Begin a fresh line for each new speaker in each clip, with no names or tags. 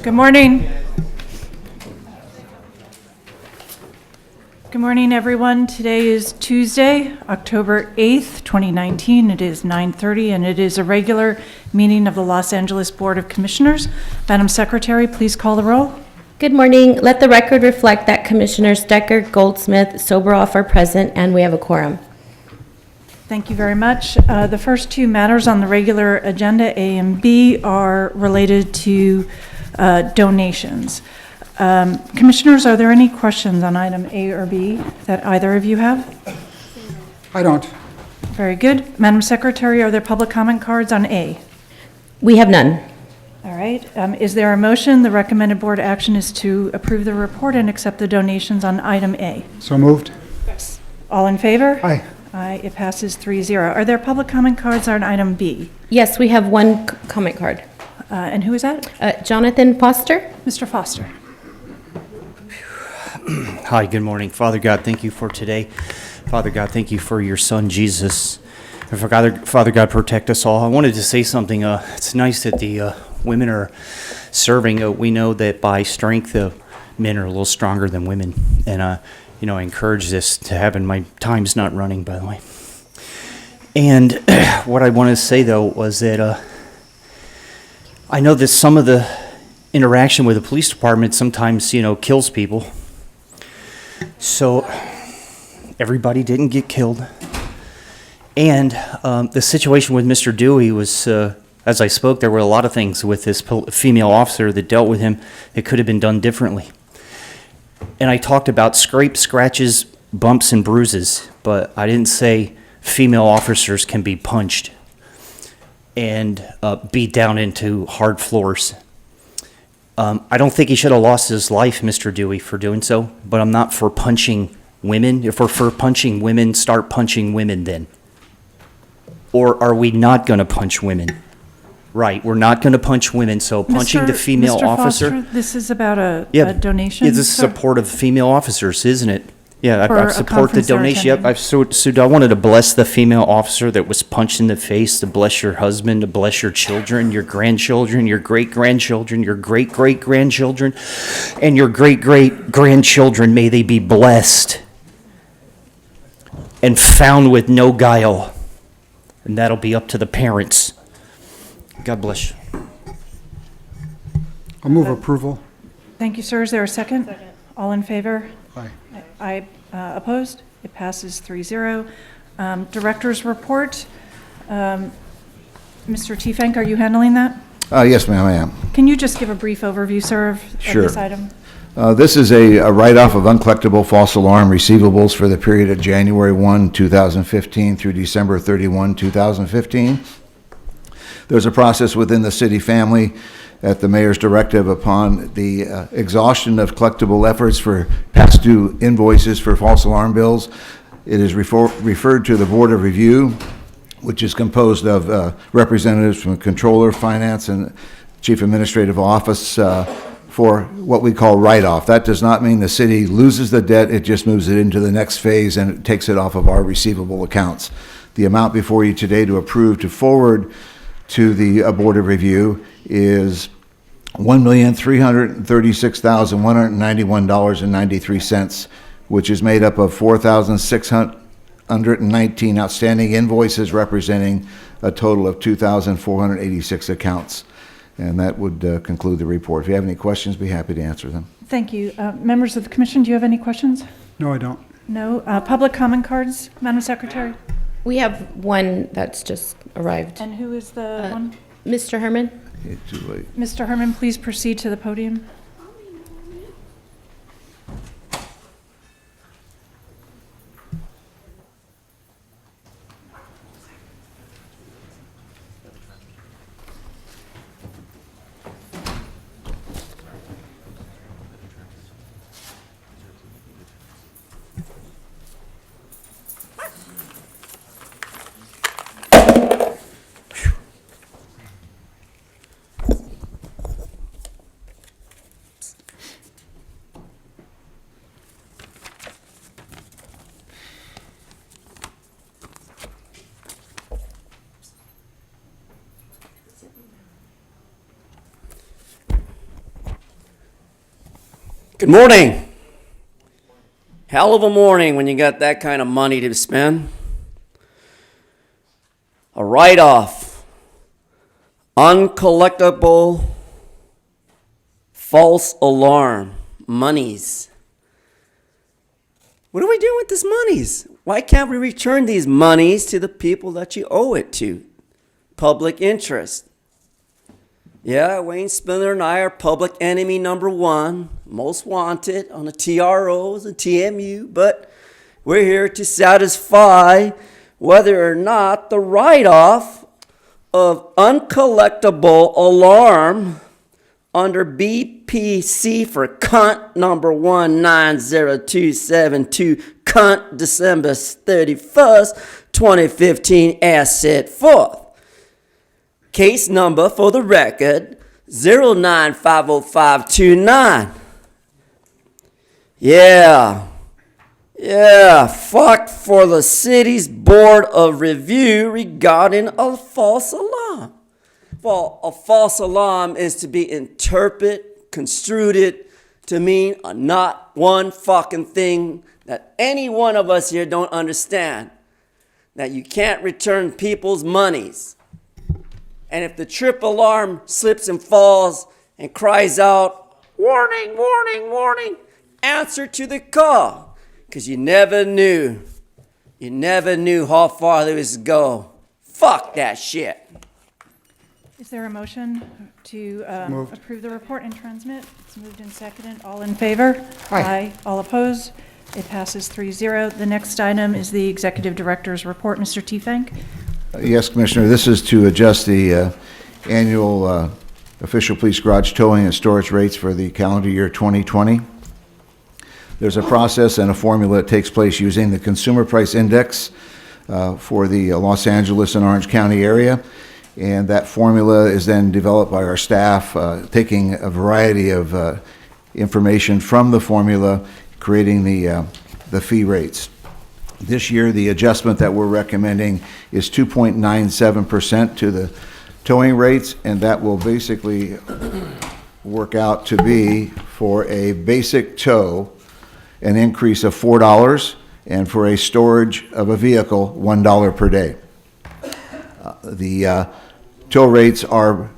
Good morning. Good morning, everyone. Today is Tuesday, October 8th, 2019. It is 9:30, and it is a regular meeting of the Los Angeles Board of Commissioners. Madam Secretary, please call the roll.
Good morning. Let the record reflect that Commissioners Decker, Goldsmith, Soboroff are present, and we have a quorum.
Thank you very much. The first two matters on the regular agenda, A and B, are related to donations. Commissioners, are there any questions on item A or B that either of you have?
I don't.
Very good. Madam Secretary, are there public comment cards on A?
We have none.
All right. Is there a motion? The recommended board action is to approve the report and accept the donations on item A.
So moved.
All in favor?
Aye.
Aye. It passes 3-0. Are there public comment cards on item B?
Yes, we have one comment card.
And who is that?
Jonathan Foster.
Mr. Foster.
Hi, good morning. Father God, thank you for today. Father God, thank you for your son, Jesus. And Father God, protect us all. I wanted to say something. It's nice that the women are serving. We know that by strength, men are a little stronger than women. And, I encourage this to happen. My time's not running, by the way. And what I wanted to say, though, was that I know that some of the interaction with the police department sometimes, kills people. So everybody didn't get killed. And the situation with Mr. Dewey was, as I spoke, there were a lot of things with this female officer that dealt with him that could have been done differently. And I talked about scrapes, scratches, bumps, and bruises, but I didn't say female officers can be punched and beat down into hard floors. I don't think he should have lost his life, Mr. Dewey, for doing so, but I'm not for punching women. If we're for punching women, start punching women then. Or are we not going to punch women? Right, we're not going to punch women, so punching the female
Mr.
officer.
Foster, this is about a donation?
Yeah, this is
sir?
support of female officers, isn't it? Yeah,
For
I
a
support the
conference they're
donation. Yep, I wanted to bless the female officer that was punched in the face, to bless your husband, to bless your children, your grandchildren, your great-grandchildren, your great-great-grandchildren, and your great-great-grandchildren. May they be blessed and found with no guile. And that'll be up to the parents. God bless you.
I'll move approval.
Thank you, sir. Is there a second? Second. All in favor?
Aye.
Aye. Opposed? It passes 3-0. Director's report. Mr. Tiefenk, are you handling that?
Yes, ma'am, I am.
Can you just give a brief overview, sir, of
Sure.
this item?
This is a write-off of uncollectible false alarm receivables for the period of January 1, 2015 through December 31, 2015. There's a process within the city family at the mayor's directive upon the exhaustion of collectible efforts for past due invoices for false alarm bills. It is referred to the Board of Review, which is composed of representatives from Controller, Finance, and Chief Administrative Office for what we call write-off. That does not mean the city loses the debt, it just moves it into the next phase and it takes it off of our receivable accounts. The amount before you today to approve to forward to the Board of Review is $1,336,191.93, which is made up of 4,619 outstanding invoices representing a total of 2,486 accounts. And that would conclude the report. If you have any questions, be happy to answer them.
Thank you. Members of the commission, do you have any questions?
No, I don't.
No. Public comment cards, Madam Secretary?
We have one that's just arrived.
And who is the one?
Mr. Herman?
Okay, too late.
Mr. Herman, please proceed to the podium.
Good morning. Hell of a morning when you got that kind of money to spend. A write-off, uncollectible, false alarm, monies. What are we doing with these monies? Why can't we return these monies to the people that you owe it to? Public interest. Yeah, Wayne Spinner and I are public enemy number one, most wanted on the TROs and TMU, but we're here to satisfy whether or not the write-off of uncollectible alarm under BPC for cunt number 190272, cunt December 31st, 2015, as set forth. Case number for the record, 0950529. Yeah, fuck for the city's board of review regarding a false alarm. Well, a false alarm is to be interpreted, construed to mean a not one fucking thing that any one of us here don't understand. That you can't return people's monies. And if the trip alarm slips and falls and cries out, warning, warning, warning, answer to the call. Because you never knew how far they was go. Fuck that shit.
Is there a motion to
Moved.
approve the report and transmit? It's moved and seconded. All in favor?
Aye.
All opposed? It passes 3-0. The next item is the Executive Director's report. Mr. Tiefenk?
Yes, Commissioner, this is to adjust the annual official police garage towing and storage rates for the calendar year 2020. There's a process and a formula that takes place using the Consumer Price Index for the Los Angeles and Orange County area. And that formula is then developed by our staff, taking a variety of information from the formula, creating the fee rates. This year, the adjustment that we're recommending is 2.97% to the towing rates, and that will basically work out to be, for a basic tow, an increase of $4, and for a storage of a vehicle, $1 per day. The tow rates are,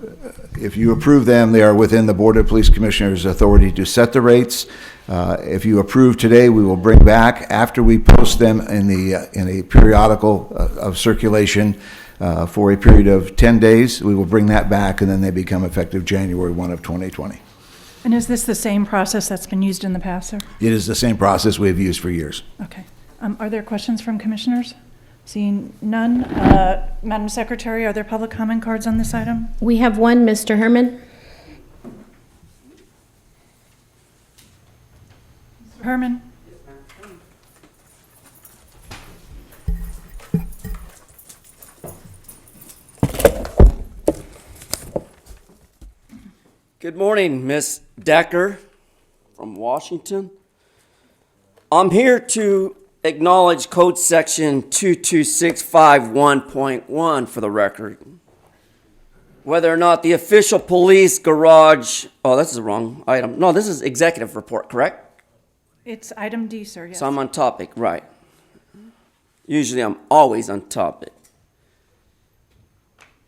if you approve them, they are within the Board of Police Commissioners' authority to set the rates. If you approve today, we will bring back, after we post them in a periodical of circulation for a period of 10 days, we will bring that back, and then they become effective January 1 of 2020.
And is this the same process that's been used in the past, sir?
It is the same process we have used for years.
Okay. Are there questions from commissioners? Seeing none. Madam Secretary, are there public comment cards on this item?
We have one, Mr. Herman.
Herman?
Good morning, Miss Decker from Washington. I'm here to acknowledge Code Section 22651.1 for the record. Whether or not the official police garage, oh, that's the wrong item. No, this is executive report, correct?
It's item D, sir, yes.
So I'm on topic, right. Usually I'm always on topic.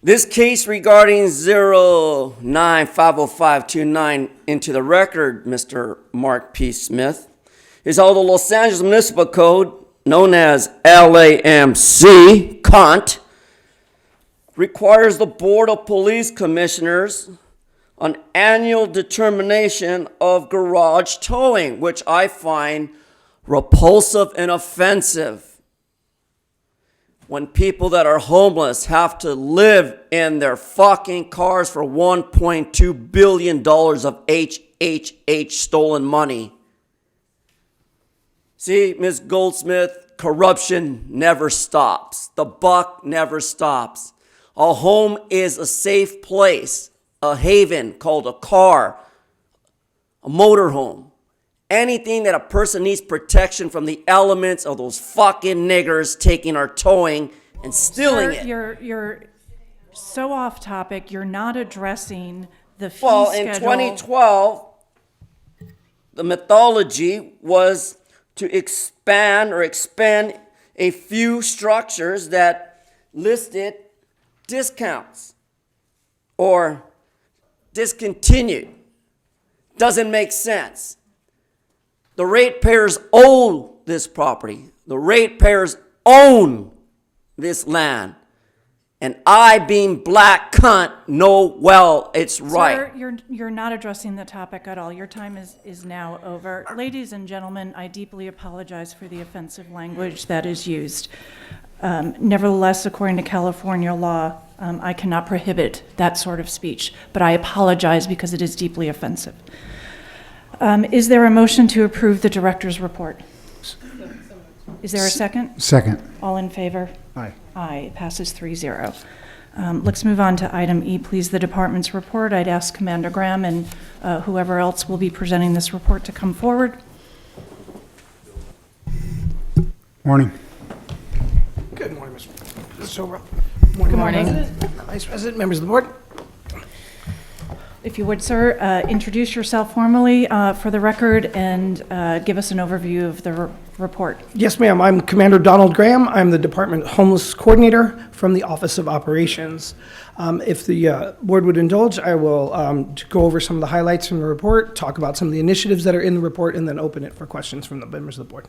This case regarding 0950529 into the record, Mr. Mark P. Smith, is how the Los Angeles Municipal Code, known as LAMC, CONT, requires the Board of Police Commissioners an annual determination of garage towing, which I find repulsive and offensive. When people that are homeless have to live in their fucking cars for $1.2 billion of HHH stolen money. See, Ms. Goldsmith, corruption never stops. The buck never stops. A home is a safe place, a haven called a car, a motorhome. Anything that a person needs protection from the elements of those fucking niggers taking our towing and stealing
Sir,
it.
You're so off topic. You're not addressing the fee
Well, in
schedule.
2012, the methodology was to expand a few structures that listed discounts or discontinued. Doesn't make sense. The ratepayers own this property. The ratepayers own this land. And I, being black cunt, know well it's right.
Sir, you're not addressing the topic at all. Your time is now over. Ladies and gentlemen, I deeply apologize for the offensive language that is used. Nevertheless, according to California law, I cannot prohibit that sort of speech, but I apologize because it is deeply offensive. Is there a motion to approve the director's report? Is there a second?
Second.
All in favor?
Aye.
Aye, it passes 3-0. Let's move on to item E, please, the department's report. I'd ask Commander Graham and whoever else will be presenting this report to come forward.
Morning.
Good morning, Mr. Sobro.
Good morning.
Vice President, members of the board.
If you would, sir, introduce yourself formally for the record and give us an overview of the report.
Yes, ma'am. I'm Commander Donald Graham. I'm the Department Homeless Coordinator from the Office of Operations. If the board would indulge, I will go over some of the highlights from the report, talk about some of the initiatives that are in the report, and then open it for questions from the members of the board.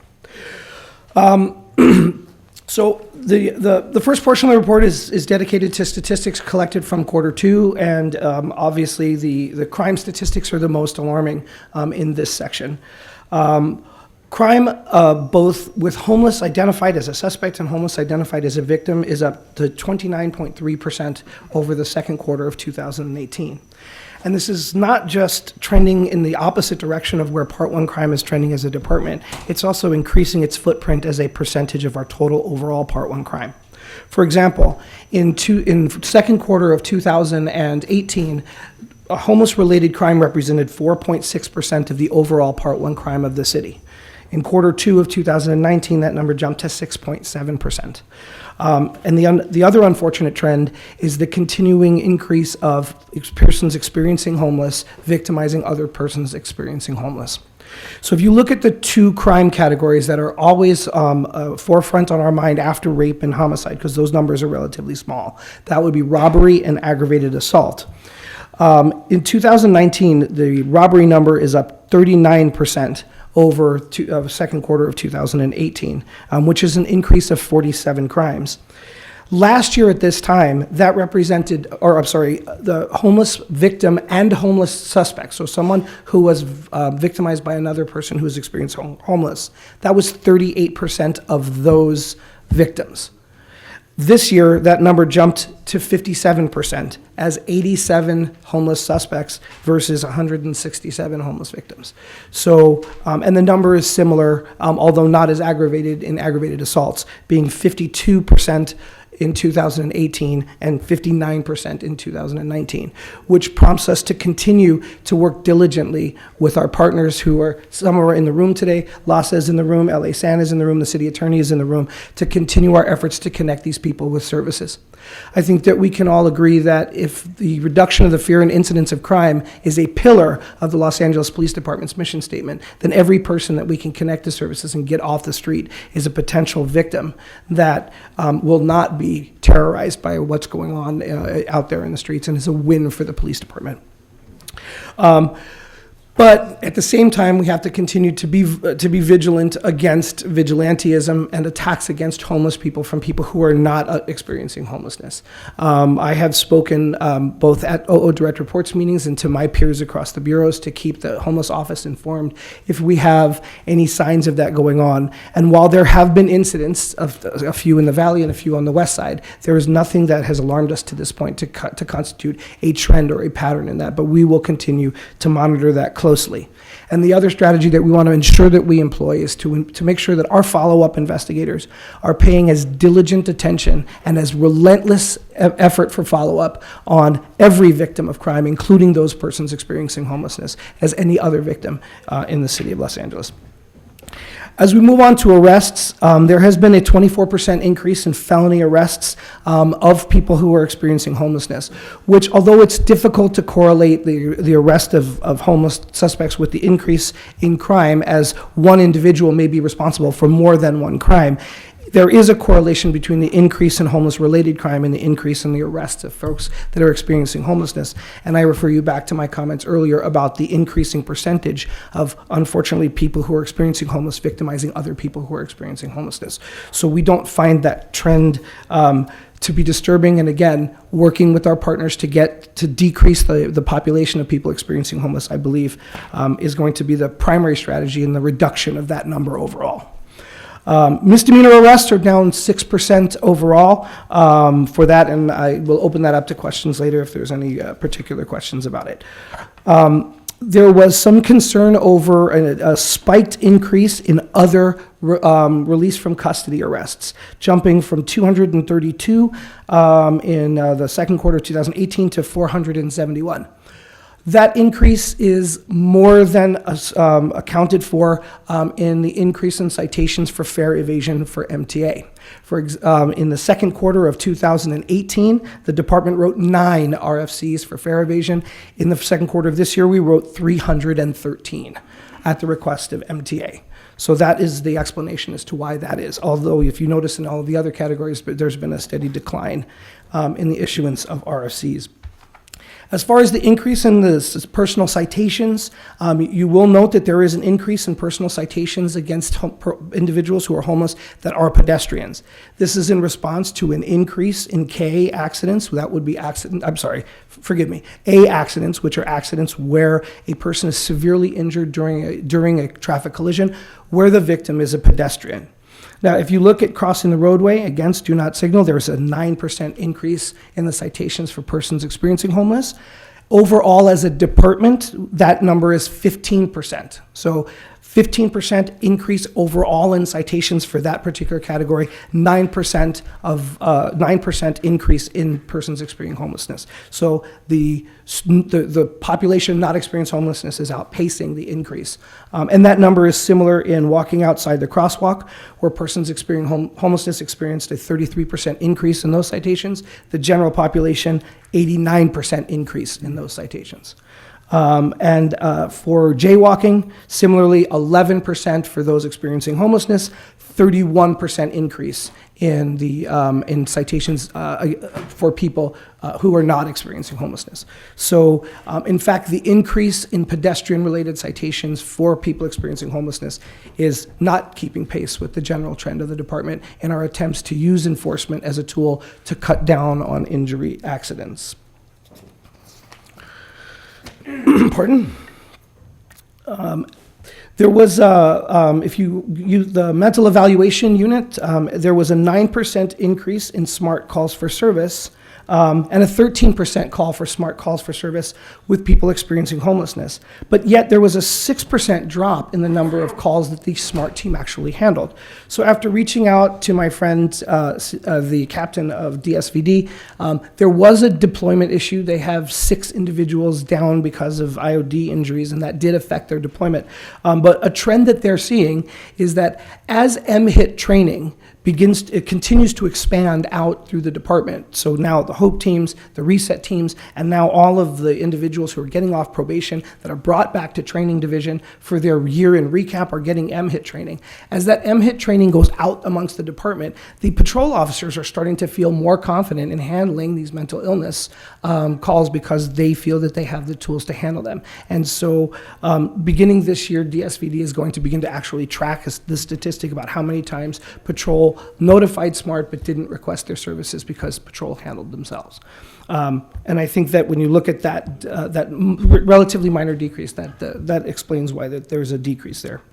So the first portion of the report is dedicated to statistics collected from Q2, and obviously the crime statistics are the most alarming in this section. Crime, both with homeless identified as a suspect and homeless identified as a victim, is up to 29.3% over the second quarter of 2018. And this is not just trending in the opposite direction of where Part 1 crime is trending as a department, it's also increasing its footprint as a percentage of our total overall Part 1 crime. For example, in second quarter of 2018, a homeless-related crime represented 4.6% of the overall Part 1 crime of the city. In Q2 of 2019, that number jumped to 6.7%. And the other unfortunate trend is the continuing increase of persons experiencing homeless, victimizing other persons experiencing homeless. So if you look at the two crime categories that are always forefront on our mind after rape and homicide, because those numbers are relatively small, that would be robbery and aggravated assault. In 2019, the robbery number is up 39% over second quarter of 2018, which is an increase of 47 crimes. Last year at this time, that represented, the homeless victim and homeless suspect, so someone who was victimized by another person who was experiencing homeless, that was 38% of those victims. This year, that number jumped to 57% as 87 homeless suspects versus 167 homeless victims. So, and the number is similar, although not as aggravated in aggravated assaults, being 52% in 2018 and 59% in 2019, which prompts us to continue to work diligently with our partners who are, some are in the room today, LASA is in the room, LA San is in the room, the city attorney is in the room, to continue our efforts to connect these people with services. I think that we can all agree that if the reduction of the fear and incidence of crime is a pillar of the Los Angeles Police Department's mission statement, then every person that we can connect to services and get off the street is a potential victim that will not be terrorized by what's going on out there in the streets, and is a win for the police department. But at the same time, we have to continue to be vigilant against vigilantism and attacks against homeless people from people who are not experiencing homelessness. I have spoken both at OO Direct Reports meetings and to my peers across the bureaus to keep the homeless office informed if we have any signs of that going on. And while there have been incidents, of a few in the valley and a few on the west side, there is nothing that has alarmed us to this point to constitute a trend or a pattern in that. But we will continue to monitor that closely. And the other strategy that we want to ensure that we employ is to make sure that our follow-up investigators are paying as diligent attention and as relentless effort for follow-up on every victim of crime, including those persons experiencing homelessness, as any other victim in the city of Los Angeles. As we move on to arrests, there has been a 24% increase in felony arrests of people who are experiencing homelessness, which, although it's difficult to correlate the arrest of homeless suspects with the increase in crime, as one individual may be responsible for more than one crime, there is a correlation between the increase in homeless-related crime and the increase in the arrests of folks that are experiencing homelessness. And I refer you back to my comments earlier about the increasing percentage of, unfortunately, people who are experiencing homeless victimizing other people who are experiencing homelessness. So we don't find that trend to be disturbing. And again, working with our partners to decrease the population of people experiencing homeless, I believe, is going to be the primary strategy in the reduction of that number overall. Misdemeanor arrests are down 6% overall for that, and I will open that up to questions later if there's any particular questions about it. There was some concern over a spiked increase in other release from custody arrests, jumping from 232 in the second quarter of 2018 to 471. That increase is more than accounted for in the increase in citations for fare evasion for MTA. In the second quarter of 2018, the department wrote 9 RFCs for fare evasion. In the second quarter of this year, we wrote 313 at the request of MTA. So that is the explanation as to why that is. Although, if you notice in all of the other categories, there's been a steady decline in the issuance of RFCs. As far as the increase in the personal citations, you will note that there is an increase in personal citations against individuals who are homeless that are pedestrians. This is in response to an increase in A accidents, which are accidents where a person is severely injured during a traffic collision where the victim is a pedestrian. Now, if you look at crossing the roadway against do not signal, there's a 9% increase in the citations for persons experiencing homeless. Overall, as a department, that number is 15%. So 15% increase overall in citations for that particular category, 9% increase in persons experiencing homelessness. So the population not experiencing homelessness is outpacing the increase. And that number is similar in walking outside the crosswalk, where persons experiencing homelessness experienced a 33% increase in those citations. The general population, 89% increase in those citations. For jaywalking, similarly, 11% for those experiencing homelessness, 31% increase in the in citations for people who are not experiencing homelessness. So, in fact, the increase in pedestrian-related citations for people experiencing homelessness is not keeping pace with the general trend of the department in our attempts to use enforcement as a tool to cut down on injury accidents. Pardon? There was, if you use the mental evaluation unit, there was a 9% increase in SMART calls for service and a 13% call for SMART calls for service with people experiencing homelessness. But yet there was a 6% drop in the number of calls that the SMART team actually handled. So after reaching out to my friend, the captain of DSVD, there was a deployment issue. They have 6 individuals down because of IOD injuries, and that did affect their deployment. But a trend that they're seeing is that as MHIT training it continues to expand out through the department. So now the HOPE teams, the RESET teams, and now all of the individuals who are getting off probation that are brought back to training division for their year in recap are getting MHIT training. As that MHIT training goes out amongst the department, the patrol officers are starting to feel more confident in handling these mental illness calls because they feel that they have the tools to handle them. And so beginning this year, DSVD is going to begin to actually track the statistic about how many times patrol notified SMART but didn't request their services because patrol handled themselves. And I think that when you look at that relatively minor decrease, that explains why there's a decrease there.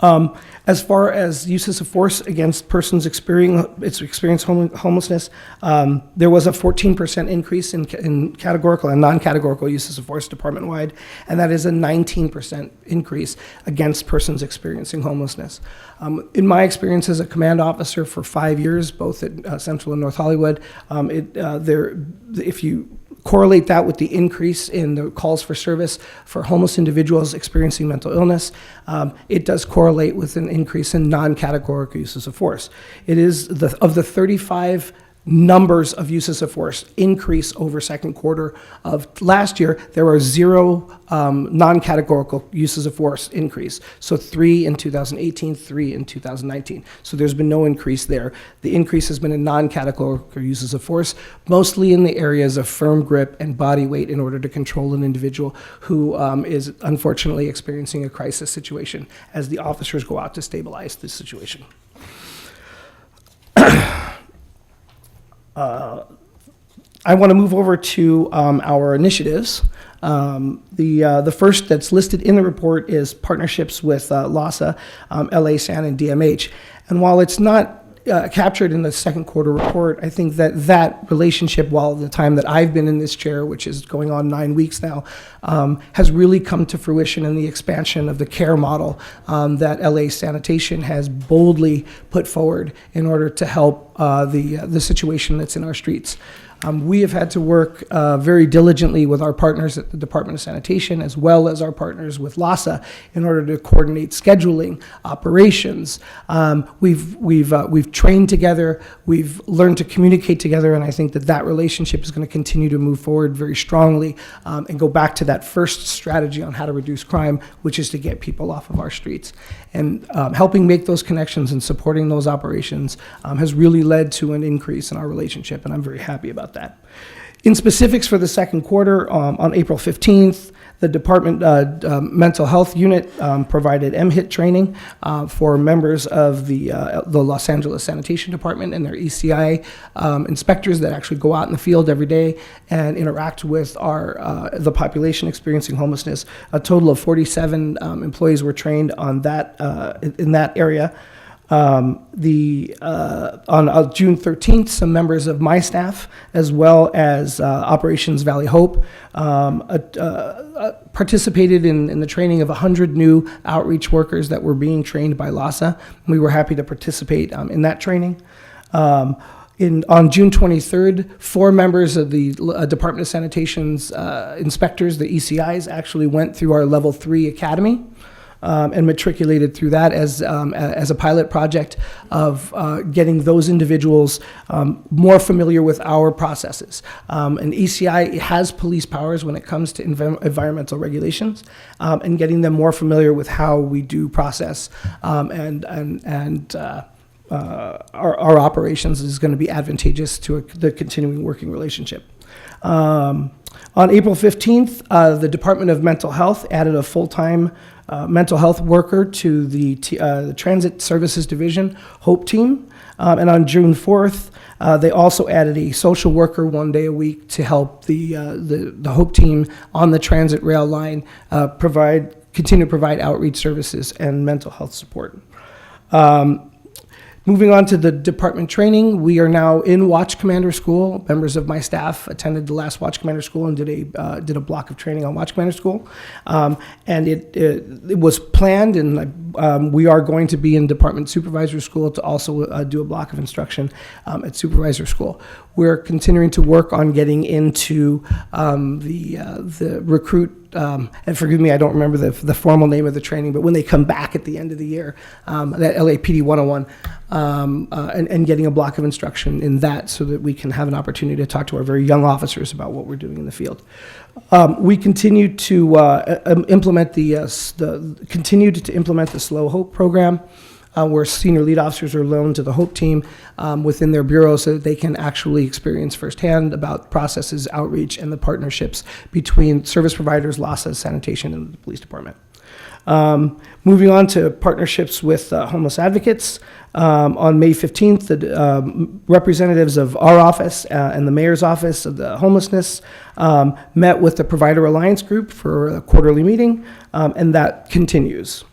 As far as uses of force against persons experiencing homelessness, there was a 14% increase in categorical and non-categorical uses of force department-wide, and that is a 19% increase against persons experiencing homelessness. In my experience as a command officer for 5 years, both at Central and North Hollywood, if you correlate that with the increase in the calls for service for homeless individuals experiencing mental illness, it does correlate with an increase in non-categorical uses of force. It is of the 35 numbers of uses of force increase over second quarter of last year, there were 0 non-categorical uses of force increase. So 3 in 2018, 3 in 2019. So there's been no increase there. The increase has been in non-categorical uses of force, mostly in the areas of firm grip and body weight in order to control an individual who is unfortunately experiencing a crisis situation as the officers go out to stabilize the situation. I want to move over to our initiatives. The first that's listed in the report is partnerships with LASA, LA SAN, and DMH. And while it's not captured in the second quarter report, I think that relationship, while the time that I've been in this chair, which is going on 9 weeks now, has really come to fruition in the expansion of the care model that LA Sanitation has boldly put forward in order to help the situation that's in our streets. We have had to work very diligently with our partners at the Department of Sanitation, as well as our partners with LASA, in order to coordinate scheduling, operations. We've trained together, we've learned to communicate together, and I think that relationship is going to continue to move forward very strongly and go back to that first strategy on how to reduce crime, which is to get people off of our streets. And helping make those connections and supporting those operations has really led to an increase in our relationship, and I'm very happy about that. In specifics for the second quarter, on April 15th, the Department Mental Health Unit provided MHIT training for members of the Los Angeles Sanitation Department and their ECI inspectors that actually go out in the field every day and interact with the population experiencing homelessness. A total of 47 employees were trained on that in that area. On June 13th, some members of my staff, as well as Operations Valley Hope, participated in the training of 100 new outreach workers that were being trained by LASA. We were happy to participate in that training. On June 23rd, 4 members of the Department of Sanitation's inspectors, the ECIs, actually went through our Level 3 Academy. And matriculated through that as a pilot project of getting those individuals more familiar with our processes. And ECI has police powers when it comes to environmental regulations, and getting them more familiar with how we do process and our operations is going to be advantageous to the continuing working relationship. On April 15th, the Department of Mental Health added a full-time mental health worker to the Transit Services Division HOPE team. And on June 4th, they also added a social worker 1 day a week to help the HOPE team on the transit rail line continue to provide outreach services and mental health support. Moving on to the department training, we are now in Watch Commander School. Members of my staff attended the last Watch Commander School and did a block of training on Watch Commander School. And it was planned, and we are going to be in Department Supervisor School to also do a block of instruction at Supervisor School. We're continuing to work on getting into the recruit. And forgive me, I don't remember the formal name of the training, but when they come back at the end of the year, that LAPD 101, and getting a block of instruction in that so that we can have an opportunity to talk to our very young officers about what we're doing in the field. We continued to implement the Slow Hope program, where senior lead officers are loaned to the HOPE team within their bureau so that they can actually experience firsthand about processes, outreach, and the partnerships between service providers, LASA, sanitation, and the police department. Moving on to partnerships with homeless advocates. On May 15th, the representatives of our office and the mayor's office of the homelessness met with the Provider Alliance Group for a quarterly meeting, and that continues.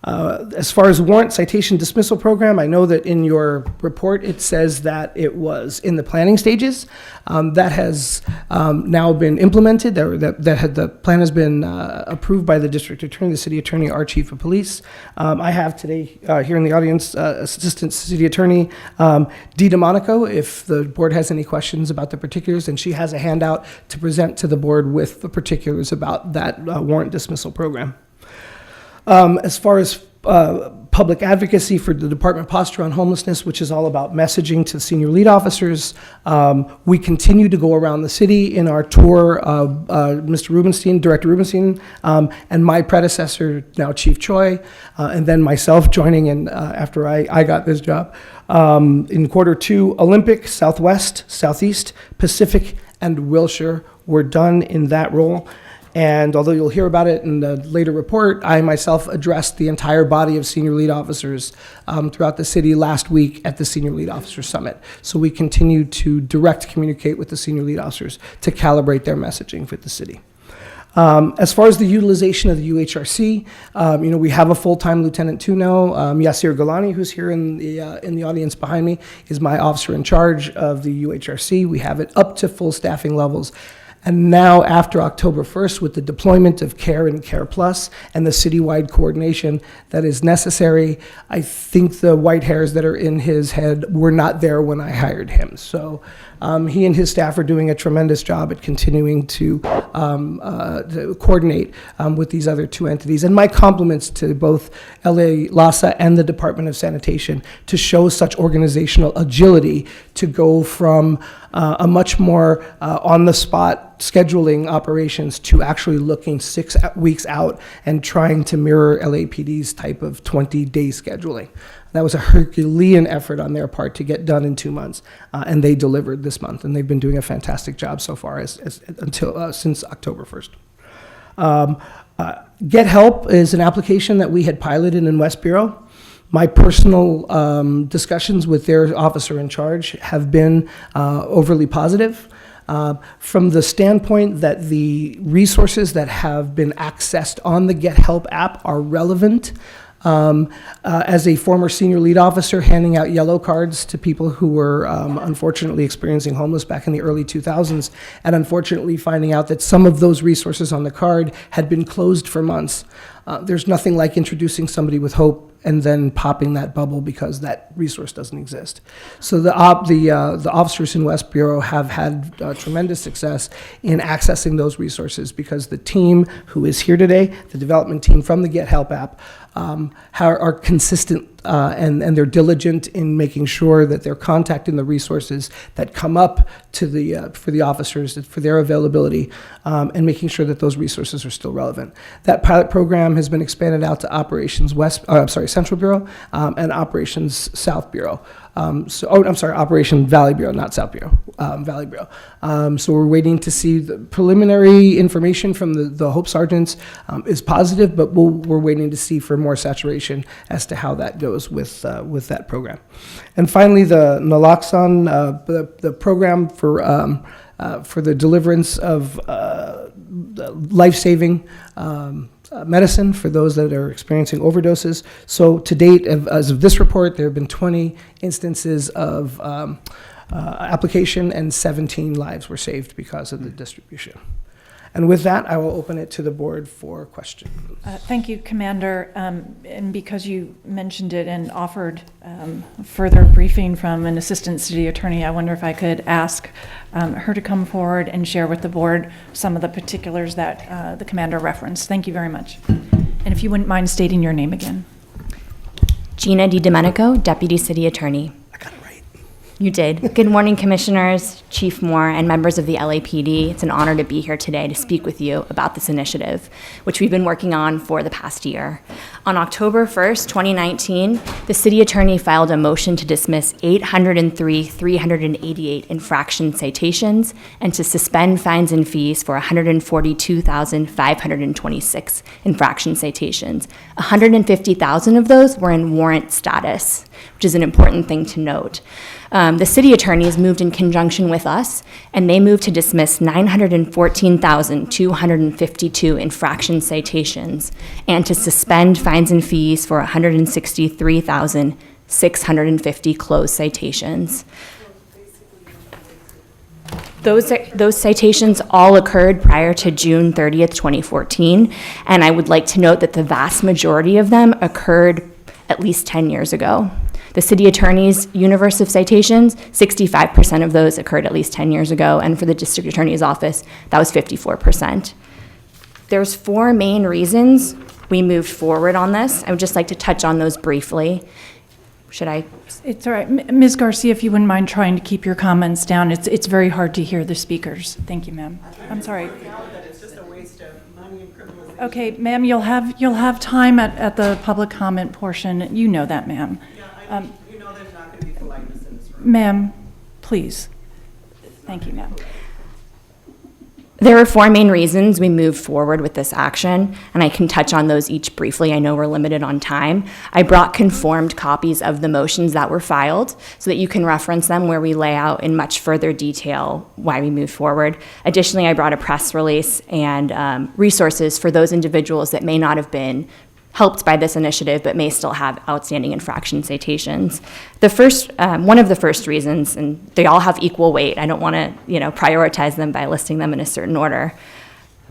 As far as warrant citation dismissal program, I know that in your report, it says that it was in the planning stages. That has now been implemented. The plan has been approved by the district attorney, the city attorney, our chief of police. I have today here in the audience Assistant City Attorney Dita Monaco, if the board has any questions about the particulars, and she has a handout to present to the board with the particulars about that warrant dismissal program. As far as public advocacy for the Department Posture on Homelessness, which is all about messaging to senior lead officers, we continue to go around the city in our tour. Mr. Rubenstein, Director Rubenstein, and my predecessor, now Chief Choi, and then myself joining in after I got this job. In Q2, Olympic, Southwest, Southeast, Pacific, and Wilshire were done in that role. And although you'll hear about it in the later report, I myself addressed the entire body of senior lead officers throughout the city last week at the Senior Lead Officer Summit. So we continue to direct communicate with the senior lead officers to calibrate their messaging for the city. As far as the utilization of the UHRC, we have a full-time Lieutenant 2 now. Yasir Galani, who's here in the audience behind me, is my officer in charge of the UHRC. We have it up to full staffing levels. And now, after October 1st, with the deployment of CARE and CARE Plus and the citywide coordination that is necessary, I think the white hairs that are in his head were not there when I hired him. So he and his staff are doing a tremendous job at continuing to coordinate with these other two entities. And my compliments to both LA LASA and the Department of Sanitation to show such organizational agility to go from a much more on-the-spot scheduling operations to actually looking 6 weeks out and trying to mirror LAPD's type of 20-day scheduling. That was a Herculean effort on their part to get done in 2 months, and they delivered this month, and they've been doing a fantastic job so far since October 1st. Get Help is an application that we had piloted in West Bureau. My personal discussions with their officer in charge have been overly positive. From the standpoint that the resources that have been accessed on the Get Help app are relevant. As a former senior lead officer, handing out yellow cards to people who were unfortunately experiencing homeless back in the early 2000s, and unfortunately finding out that some of those resources on the card had been closed for months. There's nothing like introducing somebody with hope and then popping that bubble because that resource doesn't exist. So the officers in West Bureau have had tremendous success in accessing those resources because the team who is here today, the development team from the Get Help app, are consistent and they're diligent in making sure that they're contacting the resources that come up to for the officers for their availability and making sure that those resources are still relevant. That pilot program has been expanded out to Operations Central Bureau and Operations South Bureau. Operation Valley Bureau, not South Bureau, Valley Bureau. So we're waiting to see the preliminary information from the Hope Sergeants is positive, but we're waiting to see for more saturation as to how that goes with that program. And finally, the naloxone, the program for the deliverance of life-saving medicine for those that are experiencing overdoses. So to date, as of this report, there have been 20 instances of application and 17 lives were saved because of the distribution. And with that, I will open it to the board for questions.
Thank you, Commander. And because you mentioned it and offered further briefing from an assistant city attorney, I wonder if I could ask her to come forward and share with the board some of the particulars that the commander referenced. Thank you very much. And if you wouldn't mind stating your name again.
Gina DiDomenico, Deputy City Attorney.
I got it right.
You did. Good morning, Commissioners, Chief Moore, and members of the LAPD. It's an honor to be here today to speak with you about this initiative, which we've been working on for the past year. On October 1st, 2019, the City Attorney filed a motion to dismiss 803,388 infraction citations and to suspend fines and fees for 142,526 infraction citations. 150,000 of those were in warrant status. which is an important thing to note. The city attorneys moved in conjunction with us, and they moved to dismiss 914,252 infraction citations and to suspend fines and fees for 163,650 closed citations. Those citations all occurred prior to June 30th, 2014, and I would like to note that the vast majority of them occurred at least 10 years ago. The city attorney's universe of citations, 65% of those occurred at least 10 years ago, and for the district attorney's office, that was 54%. There's 4 main reasons we moved forward on this. I would just like to touch on those briefly. Should I?
It's all right. Ms. Garcia, if you wouldn't mind trying to keep your comments down. It's very hard to hear the speakers. Thank you, ma'am. I'm sorry. Okay, ma'am, you'll have time at the public comment portion. You know that, ma'am.
You know there's not going to be politeness in this room.
Ma'am, please. Thank you, ma'am.
There are 4 main reasons we moved forward with this action, and I can touch on those each briefly. I know we're limited on time. I brought conformed copies of the motions that were filed so that you can reference them, where we lay out in much further detail why we moved forward. Additionally, I brought a press release and resources for those individuals that may not have been helped by this initiative but may still have outstanding infraction citations. The first, one of the first reasons, and they all have equal weight, I don't want to prioritize them by listing them in a certain order,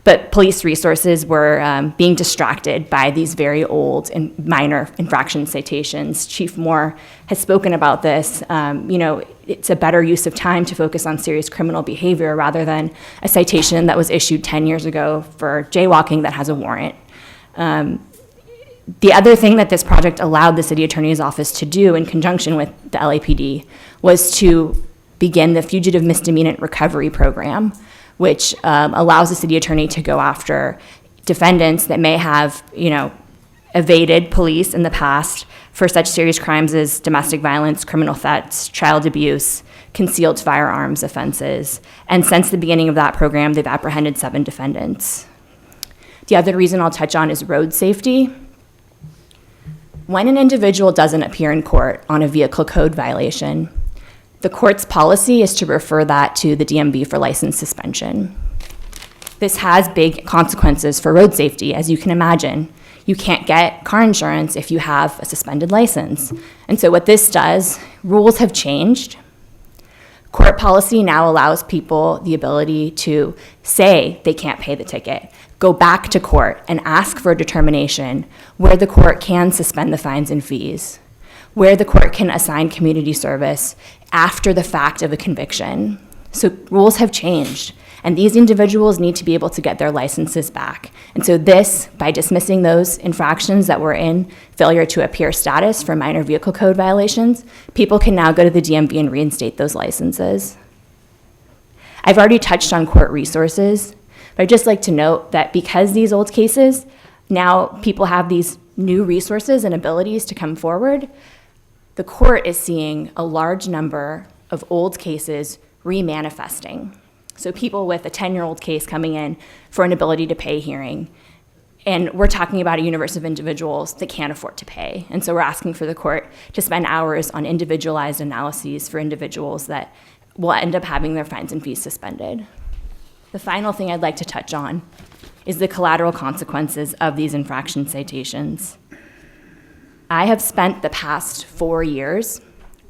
but police resources were being distracted by these very old and minor infraction citations. Chief Moore has spoken about this. It's a better use of time to focus on serious criminal behavior rather than a citation that was issued 10 years ago for jaywalking that has a warrant. The other thing that this project allowed the city attorney's office to do in conjunction with the LAPD was to begin the Fugitive Misdemeanant Recovery Program, which allows the city attorney to go after defendants that may have, evaded police in the past for such serious crimes as domestic violence, criminal thefts, child abuse, concealed firearms offenses. And since the beginning of that program, they've apprehended 7 defendants. The other reason I'll touch on is road safety. When an individual doesn't appear in court on a vehicle code violation, the court's policy is to refer that to the DMV for license suspension. This has big consequences for road safety, as you can imagine. You can't get car insurance if you have a suspended license. And so what this does, rules have changed. Court policy now allows people the ability to say they can't pay the ticket, go back to court and ask for a determination where the court can suspend the fines and fees, where the court can assign community service after the fact of a conviction. So rules have changed, and these individuals need to be able to get their licenses back. And so this, by dismissing those infractions that were in failure to appear status for minor vehicle code violations, people can now go to the DMV and reinstate those licenses. I've already touched on court resources, but I'd just like to note that because these old cases, now people have these new resources and abilities to come forward, the court is seeing a large number of old cases remanifesting. So people with a 10-year-old case coming in for an ability to pay hearing. And we're talking about a universe of individuals that can't afford to pay. And so we're asking for the court to spend hours on individualized analyses for individuals that will end up having their fines and fees suspended. The final thing I'd like to touch on is the collateral consequences of these infraction citations. I have spent the past 4 years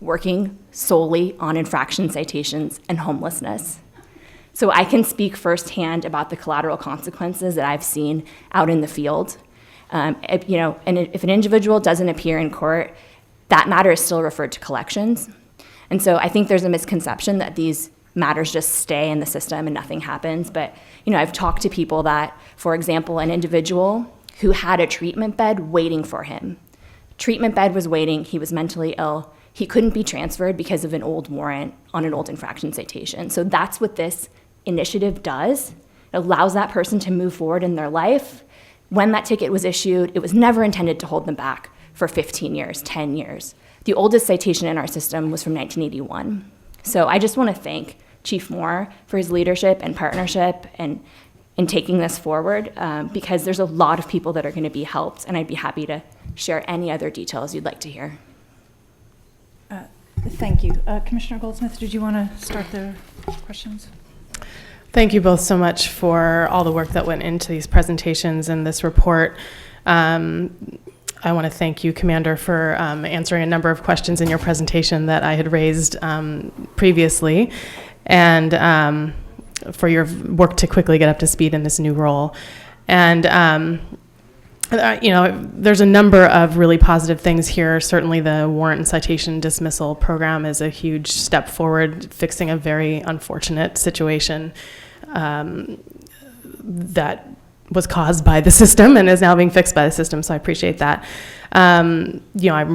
working solely on infraction citations and homelessness. So I can speak firsthand about the collateral consequences that I've seen out in the field. And if an individual doesn't appear in court, that matter is still referred to collections. And so I think there's a misconception that these matters just stay in the system and nothing happens. But I've talked to people that, for example, an individual who had a treatment bed waiting for him. Treatment bed was waiting, he was mentally ill. He couldn't be transferred because of an old warrant on an old infraction citation. So that's what this initiative does. It allows that person to move forward in their life. When that ticket was issued, it was never intended to hold them back for 15 years, 10 years. The oldest citation in our system was from 1981. So I just want to thank Chief Moore for his leadership and partnership and in taking this forward because there's a lot of people that are going to be helped, and I'd be happy to share any other details you'd like to hear.
Thank you. Commissioner Goldsmith, did you want to start the questions?
Thank you both so much for all the work that went into these presentations and this report. I want to thank you, Commander, for answering a number of questions in your presentation that I had raised previously, and for your work to quickly get up to speed in this new role. And there's a number of really positive things here. Certainly the warrant and citation dismissal program is a huge step forward, fixing a very unfortunate situation that was caused by the system and is now being fixed by the system, so I appreciate that. I'm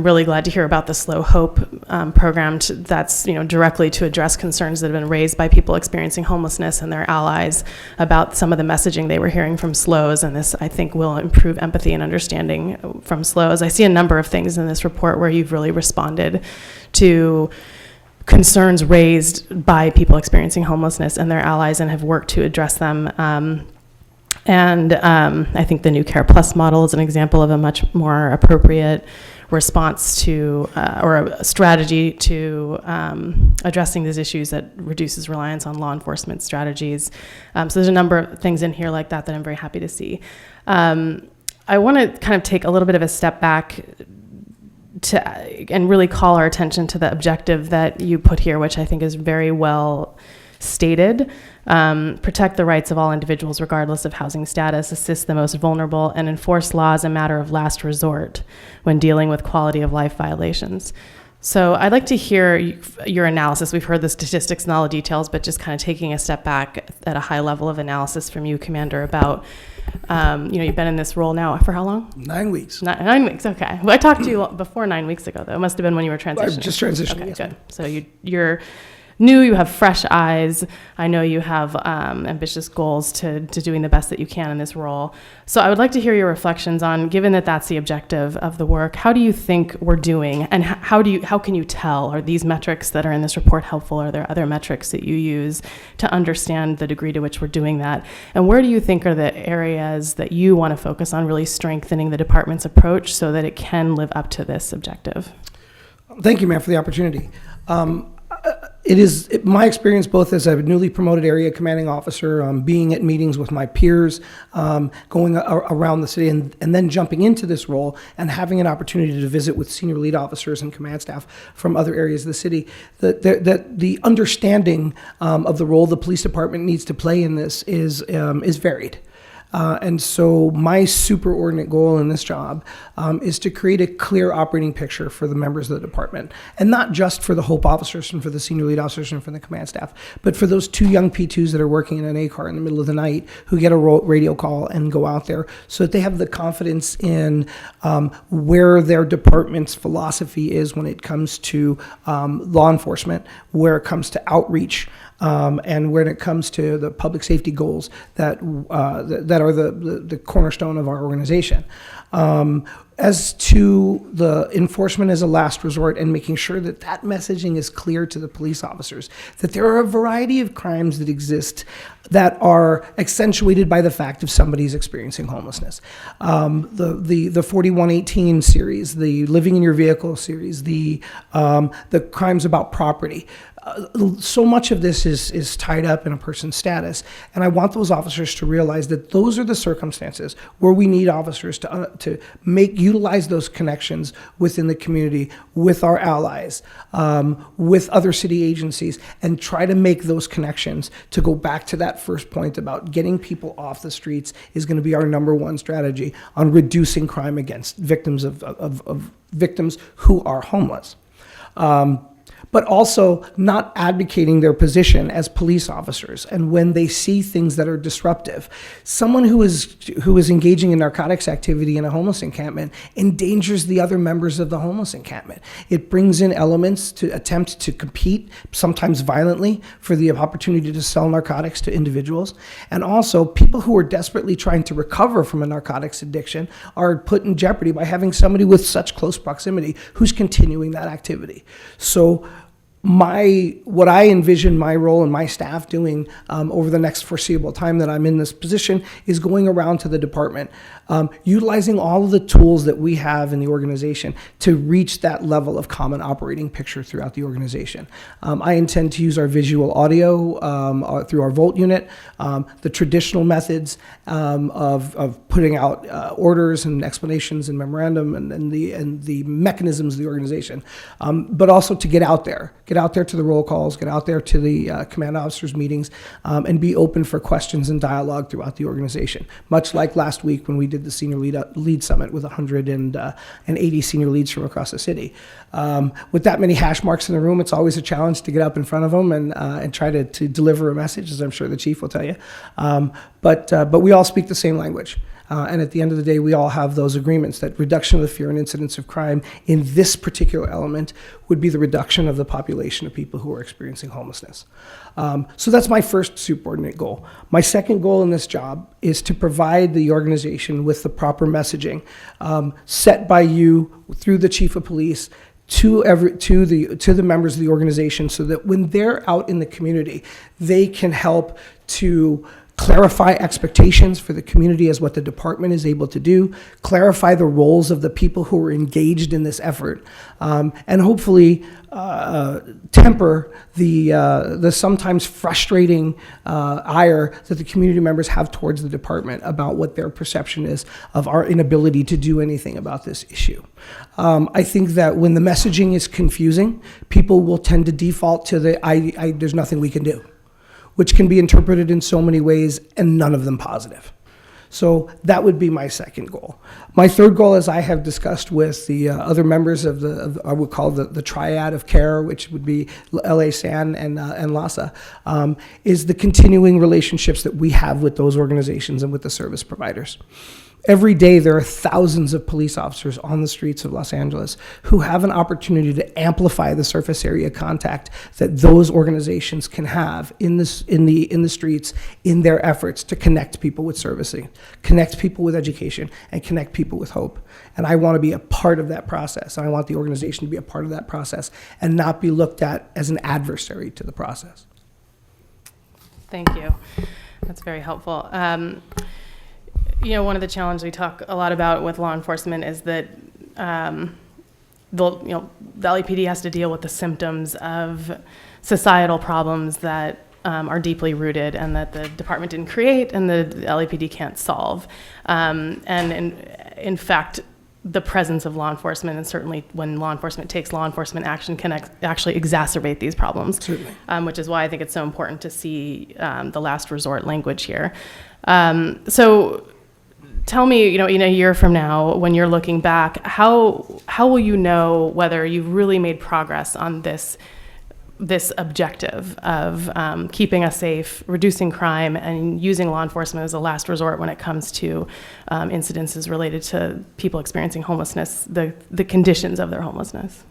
really glad to hear about the Slow Hope program that's directly to address concerns that have been raised by people experiencing homelessness and their allies about some of the messaging they were hearing from SLOs, and this, I think, will improve empathy and understanding from SLOs. I see a number of things in this report where you've really responded to concerns raised by people experiencing homelessness and their allies and have worked to address them. I think the new Care Plus model is an example of a much more appropriate response to, or a strategy to addressing these issues that reduces reliance on law enforcement strategies. So there's a number of things in here like that that I'm very happy to see. I want to kind of take a little bit of a step back and really call our attention to the objective that you put here, which I think is very well stated. Protect the rights of all individuals regardless of housing status, assist the most vulnerable, and enforce law as a matter of last resort when dealing with quality of life violations. So I'd like to hear your analysis. We've heard the statistics and all the details, but just kind of taking a step back at a high level of analysis from you, Commander, about, you've been in this role now for how long?
9 weeks.
9 weeks, okay. Well, I talked to you before 9 weeks ago, though. It must have been when you were transitioning.
Just transitioning,
Okay,
yes,
good. So you're new, you have fresh eyes. I know you have ambitious goals to doing the best that you can in this role. So I would like to hear your reflections on, given that that's the objective of the work, how do you think we're doing, and how can you tell? Are these metrics that are in this report helpful? Are there other metrics that you use to understand the degree to which we're doing that? And where do you think are the areas that you want to focus on really strengthening the department's approach so that it can live up to this objective?
Thank you, ma'am, for the opportunity. It is my experience, both as a newly promoted area commanding officer, being at meetings with my peers, going around the city, and then jumping into this role and having an opportunity to visit with senior lead officers and command staff from other areas of the city, that the understanding of the role the police department needs to play in this is varied. And so my superordinate goal in this job is to create a clear operating picture for the members of the department, and not just for the HOPE officers and for the senior lead officers and for the command staff, but for those two young P2s that are working in an ACAR in the middle of the night who get a radio call and go out there, so that they have the confidence in where their department's philosophy is when it comes to law enforcement, where it comes to outreach, and when it comes to the public safety goals that are the cornerstone of our organization. As to the enforcement as a last resort and making sure that that messaging is clear to the police officers, that there are a variety of crimes that exist that are accentuated by the fact of somebody's experiencing homelessness. The 4118 series, the living in your vehicle series, the crimes about property. So much of this is tied up in a person's status, and I want those officers to realize that those are the circumstances where we need officers to utilize those connections within the community, with our allies, with other city agencies, and try to make those connections. To go back to that first point about getting people off the streets is going to be our number one strategy on reducing crime against victims of victims who are homeless. But also not advocating their position as police officers. And when they see things that are disruptive, someone who is engaging in narcotics activity in a homeless encampment endangers the other members of the homeless encampment. It brings in elements to attempt to compete, sometimes violently, for the opportunity to sell narcotics to individuals. And also, people who are desperately trying to recover from a narcotics addiction are put in jeopardy by having somebody with such close proximity who's continuing that activity. So what I envision my role and my staff doing over the next foreseeable time that I'm in this position is going around to the department, utilizing all of the tools that we have in the organization to reach that level of common operating picture throughout the organization. I intend to use our visual audio through our Volt unit, the traditional methods of putting out orders and explanations and memorandum and the mechanisms of the organization, but also to get out there to the roll calls, get out there to the command officers meetings, and be open for questions and dialogue throughout the organization. Much like last week when we did the senior lead summit with 180 senior leads from across the city. With that many hash marks in the room, it's always a challenge to get up in front of them and try to deliver a message, as I'm sure the chief will tell you. But we all speak the same language. And at the end of the day, we all have those agreements that reduction of the fear and incidence of crime in this particular element would be the reduction of the population of people who are experiencing homelessness. So that's my first subordinate goal. My second goal in this job is to provide the organization with the proper messaging set by you through the chief of police to the members of the organization, so that when they're out in the community, they can help to clarify expectations for the community as what the department is able to do, clarify the roles of the people who are engaged in this effort, and hopefully temper the sometimes frustrating ire that the community members have towards the department about what their perception is of our inability to do anything about this issue. I think that when the messaging is confusing, people will tend to default to there's nothing we can do, which can be interpreted in so many ways and none of them positive. So that would be my second goal. My third goal, as I have discussed with the other members of I would call the triad of care, which would be LA-SAN and LASA, is the continuing relationships that we have with those organizations and with the service providers. Every day, there are thousands of police officers on the streets of Los Angeles who have an opportunity to amplify the surface area contact that those organizations can have in the streets in their efforts to connect people with servicing, connect people with education, and connect people with hope. And I want to be a part of that process. And I want the organization to be a part of that process and not be looked at as an adversary to the process.
Thank you. That's very helpful. One of the challenges we talk a lot about with law enforcement is that the LAPD has to deal with the symptoms of societal problems that are deeply rooted and that the department didn't create and the LAPD can't solve. And in fact, the presence of law enforcement, and certainly when law enforcement takes law enforcement action, can actually exacerbate these problems. Certainly. Which is why I think it's so important to see the last resort language here. So tell me, in a year from now, when you're looking back, how will you know whether you've really made progress on this objective of keeping us safe, reducing crime, and using law enforcement as a last resort when it comes to incidences related to people experiencing homelessness, the conditions of their homelessness?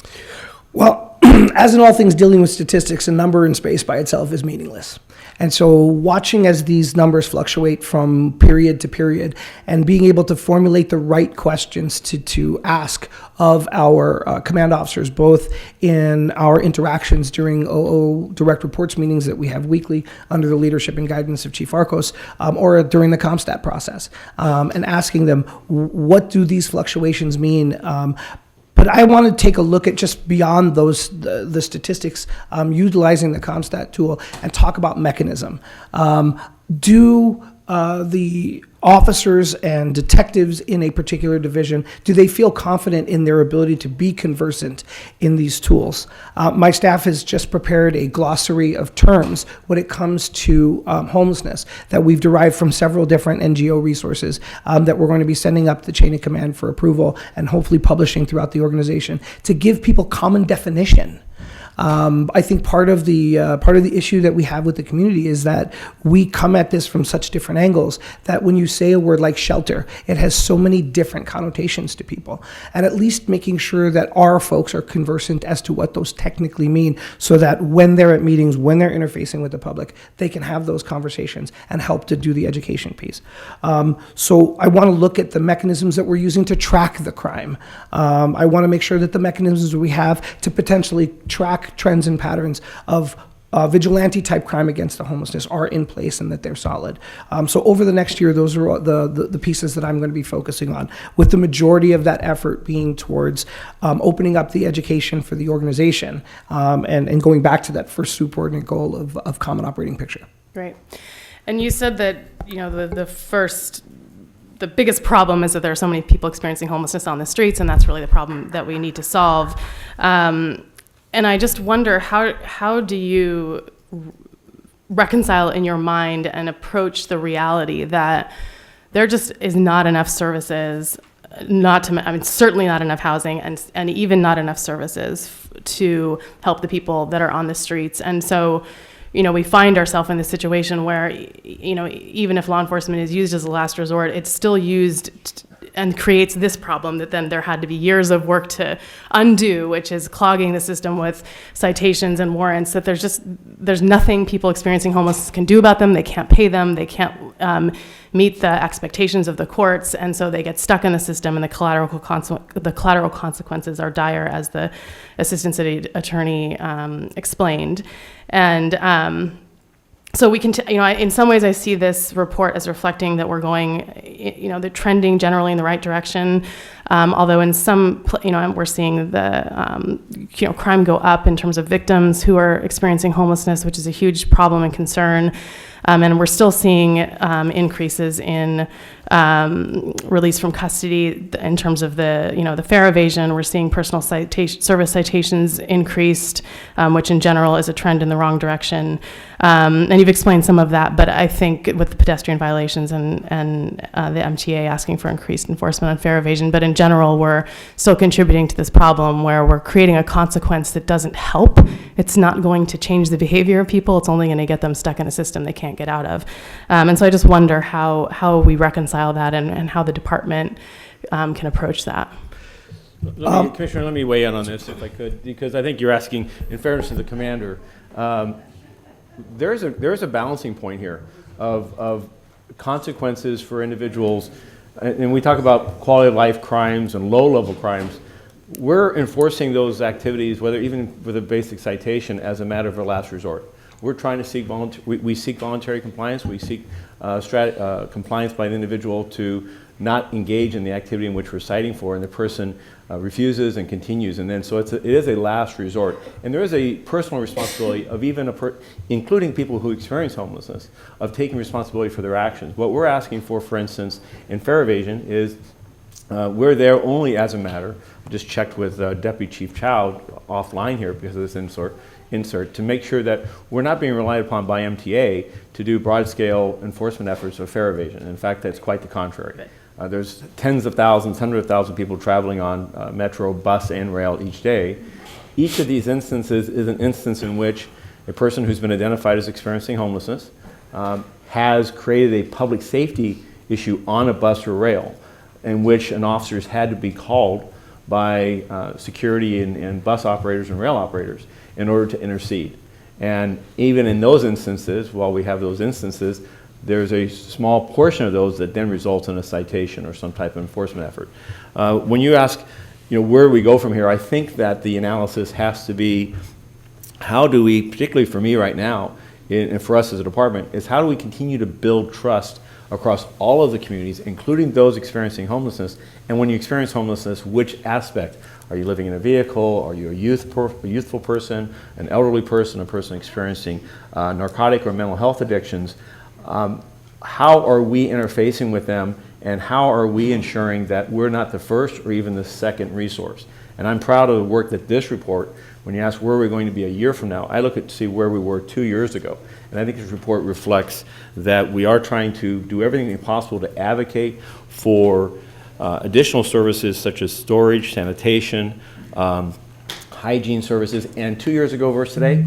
Well, as in all things dealing with statistics, a number in space by itself is meaningless. And so watching as these numbers fluctuate from period to period and being able to formulate the right questions to ask of our command officers, both in our interactions during OO direct reports meetings that we have weekly under the leadership and guidance of Chief Arcos, or during the CompStat process, and asking them, what do these fluctuations mean? But I want to take a look at just beyond the statistics, utilizing the CompStat tool, and talk about mechanism. Do the officers and detectives in a particular division, do they feel confident in their ability to be conversant in these tools? My staff has just prepared a glossary of terms when it comes to homelessness that we've derived from several different NGO resources that we're going to be sending up the chain of command for approval and hopefully publishing throughout the organization to give people common definition. I think part of the issue that we have with the community is that we come at this from such different angles that when you say a word like shelter, it has so many different connotations to people. And at least making sure that our folks are conversant as to what those technically mean, so that when they're at meetings, when they're interfacing with the public, they can have those conversations and help to do the education piece. So I want to look at the mechanisms that we're using to track the crime. I want to make sure that the mechanisms we have to potentially track trends and patterns of vigilante-type crime against the homelessness are in place and that they're solid. So over the next year, those are the pieces that I'm going to be focusing on, with the majority of that effort being towards opening up the education for the organization and going back to that first subordinate goal of common operating picture.
Great. And you said that, the biggest problem is that there are so many people experiencing homelessness on the streets, and that's really the problem that we need to solve. And I just wonder, how do you reconcile in your mind and approach the reality that there just is not enough services, certainly not enough housing, and even not enough services to help the people that are on the streets. And so, we find ourselves in this situation where, even if law enforcement is used as a last resort, it's still used and creates this problem that then there had to be years of work to undo, which is clogging the system with citations and warrants, that there's nothing people experiencing homelessness can do about them. They can't pay them. They can't meet the expectations of the courts. And so they get stuck in the system, and the collateral consequences are dire, as the Assistant City Attorney explained. And so we can, in some ways I see this report as reflecting that we're going, they're trending generally in the right direction. Although in some, we're seeing the, crime go up in terms of victims who are experiencing homelessness, which is a huge problem and concern. And we're still seeing increases in release from custody in terms of the fare evasion. We're seeing personal service citations increased, which in general is a trend in the wrong direction. And you've explained some of that, but I think with the pedestrian violations and the MTA asking for increased enforcement on fare evasion, but in general, we're still contributing to this problem where we're creating a consequence that doesn't help. It's not going to change the behavior of people. It's only going to get them stuck in a system they can't get out of. And so I just wonder how we reconcile that and how the department can approach that.
Commissioner, let me weigh in on this if I could, because I think you're asking, in fairness to the commander, there's a balancing point here of consequences for individuals, and we talk about quality of life crimes and low-level crimes. We're enforcing those activities, whether even with a basic citation, as a matter of last resort. We're trying to seek we seek voluntary compliance. We seek compliance by the individual to not engage in the activity in which we're citing for, and the person refuses and continues. And then so it is a last resort. And there is a personal responsibility of even including people who experience homelessness, of taking responsibility for their actions. What we're asking for instance, in fare evasion is we're there only as a matter, just checked with Deputy Chief Chow offline here because of this insert, to make sure that we're not being relied upon by MTA to do broad-scale enforcement efforts of fare evasion. In fact, that's quite the contrary. There's tens of thousands, hundreds of thousands of people traveling on metro, bus, and rail each day. Each of these instances is an instance in which a person who's been identified as experiencing homelessness has created a public safety issue on a bus or rail, in which an officer has had to be called by security and bus operators and rail operators in order to intercede. And even in those instances, while we have those instances, there's a small portion of those that then results in a citation or some type of enforcement effort. When you ask, where do we go from here, I think that the analysis has to be, how do we, particularly for me right now, and for us as a department, is how do we continue to build trust across all of the communities, including those experiencing homelessness? And when you experience homelessness, which aspect? Are you living in a vehicle? Are you a youthful person, an elderly person, a person experiencing narcotic or mental health addictions? How are we interfacing with them, and how are we ensuring that we're not the first or even the second resource? And I'm proud of the work that this report, when you ask where we're going to be a year from now, I look at to see where we were 2 years ago. And I think this report reflects that we are trying to do everything possible to advocate for additional services such as storage, sanitation, hygiene services. And 2 years ago versus today,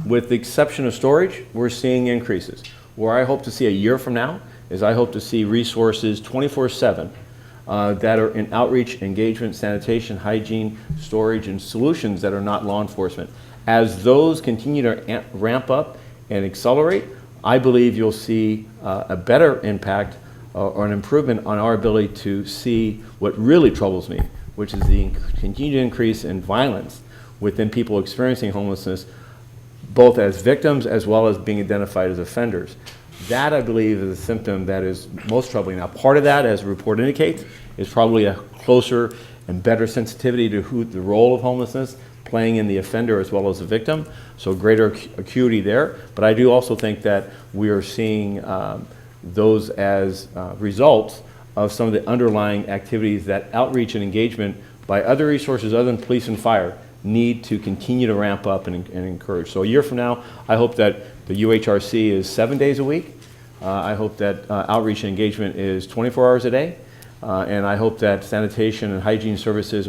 with the exception of storage, we're seeing increases. Where I hope to see a year from now is I hope to see resources 24/7 that are in outreach, engagement, sanitation, hygiene, storage, and solutions that are not law enforcement. As those continue to ramp up and accelerate, I believe you'll see a better impact or an improvement on our ability to see what really troubles me, which is the continued increase in violence, within people experiencing homelessness, both as victims as well as being identified as offenders. That, I believe, is a symptom that is most troubling. Now, part of that, as the report indicates, is probably a closer and better sensitivity to the role of homelessness playing in the offender as well as the victim, so greater acuity there. But I do also think that we are seeing those as results of some of the underlying activities that outreach and engagement by other resources other than police and fire need to continue to ramp up and encourage. So a year from now, I hope that the UHRC is 7 days a week. I hope that outreach and engagement is 24 hours a day. And I hope that sanitation and hygiene services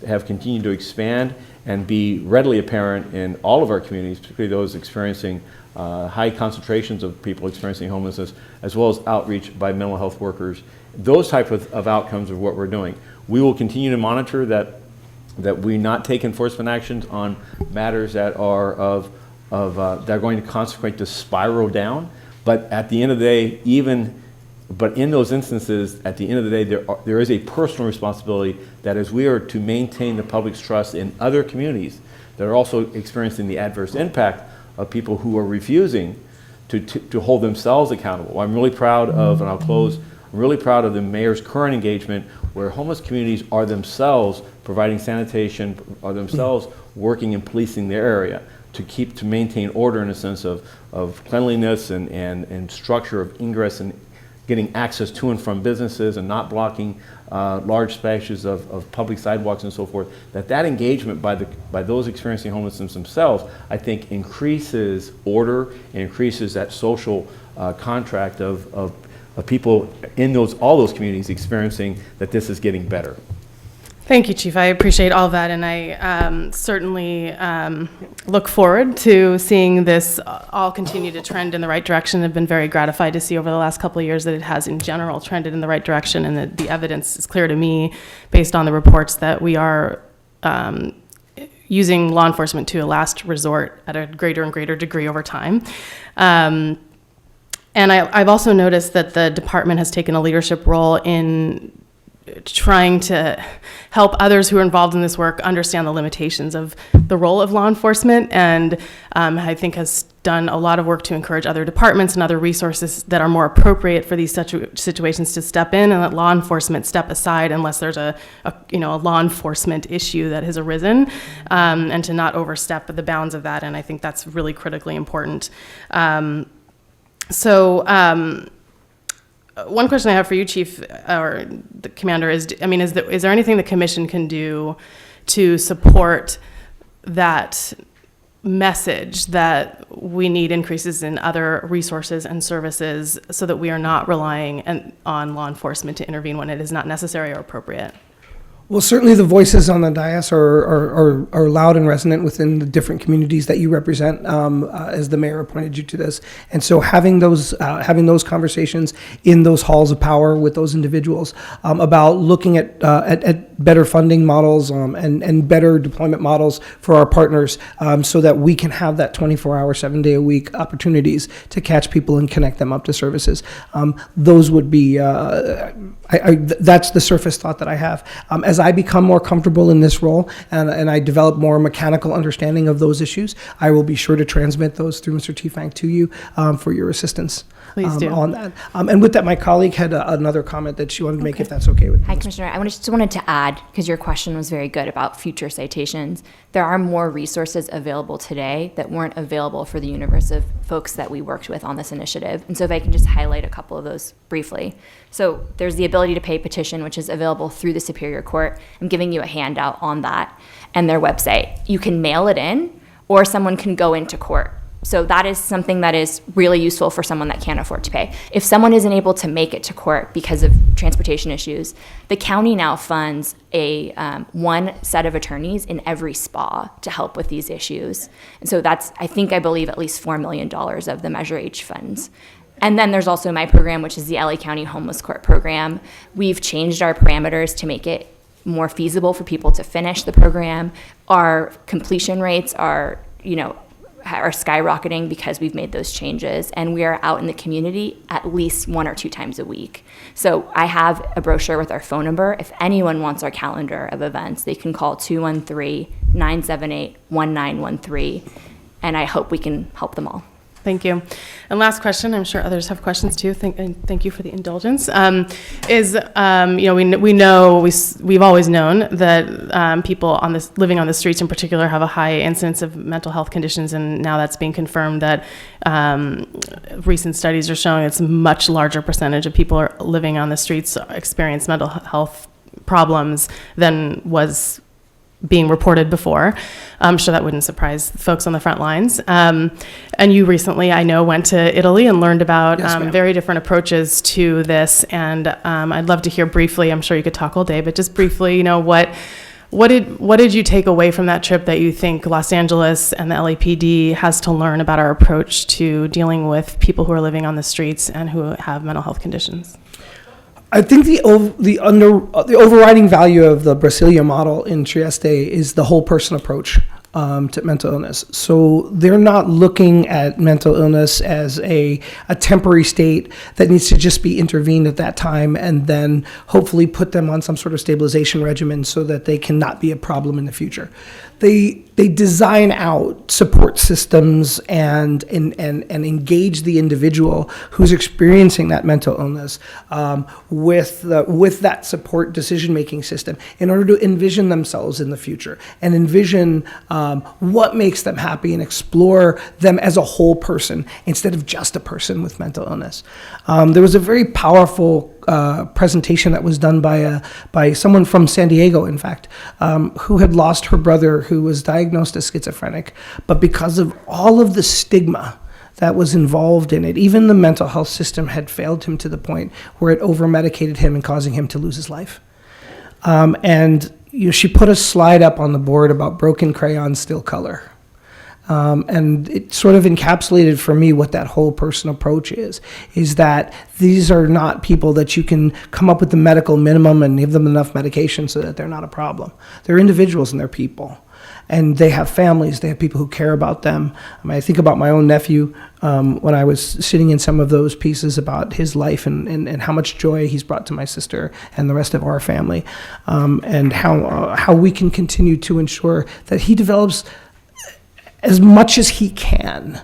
have continued to expand and be readily apparent in all of our communities, particularly those experiencing high concentrations of people experiencing homelessness, as well as outreach by mental health workers. Those type of outcomes are what we're doing. We will continue to monitor that we not take enforcement actions on matters that are that are going to consequate to spiral down. But at the end of the day, but in those instances, at the end of the day, there is a personal responsibility that is we are to maintain the public's trust in other communities that are also experiencing the adverse impact of people who are refusing to hold themselves accountable. I'm really proud of, and I'll close, I'm really proud of the mayor's current engagement where homeless communities are themselves providing sanitation, are themselves working and policing their area to maintain order in a sense of cleanliness and structure of ingress and getting access to and from businesses and not blocking large spaces of public sidewalks and so forth. That engagement by those experiencing homelessness themselves, I think, increases order and increases that social contract of people in all those communities experiencing that this is getting better.
Thank you, Chief. I appreciate all of that, and I certainly look forward to seeing this all continue to trend in the right direction. I've been very gratified to see over the last couple of years that it has, in general, trended in the right direction, and that the evidence is clear to me, based on the reports, that we are using law enforcement to a last resort at a greater and greater degree over time. And I've also noticed that the department has taken a leadership role in trying to help others who are involved in this work understand the limitations of the role of law enforcement, and I think has done a lot of work to encourage other departments and other resources that are more appropriate for these situations to step in, and that law enforcement step aside unless there's a law enforcement issue that has arisen, and to not overstep the bounds of that. And I think that's really critically important. One question I have for you, Chief, or the Commander, is there anything the Commission can do to support that message that we need increases in other resources and services so that we are not relying on law enforcement to intervene when it is not necessary or appropriate?
Well, certainly the voices on the dais are loud and resonant within the different communities that you represent, as the mayor appointed you to this. And so having those conversations in those halls of power with those individuals about looking at better funding models and better deployment models for our partners, so that we can have that 24-hour, 7-day-a-week opportunities to catch people and connect them up to services. Those would be, that's the surface thought that I have. As I become more comfortable in this role and I develop more mechanical understanding of those issues, I will be sure to transmit those through Mr. Tefang to you for your assistance.
Please do.
On that. And with that, my colleague had another comment that she wanted to make, if that's okay with you.
Hi, Commissioner. I just wanted to add, because your question was very good about future citations, there are more resources available today that weren't available for the universe of folks that we worked with on this initiative. And so if I can just highlight a couple of those briefly. So there's the ability to pay petition, which is available through the Superior Court. I'm giving you a handout on that and their website. You can mail it in, or someone can go into court. So that is something that is really useful for someone that can't afford to pay. If someone isn't able to make it to court because of transportation issues, the county now funds a one set of attorneys in every spa to help with these issues. And so that's, I believe at least $4 million of the Measure H funds. And then there's also my program, which is the LA County Homeless Court Program. We've changed our parameters to make it more feasible for people to finish the program. Our completion rates are, are skyrocketing because we've made those changes, and we are out in the community at least 1 or 2 times a week. So I have a brochure with our phone number. If anyone wants our calendar of events, they can call 213-978-1913, and I hope we can help them all.
Thank you. And last question, I'm sure others have questions too. Thank you for the indulgence. We've always known that people living on the streets in particular have a high incidence of mental health conditions, and now that's being confirmed that recent studies are showing it's a much larger percentage of people are living on the streets experience mental health problems than was being reported before. I'm sure that wouldn't surprise folks on the front lines. And you recently, I know, went to Italy and learned about very different approaches to this. And I'd love to hear briefly, I'm sure you could talk all day, but just briefly, what did you take away from that trip that you think Los Angeles and the LAPD has to learn about our approach to dealing with people who are living on the streets and who have mental health conditions?
I think the overriding value of the Brasilia model in Trieste is the whole person approach to mental illness. So they're not looking at mental illness as a temporary state that needs to just be intervened at that time and then hopefully put them on some sort of stabilization regimen so that they cannot be a problem in the future. They design out support systems and engage the individual who's experiencing that mental illness with that support decision-making system in order to envision themselves in the future and envision what makes them happy and explore them as a whole person instead of just a person with mental illness. There was a very powerful presentation that was done by someone from San Diego, in fact, who had lost her brother who was diagnosed as schizophrenic, but because of all of the stigma that was involved in it, even the mental health system had failed him to the point where it over-medicated him and causing him to lose his life. She put a slide up on the board about broken crayons still color. And it sort of encapsulated for me what that whole person approach is that these are not people that you can come up with the medical minimum and give them enough medication so that they're not a problem. They're individuals and they're people. And they have families, they have people who care about them. I think about my own nephew when I was sitting in some of those pieces about his life and how much joy he's brought to my sister and the rest of our family, and how we can continue to ensure that he develops as much as he can,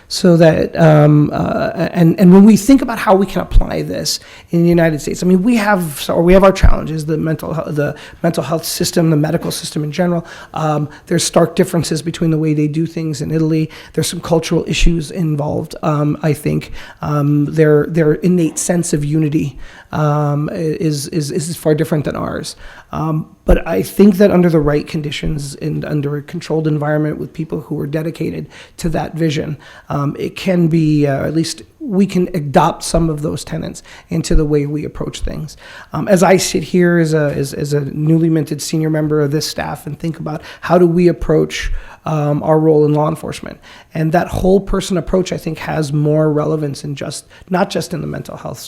so that and when we think about how we can apply this in the United States, I mean, we have our challenges: the mental health system, the medical system in general. There's stark differences between the way they do things in Italy. There's some cultural issues involved. I think their innate sense of unity is far different than ours. But I think that under the right conditions and under a controlled environment with people who are dedicated to that vision, it can be, at least we can adopt some of those tenets into the way we approach things. As I sit here as a newly minted senior member of this staff and think about how do we approach our role in law enforcement, and that whole person approach, I think, has more relevance in not just in the mental health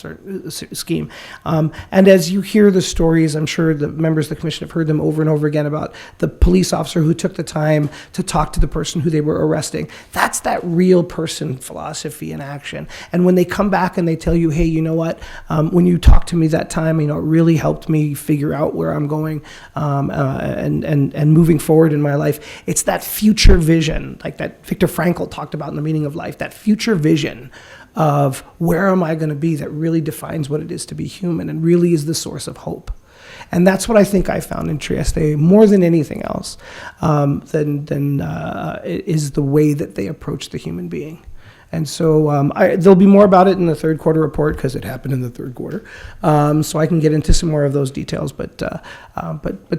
scheme. And as you hear the stories, I'm sure the members of the commission have heard them over and over again about the police officer who took the time to talk to the person who they were arresting. That's that real person philosophy in action. And when they come back and they tell you, hey, you know what, when you talked to me that time, it really helped me figure out where I'm going and moving forward in my life. It's that future vision, like that Viktor Frankl talked about in The Meaning of Life, that future vision of where am I going to be that really defines what it is to be human and really is the source of hope. And that's what I think I found in Trieste more than anything else, is the way that they approach the human being. And so there'll be more about it in the third quarter report because it happened in the third quarter. So I can get into some more of those details. But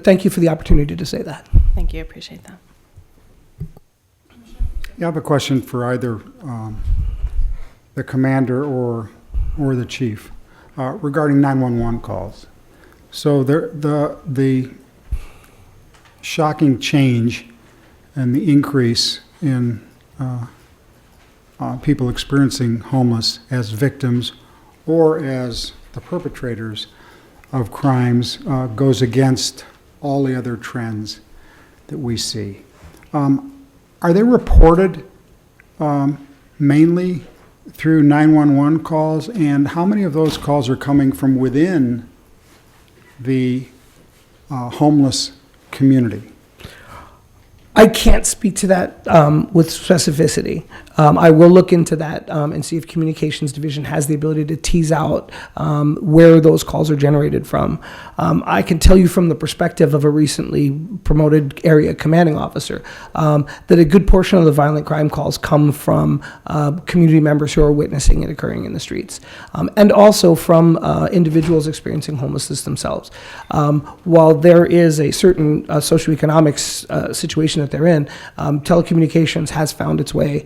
thank you for the opportunity to say that.
Thank you. I appreciate that.
I have a question for either the commander or the chief regarding 911 calls. So the shocking change and the increase in people experiencing homeless as victims or as the perpetrators of crimes goes against all the other trends that we see. Are they reported mainly through 911 calls, and how many of those calls are coming from within the homeless community?
I can't speak to that with specificity. I will look into that and see if Communications Division has the ability to tease out where those calls are generated from. I can tell you from the perspective of a recently promoted area commanding officer that a good portion of the violent crime calls come from community members who are witnessing it occurring in the streets, and also from individuals experiencing homelessness themselves. While there is a certain socioeconomic situation that they're in, telecommunications has found its way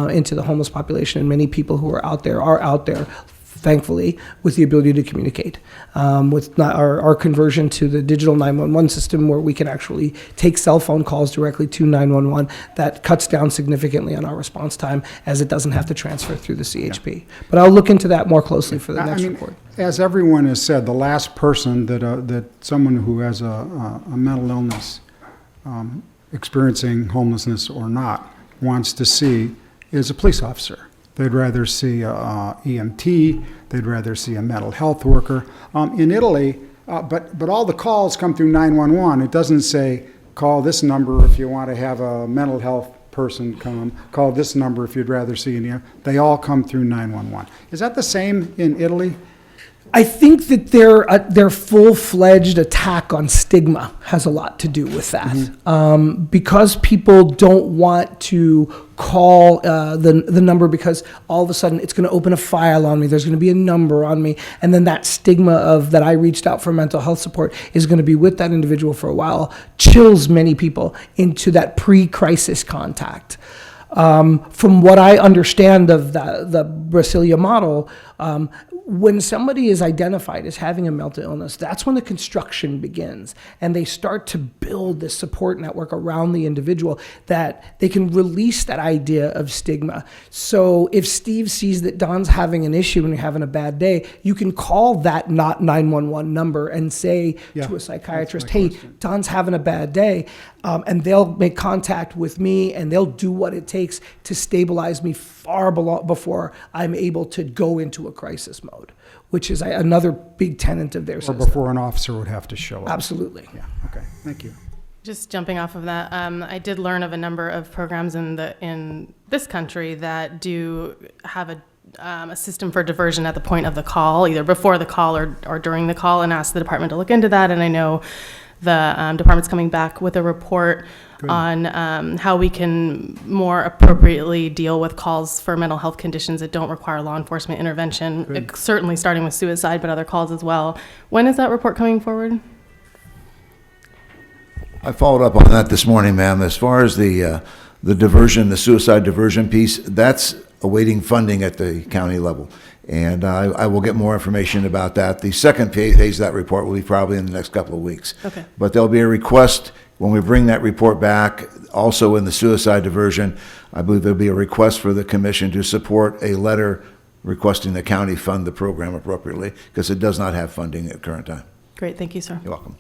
into the homeless population, and many people who are out there, thankfully, with the ability to communicate. With our conversion to the digital 911 system, where we can actually take cell phone calls directly to 911, that cuts down significantly on our response time, as it doesn't have to transfer through the CHP. But I'll look into that more closely for the next report.
As everyone has said, the last person that someone who has a mental illness, experiencing homelessness or not, wants to see is a police officer. They'd rather see a EMT, they'd rather see a mental health worker. In Italy, but all the calls come through 911. It doesn't say, call this number if you want to have a mental health person come, call this number if you'd rather see an EMT. They all come through 911. Is that the same in Italy?
I think that their full-fledged attack on stigma has a lot to do with that. Because people don't want to call the number, because all of a sudden it's going to open a file on me, there's going to be a number on me, and then that stigma of that I reached out for mental health support is going to be with that individual for a while, chills many people into that pre-crisis contact. From what I understand of the Brasilia model, when somebody is identified as having a mental illness, that's when the construction begins, and they start to build this support network around the individual that they can release that idea of stigma. So if Steve sees that Don's having an issue and having a bad day, you can call that not 911 number and say to a psychiatrist, hey, Don's having a bad day, and they'll make contact with me, and they'll do what it takes to stabilize me far before I'm able to go into a crisis mode, which is another big tenet of their system.
Or before an officer would have to show up.
Absolutely.
Yeah, okay, thank you.
Just jumping off of that, I did learn of a number of programs in this country that do have a system for diversion at the point of the call, either before the call or during the call, and ask the department to look into that. And I know the department's coming back with a report on how we can more appropriately deal with calls for mental health conditions that don't require law enforcement intervention, certainly starting with suicide, but other calls as well. When is that report coming forward?
I followed up on that this morning, ma'am. As far as the diversion, the suicide diversion piece, that's awaiting funding at the county level. And I will get more information about that. The second phase of that report will be probably in the next couple of weeks.
Okay.
But there'll be a request when we bring that report back, also in the suicide diversion. I believe there'll be a request for the commission to support a letter requesting the county fund the program appropriately, because it does not have funding at the current time.
Great, thank you, sir.
You're welcome.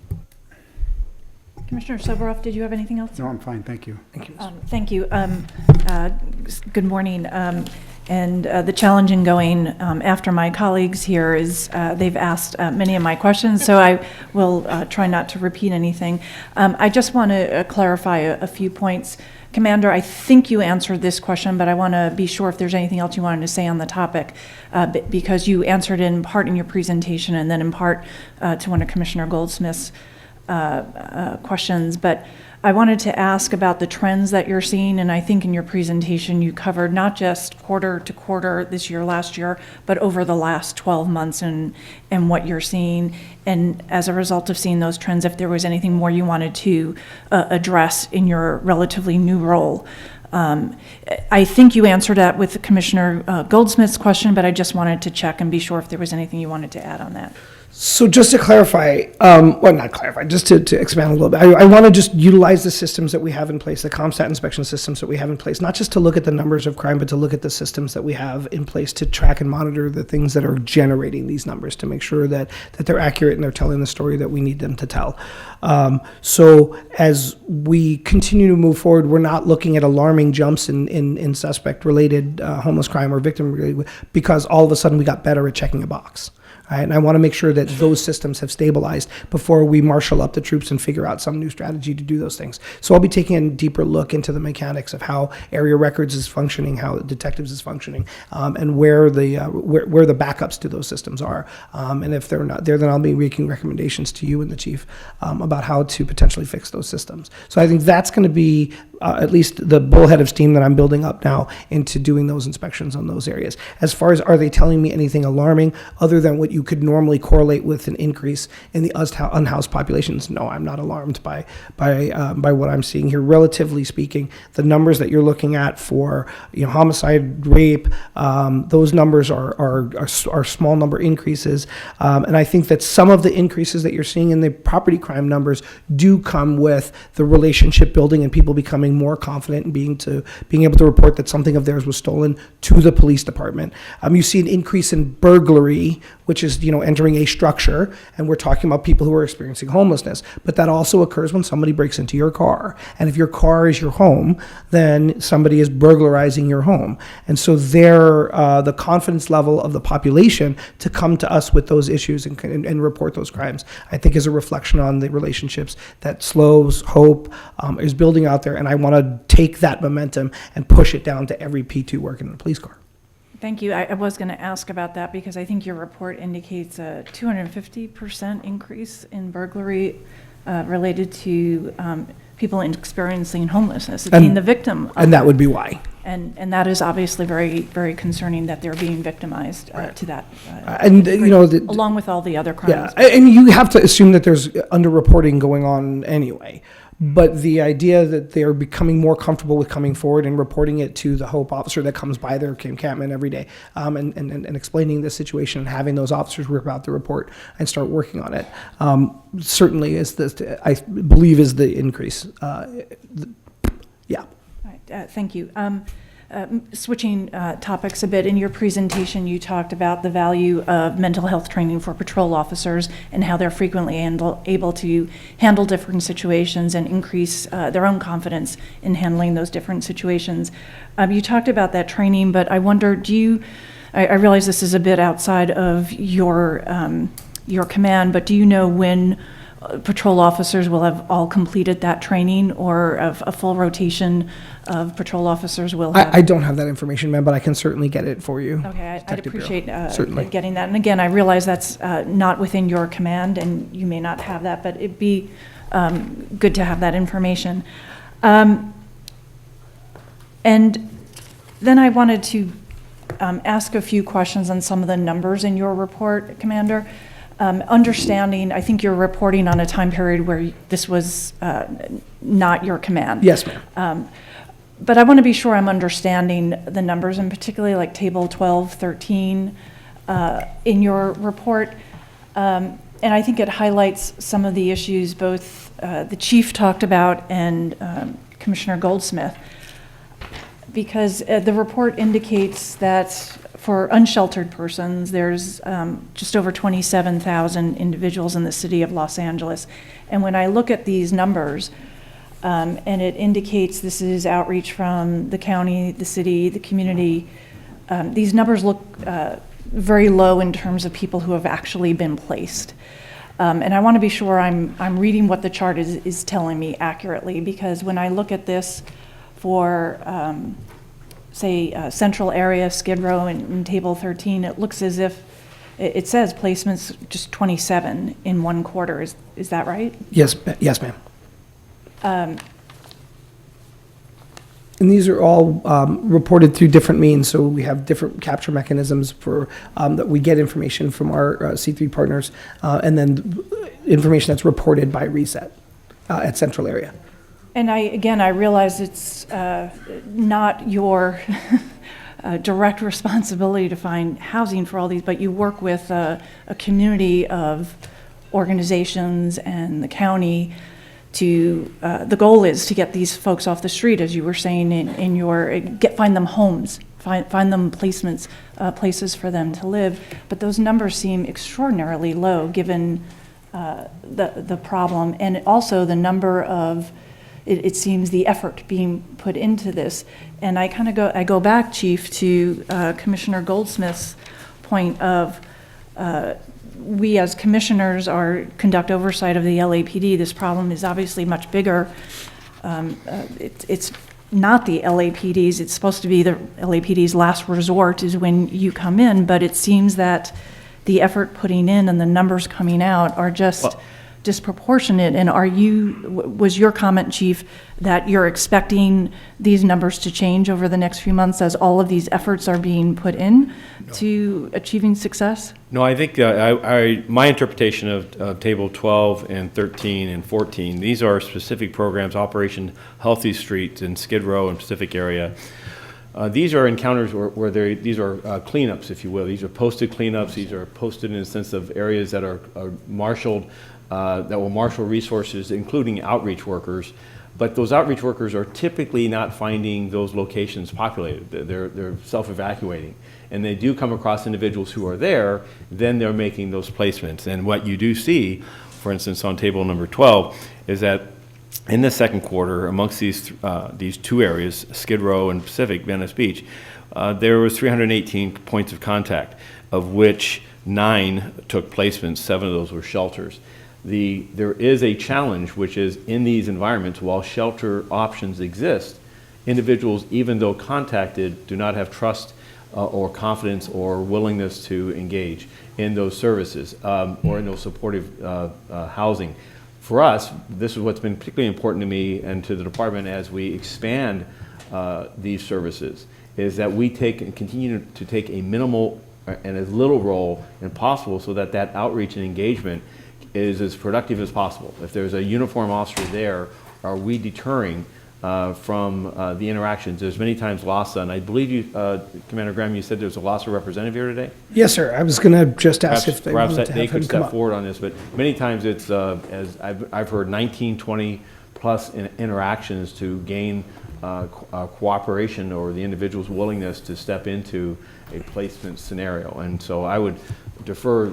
Commissioner Soboroff, did you have anything else?
No, I'm fine, thank you.
Thank you.
Thank you. Good morning. And the challenge in going after my colleagues here is they've asked many of my questions, so I will try not to repeat anything. I just want to clarify a few points. Commander, I think you answered this question, but I want to be sure if there's anything else you wanted to say on the topic, because you answered in part in your presentation and then in part to one of Commissioner Goldsmith's questions. But I wanted to ask about the trends that you're seeing, and I think in your presentation you covered not just quarter to quarter this year, last year, but over the last 12 months and what you're seeing. And as a result of seeing those trends, if there was anything more you wanted to address in your relatively new role. I think you answered that with Commissioner Goldsmith's question, but I just wanted to check and be sure if there was anything you wanted to add on that.
So just to clarify, well, not clarify, just to expand a little bit, I want to just utilize the systems that we have in place, the CompStat inspection systems that we have in place, not just to look at the numbers of crime, but to look at the systems that we have in place to track and monitor the things that are generating these numbers, to make sure that they're accurate and they're telling the story that we need them to tell. So as we continue to move forward, we're not looking at alarming jumps in suspect-related homeless crime or victim-related, because all of a sudden we got better at checking a box. Right? And I want to make sure that those systems have stabilized before we marshal up the troops and figure out some new strategy to do those things. So I'll be taking a deeper look into the mechanics of how area records is functioning, how detectives is functioning, and where the backups to those systems are. And if they're not there, then I'll be making recommendations to you and the chief about how to potentially fix those systems. So I think that's going to be at least the bullhead of steam that I'm building up now into doing those inspections on those areas. As far as are they telling me anything alarming other than what you could normally correlate with an increase in the unhoused populations? No, I'm not alarmed by what I'm seeing here. Relatively speaking, the numbers that you're looking at for homicide, rape, those numbers are small number increases, and I think that some of the increases that you're seeing in the property crime numbers do come with the relationship building and people becoming more confident in being able to report that something of theirs was stolen to the police department. You see an increase in burglary, which is entering a structure, and we're talking about people who are experiencing homelessness. But that also occurs when somebody breaks into your car, and if your car is your home, then somebody is burglarizing your home. And so the confidence level of the population to come to us with those issues and report those crimes, I think, is a reflection on the relationships that Slows, Hope is building out there. And I want to take that momentum and push it down to every P2 working in the police car.
Thank you. I was going to ask about that because I think your report indicates a 250% increase in burglary related to people experiencing homelessness, being the victim.
And that would be why.
And that is obviously very, very concerning that they're being victimized to that. Along with all the other crimes.
Yeah, and you have to assume that there's underreporting going on anyway. But the idea that they're becoming more comfortable with coming forward and reporting it to the Hope officer that comes by their encampment every day, and explaining the situation and having those officers rip out the report and start working on it, certainly I believe is the increase. Yeah.
All right, thank you. Switching topics a bit, in your presentation you talked about the value of mental health training for patrol officers and how they're frequently able to handle different situations and increase their own confidence in handling those different situations. You talked about that training, but I wonder, I realize this is a bit outside of your command, but do you know when patrol officers will have all completed that training, or a full rotation of patrol officers will have?
I don't have that information, ma'am, but I can certainly get it for you.
Okay, I'd appreciate
Certainly.
getting that. And again, I realize that's not within your command, and you may not have that, but it'd be good to have that information. And then I wanted to ask a few questions on some of the numbers in your report, Commander. Understanding, I think you're reporting on a time period where this was not your command.
Yes, ma'am.
But I want to be sure I'm understanding the numbers, and particularly like table 12, 13 in your report. And I think it highlights some of the issues both the chief talked about and Commissioner Goldsmith, because the report indicates that for unsheltered persons, there's just over 27,000 individuals in the city of Los Angeles. And when I look at these numbers, and it indicates this is outreach from the county, the city, the community, these numbers look very low in terms of people who have actually been placed. And I want to be sure I'm reading what the chart is telling me accurately, because when I look at this for say central area, Skid Row, in table 13, it looks as if it says placements just 27 in one quarter. Is that right?
Yes, ma'am. And these are all reported through different means. So we have different capture mechanisms for that we get information from our C3 partners, and then information that's reported by Reset at central area.
And I realize it's not your direct responsibility to find housing for all these, but you work with a community of organizations and the county to, the goal is to get these folks off the street, as you were saying in your, find them homes, find them placements, places for them to live. But those numbers seem extraordinarily low given the problem, and also the number of, it seems, the effort being put into this. And I kind of go back, Chief, to Commissioner Goldsmith's point of we as commissioners conduct oversight of the LAPD. This problem is obviously much bigger. It's not the LAPD's. It's supposed to be the LAPD's last resort is when you come in, but it seems that the effort putting in and the numbers coming out are just disproportionate. And was your comment, Chief, that you're expecting these numbers to change over the next few months as all of these efforts are being put in to achieving success?
No, I think my interpretation of Table 12 and 13 and 14, these are specific programs, Operation Healthy Streets in Skid Row and Pacific area. These are encounters where these are cleanups, if you will. These are posted cleanups. These are posted in the sense of areas that are marshaled, that will marshal resources, including outreach workers. But those outreach workers are typically not finding those locations populated. They're self-evacuating. And they do come across individuals who are there, then they're making those placements. And what you do see, for instance, on table number 12, is that in the second quarter, amongst these two areas, Skid Row and Pacific, Venice Beach, there was 318 points of contact, of which 9 took placements, 7 of those were shelters. There is a challenge, which is in these environments, while shelter options exist, individuals, even though contacted, do not have trust or confidence or willingness to engage in those services or in those supportive housing. For us, this is what's been particularly important to me and to the department as we expand these services, is that we continue to take a minimal and as little role as possible so that outreach and engagement is as productive as possible. If there's a uniform officer there, are we deterring from the interactions? There's many times LASA, and I believe you, Commander Graham, you said there's a LASA representative here today?
Yes, sir. I was going to just ask if they wanted to have
they
him
could
come
step
up.
forward on this, but many times it's, as I've heard, 19, 20 plus interactions to gain cooperation or the individual's willingness to step into a placement scenario. And so I would defer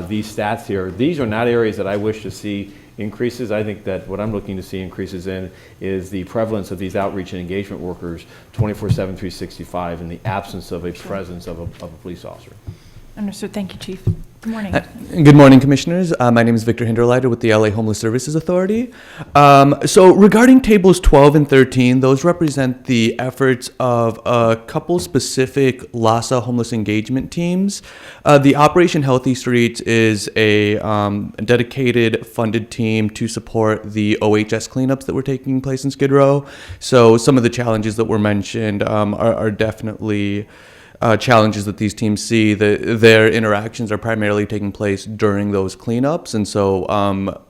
these stats here. These are not areas that I wish to see increases. I think that what I'm looking to see increases in is the prevalence of these outreach and engagement workers 24/7, 365 in the absence of a presence of a police officer.
Understood. Thank you, Chief. Good morning.
Good morning, Commissioners. My name is Victor Hinderleiter with the LA Homeless Services Authority. So regarding tables 12 and 13, those represent the efforts of a couple specific LASA homeless engagement teams. The Operation Healthy Streets is a dedicated funded team to support the OHS cleanups that were taking place in Skid Row. So some of the challenges that were mentioned are definitely challenges that these teams see. Their interactions are primarily taking place during those cleanups, and so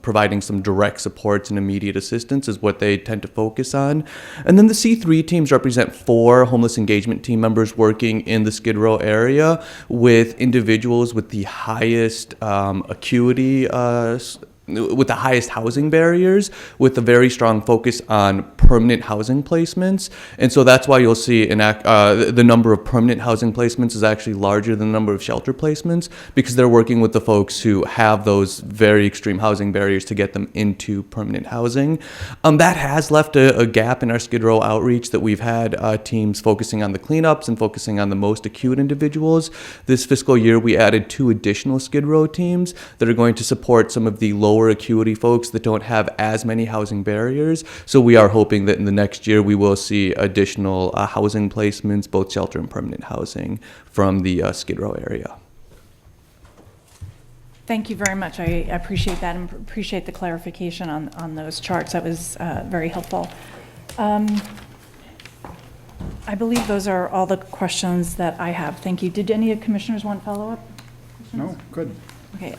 providing some direct supports and immediate assistance is what they tend to focus on. And then the C3 teams represent 4 homeless engagement team members working in the Skid Row area with individuals with the highest acuity, with the highest housing barriers, with a very strong focus on permanent housing placements. And so that's why you'll see the number of permanent housing placements is actually larger than the number of shelter placements, because they're working with the folks who have those very extreme housing barriers to get them into permanent housing. That has left a gap in our Skid Row outreach, that we've had teams focusing on the cleanups and focusing on the most acute individuals. This fiscal year, we added 2 additional Skid Row teams that are going to support some of the lower acuity folks that don't have as many housing barriers. So we are hoping that in the next year we will see additional housing placements, both shelter and permanent housing, from the Skid Row area.
Thank you very much. I appreciate that and appreciate the clarification on those charts. That was very helpful. I believe those are all the questions that I have. Thank you. Did any commissioners want follow-up?
No, good.
Okay,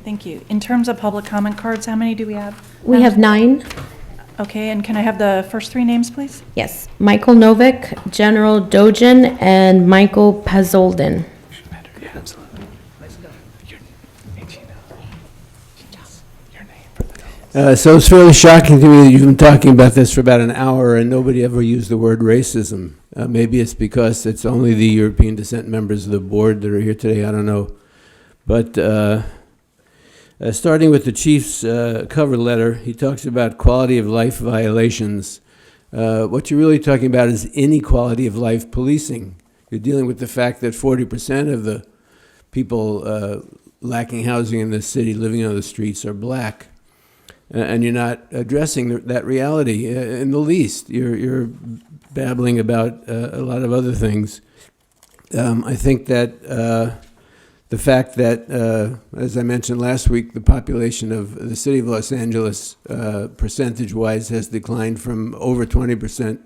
thank you. In terms of public comment cards, how many do we have?
We have 9.
Okay, and can I have the first three names, please?
Yes, Michael Novick, General Dojan, and Michael Pazolden.
So it's fairly shocking to me that you've been talking about this for about an hour and nobody ever used the word racism. Maybe it's because it's only the European descent members of the board that are here today. I don't know. But starting with the chief's cover letter, he talks about quality of life violations. What you're really talking about is inequality of life policing. You're dealing with the fact that 40% of the people lacking housing in the city living on the streets are black. And you're not addressing that reality in the least. You're babbling about a lot of other things. I think that the fact that, as I mentioned last week, the population of the city of Los Angeles, percentage-wise, has declined from over 20%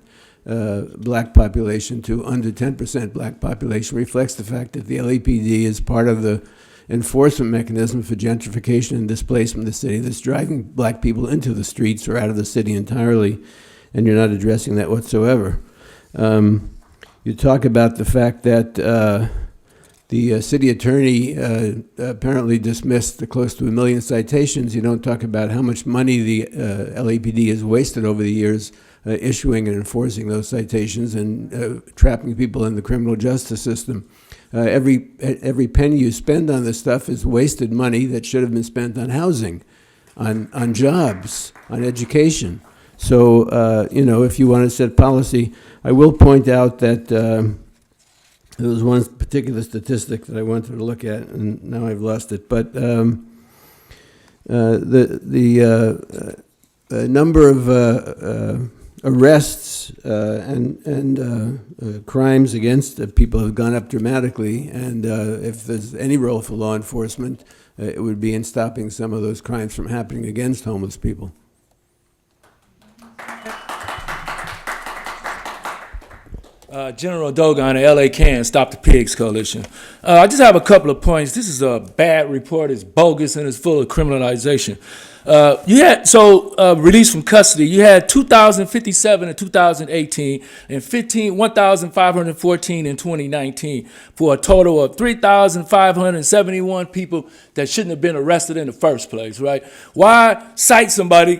black population to under 10% black population reflects the fact that the LAPD is part of the enforcement mechanism for gentrification and displacement of the city that's driving black people into the streets or out of the city entirely, and you're not addressing that whatsoever. You talk about the fact that the city attorney apparently dismissed close to 1 million citations. You don't talk about how much money the LAPD has wasted over the years issuing and enforcing those citations and trapping people in the criminal justice system. Every penny you spend on this stuff is wasted money that should have been spent on housing, on jobs, on education. So, if you want to set policy, I will point out that there was one particular statistic that I wanted to look at, and now I've lost it. But the number of arrests and crimes against people have gone up dramatically, and if there's any role for law enforcement, it would be in stopping some of those crimes from happening against homeless people.
General Dogon of LA Can Stop the Pigs Coalition. I just have a couple of points. This is a bad report. It's bogus and it's full of criminalization. Released from custody, you had 2,057 in 2018 and 1,514 in 2019 for a total of 3,571 people that shouldn't have been arrested in the first place, right? Why arrest somebody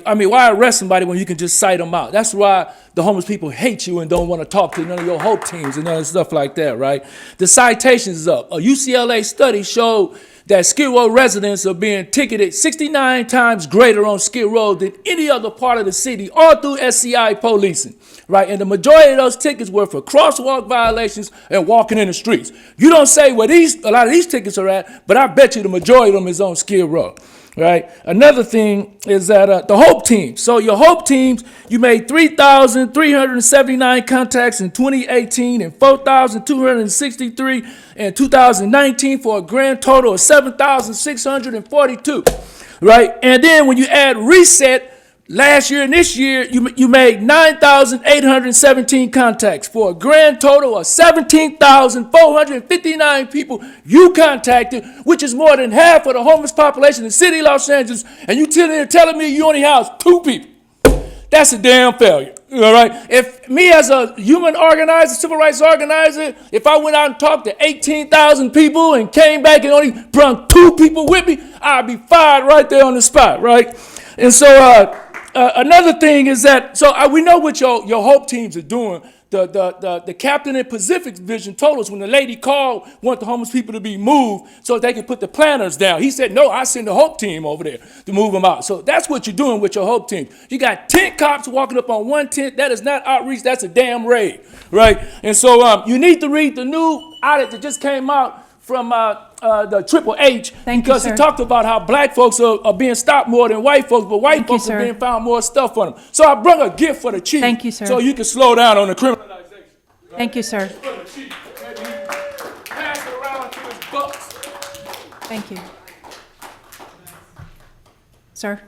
when you can just cite them out? That's why the homeless people hate you and don't want to talk to none of your hope teams and other stuff like that, right? The citations is up. A UCLA study showed that Skid Row residents are being ticketed 69 times greater on Skid Row than any other part of the city, all through SCI policing, right? And the majority of those tickets were for crosswalk violations and walking in the streets. You don't say where a lot of these tickets are at, but I bet you the majority of them is on Skid Row. Right. Another thing is that the Hope teams. So your Hope teams, you made 3,379 contacts in 2018 and 4,263 in 2019 for a grand total of 7,642. Right. And then when you add Reset, last year and this year, you made 9,817 contacts for a grand total of 17,459 people you contacted, which is more than half of the homeless population in the city of Los Angeles, and you telling me you only house 2 people. That's a damn failure, all right? If me as a human organizer, civil rights organizer, if I went out and talked to 18,000 people and came back and only brought 2 people with me, I'd be fired right there on the spot, right? And so, another thing is that, we know what your Hope teams are doing. The captain in Pacific Division told us when the lady called, want the homeless people to be moved so they could put the planters down. He said, no, I send the Hope team over there to move them out. So that's what you're doing with your Hope team. You got tent cops walking up on one tent. That is not outreach. That's a damn raid, right? And so you need to read the new audit that just came out from the Triple H, because he talked about how black folks are being stopped more than white folks, but white folks are being found more stuff on them. So I brought a gift for the chief.
Thank you, sir.
So you can slow down on the criminalization.
Thank you, sir.
For the chief. Maybe he pass it around to his bucks.
Thank you. Sir?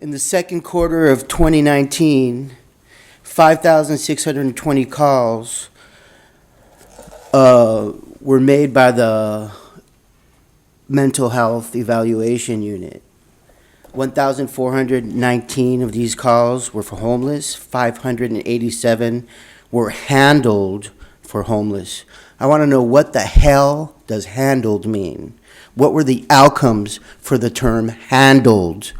In the second quarter of 2019,
5,620 calls were made by the mental health evaluation unit. 1,419 of these calls were for homeless. 587 were handled for homeless. I want to know, what the hell does handled mean? What were the outcomes for the term handled?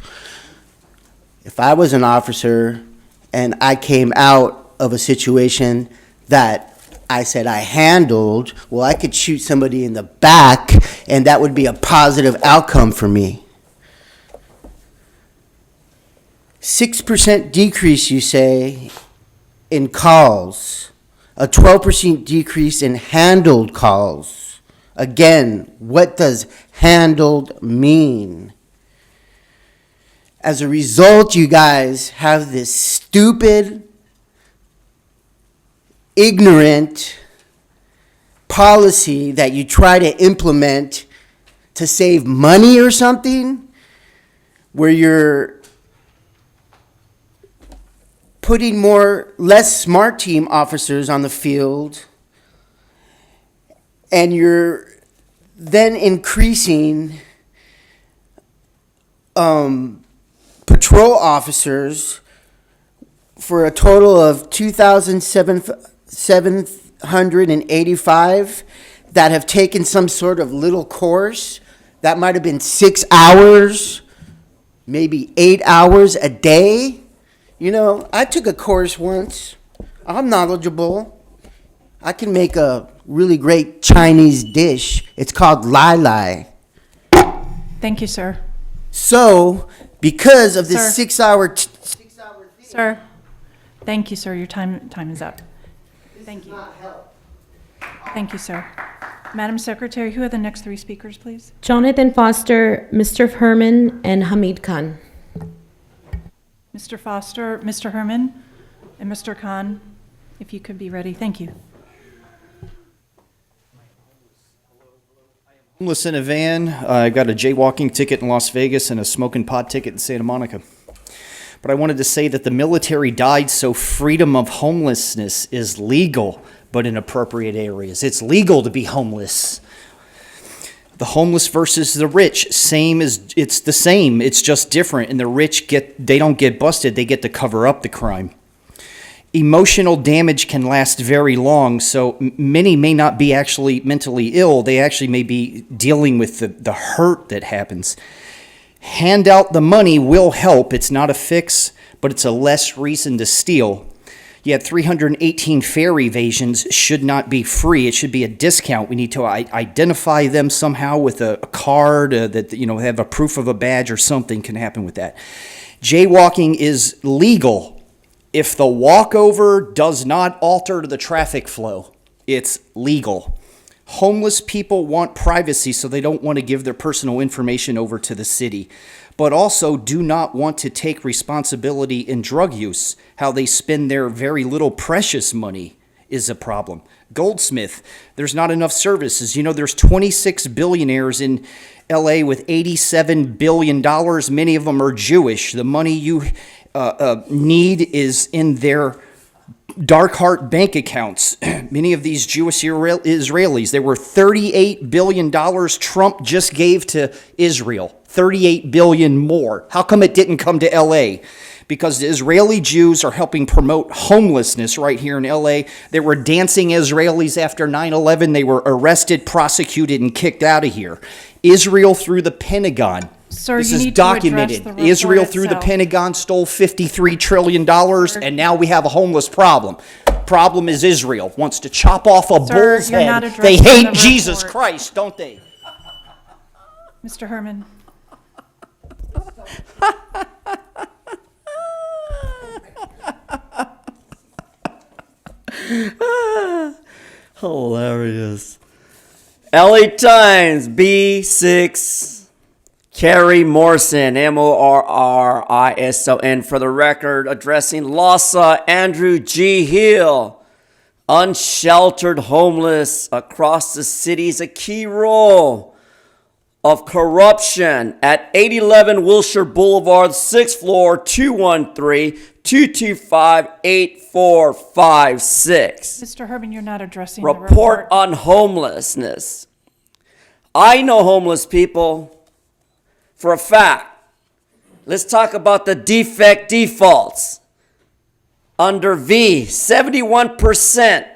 If I was an officer and I came out of a situation that I said I handled, well, I could shoot somebody in the back and that would be a positive outcome for me. 6% decrease, you say, in calls. A 12% decrease in handled calls. Again, what does handled mean? As a result, you guys have this stupid, ignorant policy that you try to implement to save money or something, where you're putting less SMART team officers on the field, and you're then increasing patrol officers for a total of 2,785 that have taken some sort of little course. That might have been 6 hours, maybe 8 hours a day. You know, I took a course once. I'm knowledgeable. I can make a really great Chinese dish. It's called lai lai.
Thank you, sir.
So, because of this
Sir.
6 hour...
Sir, thank you, sir. Your time is up. Thank you. Thank you, sir. Madam Secretary, who are the next three speakers, please?
Jonathan Foster, Mr. Herman, and Hamid Khan.
Mr. Foster, Mr. Herman, and Mr. Khan, if you could be ready. Thank you.
Homeless in a van. I got a jaywalking ticket in Las Vegas and a smoking pot ticket in Santa Monica. But I wanted to say that the military died, so freedom of homelessness is legal, but in appropriate areas. It's legal to be homeless. The homeless versus the rich, it's the same. It's just different. And the rich they don't get busted. They get to cover up the crime. Emotional damage can last very long, so many may not be actually mentally ill. They actually may be dealing with the hurt that happens. Hand out the money will help. It's not a fix, but it's a less reason to steal. Yet 318 fare evasions should not be free. It should be a discount. We need to identify them somehow with a card that, have a proof of a badge or something can happen with that. Jaywalking is legal if the walkover does not alter the traffic flow. It's legal. Homeless people want privacy, so they don't want to give their personal information over to the city, but also do not want to take responsibility in drug use. How they spend their very little precious money is a problem. Goldsmith, there's not enough services. There's 26 billionaires in LA with $87 billion. Many of them are Jewish. The money you need is in their dark heart bank accounts. Many of these Jewish Israelis, there were $38 billion Trump just gave to Israel. 38 billion more. How come it didn't come to LA? Because the Israeli Jews are helping promote homelessness right here in LA. There were dancing Israelis after 9/11. They were arrested, prosecuted, and kicked out of here. Israel through the Pentagon.
Sir,
This
you
is
need to address
documented.
the report
Israel through the
itself.
Pentagon stole $53 trillion, and now we have a homeless problem. Problem is Israel wants to chop off a
Sir,
bull's
you're not
head. They
addressing
hate
the
Jesus
report.
Christ, don't they?
Mr. Herman.
Hilarious. LA Times, B6, Carrie Morrison, Morrison. For the record, addressing Lhasa, Andrew G. Hill. Unsheltered homeless across the city is a key role of corruption at 811 Wilshire Boulevard, 6th floor, 213. 225-8456.
Mr. Herman, you're not addressing the
Report on homelessness. I know homeless people for a fact. Let's talk about the defect defaults. Under V, 71%.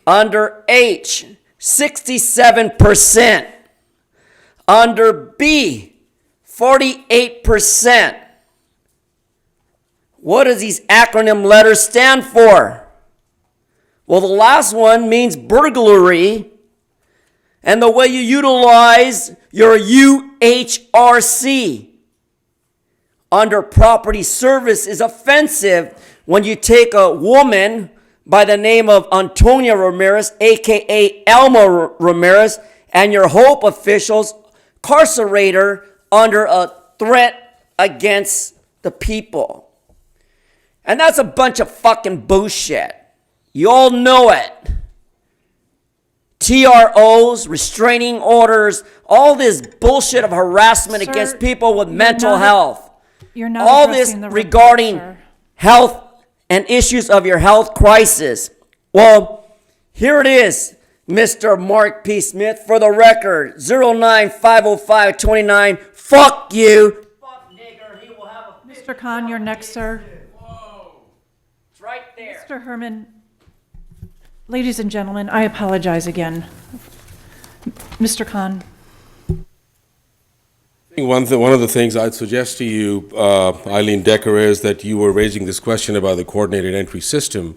Under H, 67%. Under B, 48%. What does these acronym letters stand for? Well, the last one means burglary, and the way you utilize your UHRC under property service is offensive when you take a woman by the name of Antonia Ramirez, aka Elma Ramirez, and your Hope officials incarcerate her under a threat against the people. And that's a bunch of fucking bullshit. You all know it. TROs, restraining orders, all this bullshit of harassment
Sir,
against people with
you're
mental
not-
health.
You're not
All this
addressing the report,
regarding
sir.
health and issues of your health crisis. Well, here it is, Mr. Mark P. Smith, for the record, 0950529. Fuck you. Fuck nigger, he will have a
Mr. Khan, you're next, sir.
It's right there.
Mr. Herman, ladies and gentlemen, I apologize again. Mr. Khan.
One of the things I'd suggest to you, Eileen Decker, is that you were raising this question about the coordinated entry system.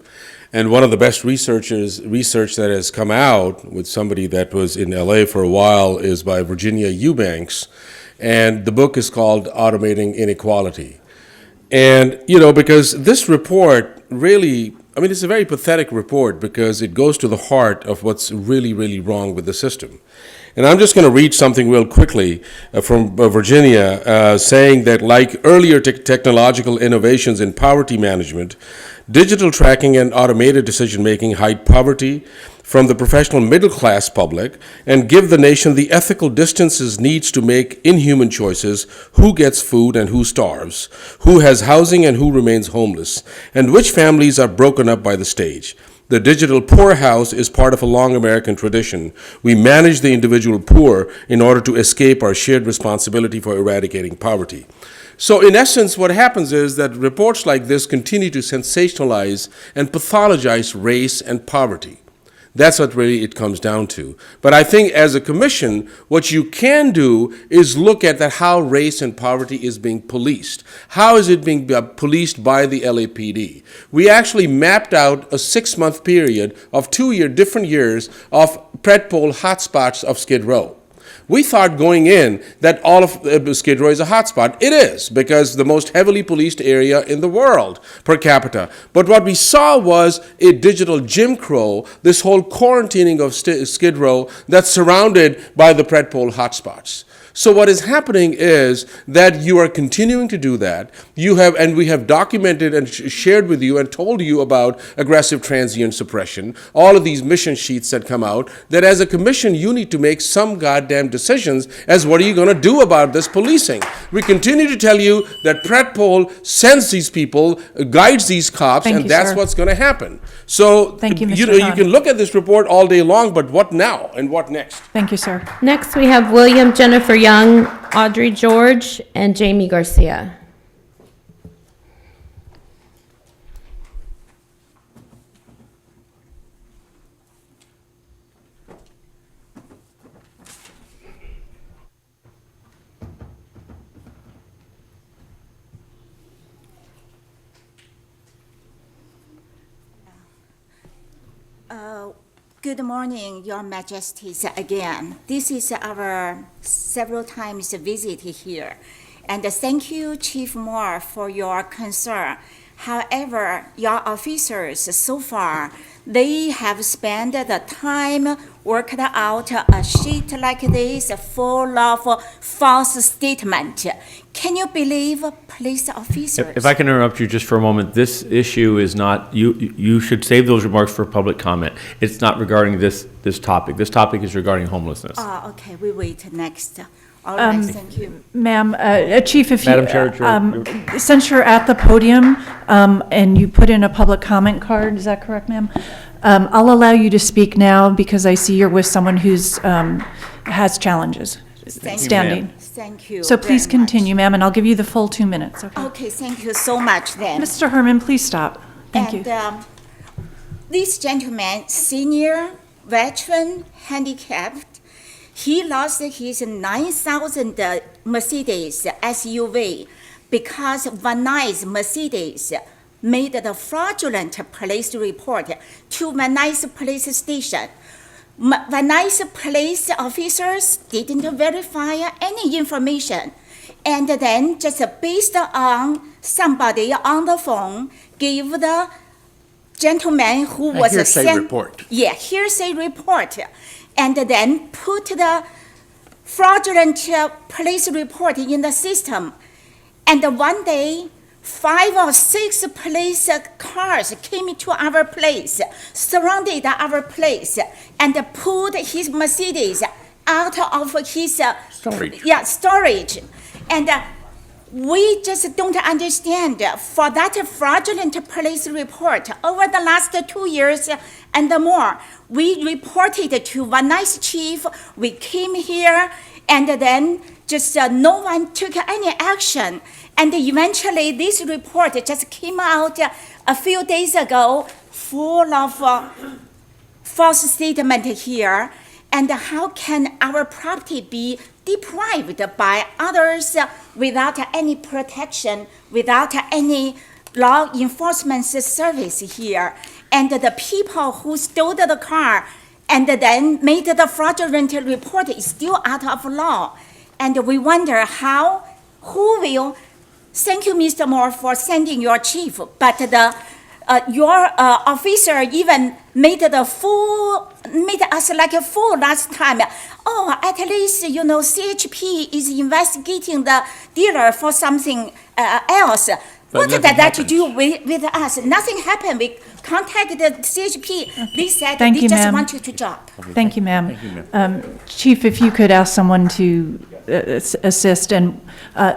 And one of the best research that has come out with somebody that was in LA for a while is by Virginia Eubanks. And the book is called Automating Inequality. And, because this report really, it's a very pathetic report because it goes to the heart of what's really, really wrong with the system. And I'm just going to read something real quickly from Virginia saying that like earlier technological innovations in poverty management, digital tracking and automated decision-making hide poverty from the professional middle-class public and give the nation the ethical distances needs to make inhuman choices: who gets food and who starves, who has housing and who remains homeless, and which families are broken up by the stage. The digital poorhouse is part of a long American tradition. We manage the individual poor in order to escape our shared responsibility for eradicating poverty. So in essence, what happens is that reports like this continue to sensationalize and pathologize race and poverty. That's what really it comes down to. But I think as a commission, what you can do is look at that how race and poverty is being policed. How is it being policed by the LAPD? We actually mapped out a 6-month period of 2 different years of Predpol hotspots of Skid Row. We thought going in that all of Skid Row is a hotspot. It is, because the most heavily policed area in the world per capita. But what we saw was a digital Jim Crow, this whole quarantining of Skid Row that's surrounded by the Predpol hotspots. So what is happening is that you are continuing to do that. And we have documented and shared with you and told you about aggressive transient suppression, all of these mission sheets that come out, that as a commission you need to make some goddamn decisions as what are you going to do about this policing. We continue to tell you that Predpol sends these people, guides these cops, and that's what's going to happen. So
Thank you, Mr.
you
Khan.
can look at this report all day long, but what now and what next?
Thank you, sir.
Next, we have William Jennifer Young, Audrey George, and Jamie Garcia.
Good morning, Your Majesties, again. This is our several times visit here. And thank you, Chief Moore, for your concern. However, your officers so far, they have spent the time worked out a sheet like this full of false statement. Can you believe police officers?
If I can interrupt you just for a moment, this issue is not, you should save those remarks for public comment. It's not regarding this topic. This topic is regarding homelessness.
Okay, we wait next. All right, thank you.
Ma'am, Chief, if
Madam
you,
Chair,
since you're at the podium, and you put in a public comment card, is that correct, ma'am? I'll allow you to speak now because I see you're with someone who's, has challenges standing.
Thank you.
So please
very much.
continue, ma'am, and I'll give you the full 2 minutes, okay?
Okay, thank you so much then.
Mr. Herman, please stop. Thank you.
And this gentleman, senior, veteran, handicapped, he lost his 9,000 Mercedes SUV because Van Nuys Mercedes made the fraudulent police report to Van Nuys police station. Van Nuys police officers didn't verify any information, and then just based on somebody on the phone gave the gentleman who was
hearsay report.
Yeah, hearsay report, and then put the fraudulent police report in the system. And one day, 5 or 6 police cars came to our place, surrounded our place, and pulled his Mercedes out of his storage. And we just don't understand. For that fraudulent police report, over the last 2 years and more, we reported to Van Nuys chief. We came here, and then just no one took any action. And eventually, this report just came out a few days ago, full of false statement here. And how can our property be deprived by others without any protection, without any law enforcement service here? And the people who stole the car and then made the fraudulent report is still out of law. And we wonder who will. Thank you, Mr. Moore, for sending your chief, but your officer even made us like a fool last time. Oh, at least, CHP is investigating the dealer for something else. What did that do with us? Nothing happened. We contacted the CHP. They said
Thank
they
you,
just
ma'am.
want you to drop.
Thank you, ma'am. Chief, if you could ask someone to assist, and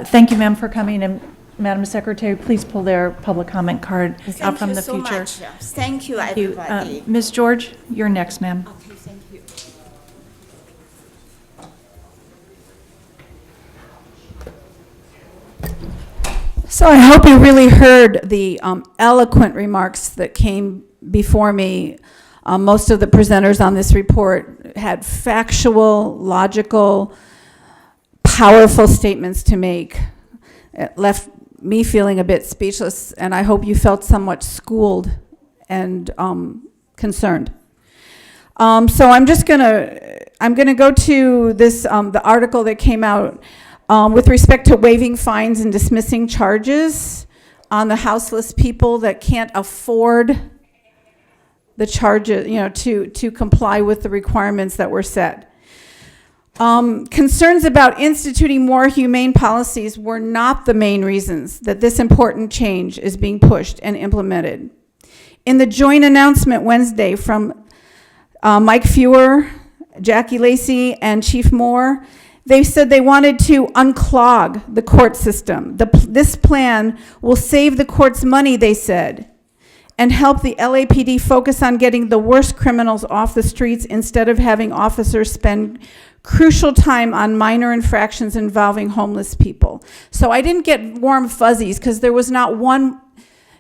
thank you, ma'am, for coming, and Madam Secretary, please pull their public comment card out from the future.
Thank you so much. Thank you, everybody.
Ms. George, you're next, ma'am.
Okay, thank you.
So I hope you really heard the eloquent remarks that came before me. Most of the presenters on this report had factual, logical, powerful statements to make. It left me feeling a bit speechless, and I hope you felt somewhat schooled and concerned. So I'm gonna go to this the article that came out with respect to waiving fines and dismissing charges on the houseless people that can't afford the charges, to comply with the requirements that were set. Concerns about instituting more humane policies were not the main reasons that this important change is being pushed and implemented. In the joint announcement Wednesday from Mike Fewer, Jackie Lacey, and Chief Moore, they said they wanted to unclog the court system. This plan will save the courts money, they said, and help the LAPD focus on getting the worst criminals off the streets instead of having officers spend crucial time on minor infractions involving homeless people. So I didn't get warm fuzzies because there was not one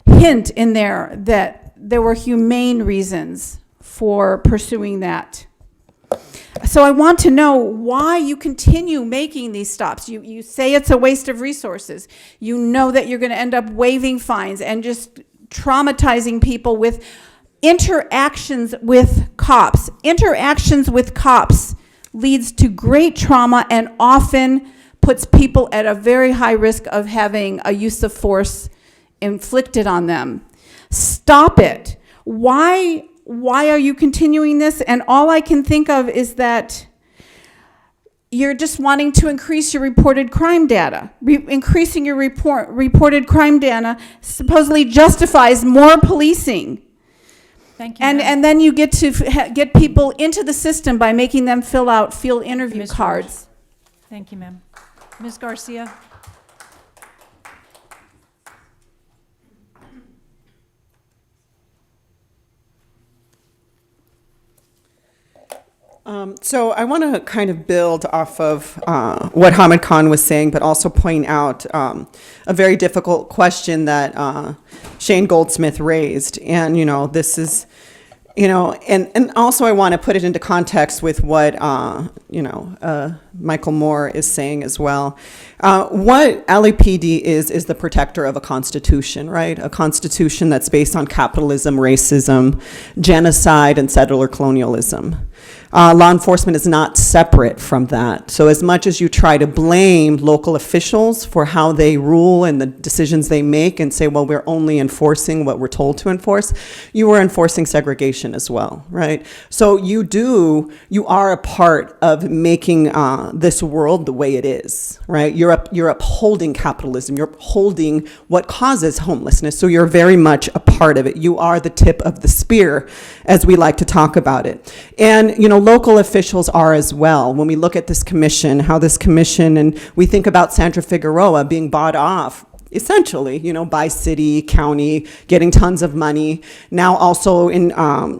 hint in there that there were humane reasons for pursuing that. So I want to know why you continue making these stops. You say it's a waste of resources. You know that you're going to end up waiving fines and just traumatizing people with interactions with cops. Interactions with cops leads to great trauma and often puts people at a very high risk of having a use of force inflicted on them. Stop it. Why why are you continuing this? And all I can think of is that you're just wanting to increase your reported crime data. Increasing your reported crime data supposedly justifies more policing.
Thank you.
And then you get to get people into the system by making them fill out field interview cards.
Thank you, ma'am. Ms. Garcia?
So I want to kind of build off of what Hamid Khan was saying, but also point out a very difficult question that Shane Goldsmith raised. And, this is, and also I want to put it into context with what, Michael Moore is saying as well. What LAPD is the protector of a constitution, right? A constitution that's based on capitalism, racism, genocide, and settler colonialism. Law enforcement is not separate from that. So as much as you try to blame local officials for how they rule and the decisions they make and say, well, we're only enforcing what we're told to enforce, you are enforcing segregation as well, right? So you are a part of making this world the way it is, right? You're upholding capitalism. You're upholding what causes homelessness. So you're very much a part of it. You are the tip of the spear, as we like to talk about it. And, local officials are as well. When we look at this commission, how this commission, and we think about Sandra Figueroa being bought off, essentially, by city, county, getting tons of money. Now also in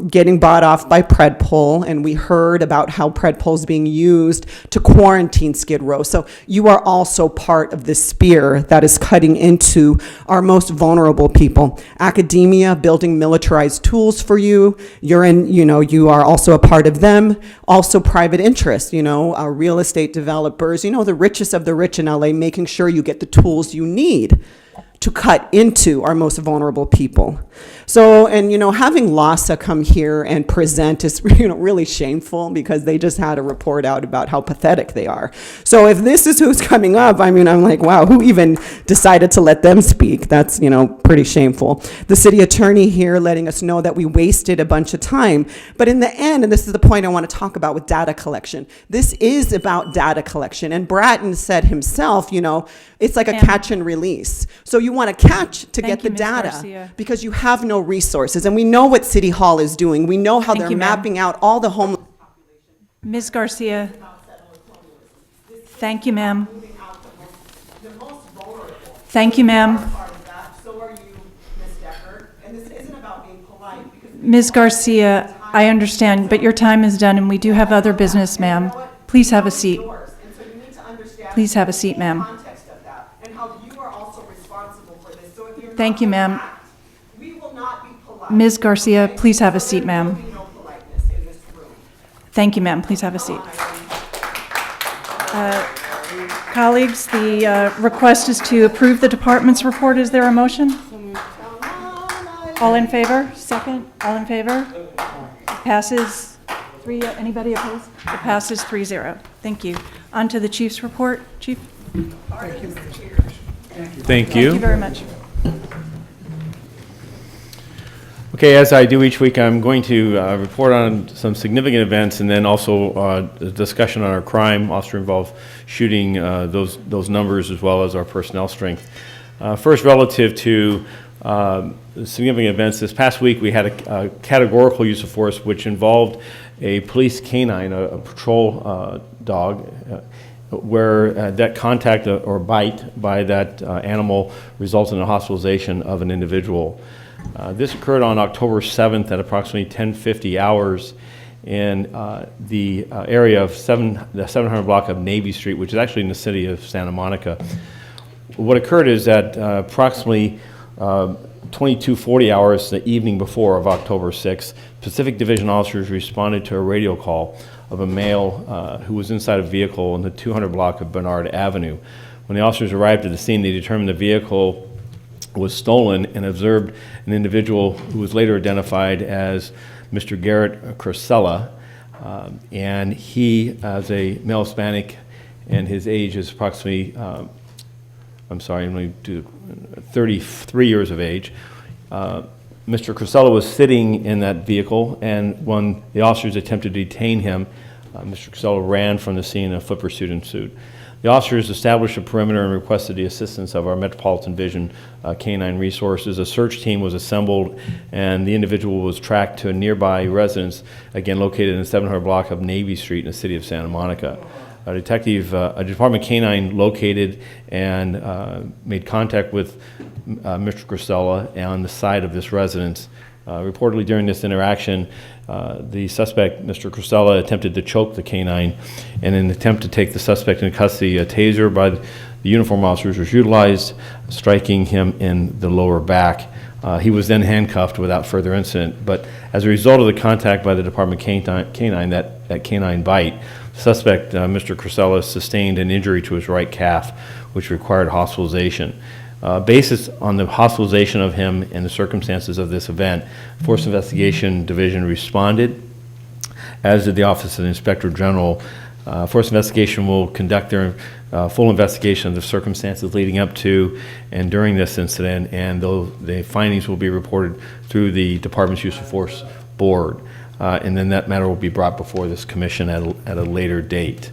getting bought off by Predpol, and we heard about how Predpol is being used to quarantine Skid Row. So you are also part of this spear that is cutting into our most vulnerable people. Academia building militarized tools for you. You are also a part of them. Also private interest, our real estate developers, the richest of the rich in LA, making sure you get the tools you need to cut into our most vulnerable people. So, and having LASA come here and present is really shameful, because they just had a report out about how pathetic they are. So if this is who's coming up, I'm like, wow, who even decided to let them speak? That's, pretty shameful. The city attorney here letting us know that we wasted a bunch of time. But in the end, and this is the point I want to talk about with data collection, this is about data collection. And Bratton said himself, it's like a catch and release. So you want to catch to get the data because you have no resources. And we know what City Hall is doing. We know how they're mapping out all the homeless population.
Ms. Garcia. Thank you, ma'am. Thank you, ma'am.
So are you, Ms. Decker. And this isn't about being polite.
Ms. Garcia, I understand, but your time is done, and we do have other business, ma'am. Please have a seat. Please have a seat, ma'am. Thank you, ma'am. Ms. Garcia, please have a seat, ma'am. Thank you, ma'am. Please have a seat. Colleagues, the request is to approve the department's report. Is there a motion? All in favor? Second? All in favor? Passes 3. Anybody opposed? It passes 3-0. Thank you. On to the chief's report. Chief?
Thank you.
Thank you very much.
Okay, as I do each week, I'm going to report on some significant events, and then also a discussion on our crime, officer-involved shooting, those numbers, as well as our personnel strength. First, relative to significant events, this past week we had a categorical use of force which involved a police canine, a patrol dog, where that contact or bite by that animal resulted in a hospitalization of an individual. This occurred on October 7th at approximately 10:50 hours in the area of the 700 block of Navy Street, which is actually in the city of Santa Monica. What occurred is that approximately 22:40 hours the evening before of October 6th, Pacific Division officers responded to a radio call of a male who was inside a vehicle in the 200 block of Bernard Avenue. When the officers arrived at the scene, they determined the vehicle was stolen and observed an individual who was later identified as Mr. Garrett Crosella, and he, as a male Hispanic, and his age is approximately, 33 years of age, Mr. Crisella was sitting in that vehicle, and when the officers attempted to detain him, Mr. Crisella ran from the scene and a foot pursuit ensued. The officers established a perimeter and requested the assistance of our Metropolitan Division canine resources. A search team was assembled, and the individual was tracked to a nearby residence, again located in the 700 block of Navy Street in the city of Santa Monica. A Department canine located and made contact with Mr. Crisella on the side of this residence. Reportedly during this interaction, the suspect, Mr. Crisella, attempted to choke the canine, and in an attempt to take the suspect into custody, a taser by the uniform officers was utilized, striking him in the lower back. He was then handcuffed without further incident, but as a result of the contact by the Department canine, that canine bite, the suspect, Mr. Crisella, sustained an injury to his right calf, which required hospitalization. Basis on the hospitalization of him and the circumstances of this event, Force Investigation Division responded, as did the Office of the Inspector General. Force Investigation will conduct their full investigation of the circumstances leading up to and during this incident, and the findings will be reported through the Department's Use of Force Board, and then that matter will be brought before this commission at a later date.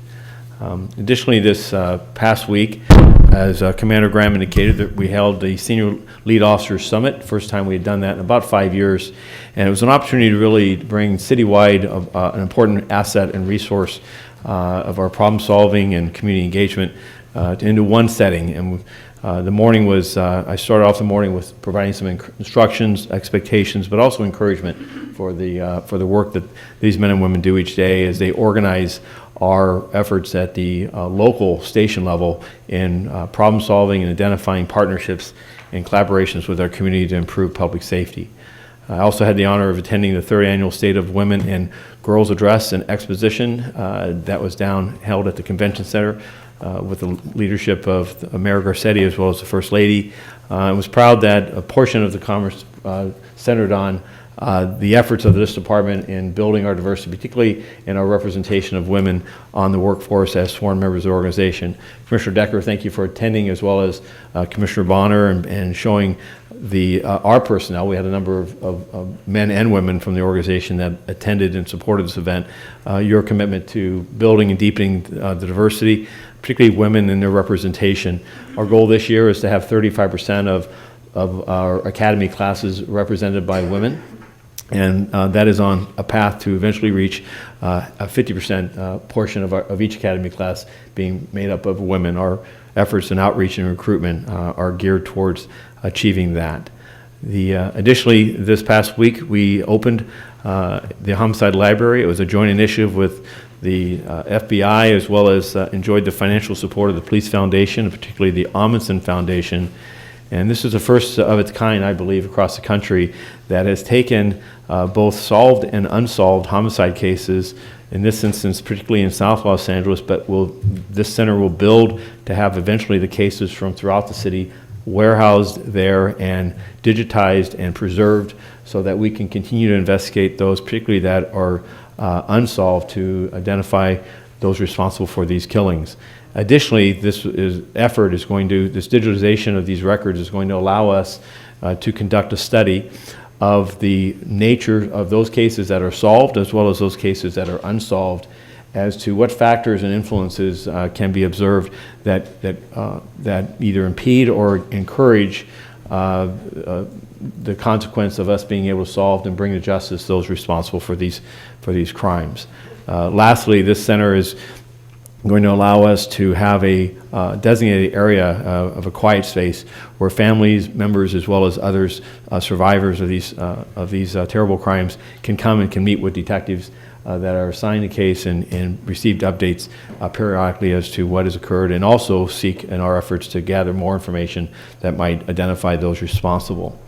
Additionally, this past week, as Commander Graham indicated, that we held the Senior Lead Officers Summit, first time we had done that in about 5 years, and it was an opportunity to really bring citywide an important asset and resource of our problem solving and community engagement into one setting. And the morning was, I started off the morning with providing some instructions, expectations, but also encouragement for the work that these men and women do each day as they organize our efforts at the local station level in problem solving and identifying partnerships and collaborations with our community to improve public safety. I also had the honor of attending the third annual State of Women and Girls Address and Exposition that was held at the Convention Center with the leadership of Mayor Garcetti as well as the First Lady. I was proud that a portion of the conference centered on the efforts of this department in building our diversity, particularly in our representation of women on the workforce as sworn members of the organization. Commissioner Decker, thank you for attending, as well as Commissioner Bonner, and showing our personnel. We had a number of men and women from the organization that attended and supported this event. Your commitment to building and deepening the diversity, particularly women in their representation. Our goal this year is to have 35% of our academy classes represented by women. And that is on a path to eventually reach a 50% portion of each academy class being made up of women. Our efforts in outreach and recruitment are geared towards achieving that. Additionally, this past week we opened the Homicide Library. It was a joint initiative with the FBI, as well as enjoyed the financial support of the Police Foundation, particularly the Amundsen Foundation. And this is the first of its kind, I believe, across the country that has taken both solved and unsolved homicide cases, in this instance, particularly in South Los Angeles, but this center will build to have eventually the cases from throughout the city warehoused there and digitized and preserved so that we can continue to investigate those, particularly that are unsolved, to identify those responsible for these killings. Additionally, this digitalization of these records is going to allow us to conduct a study of the nature of those cases that are solved as well as those cases that are unsolved, as to what factors and influences can be observed that either impede or encourage the consequence of us being able to solve and bring to justice those responsible for these crimes. Lastly, this center is going to allow us to have a designated area of a quiet space where families, members, as well as others, survivors of these terrible crimes, can come and can meet with detectives that are assigned the case and received updates periodically as to what has occurred, and also seek in our efforts to gather more information that might identify those responsible.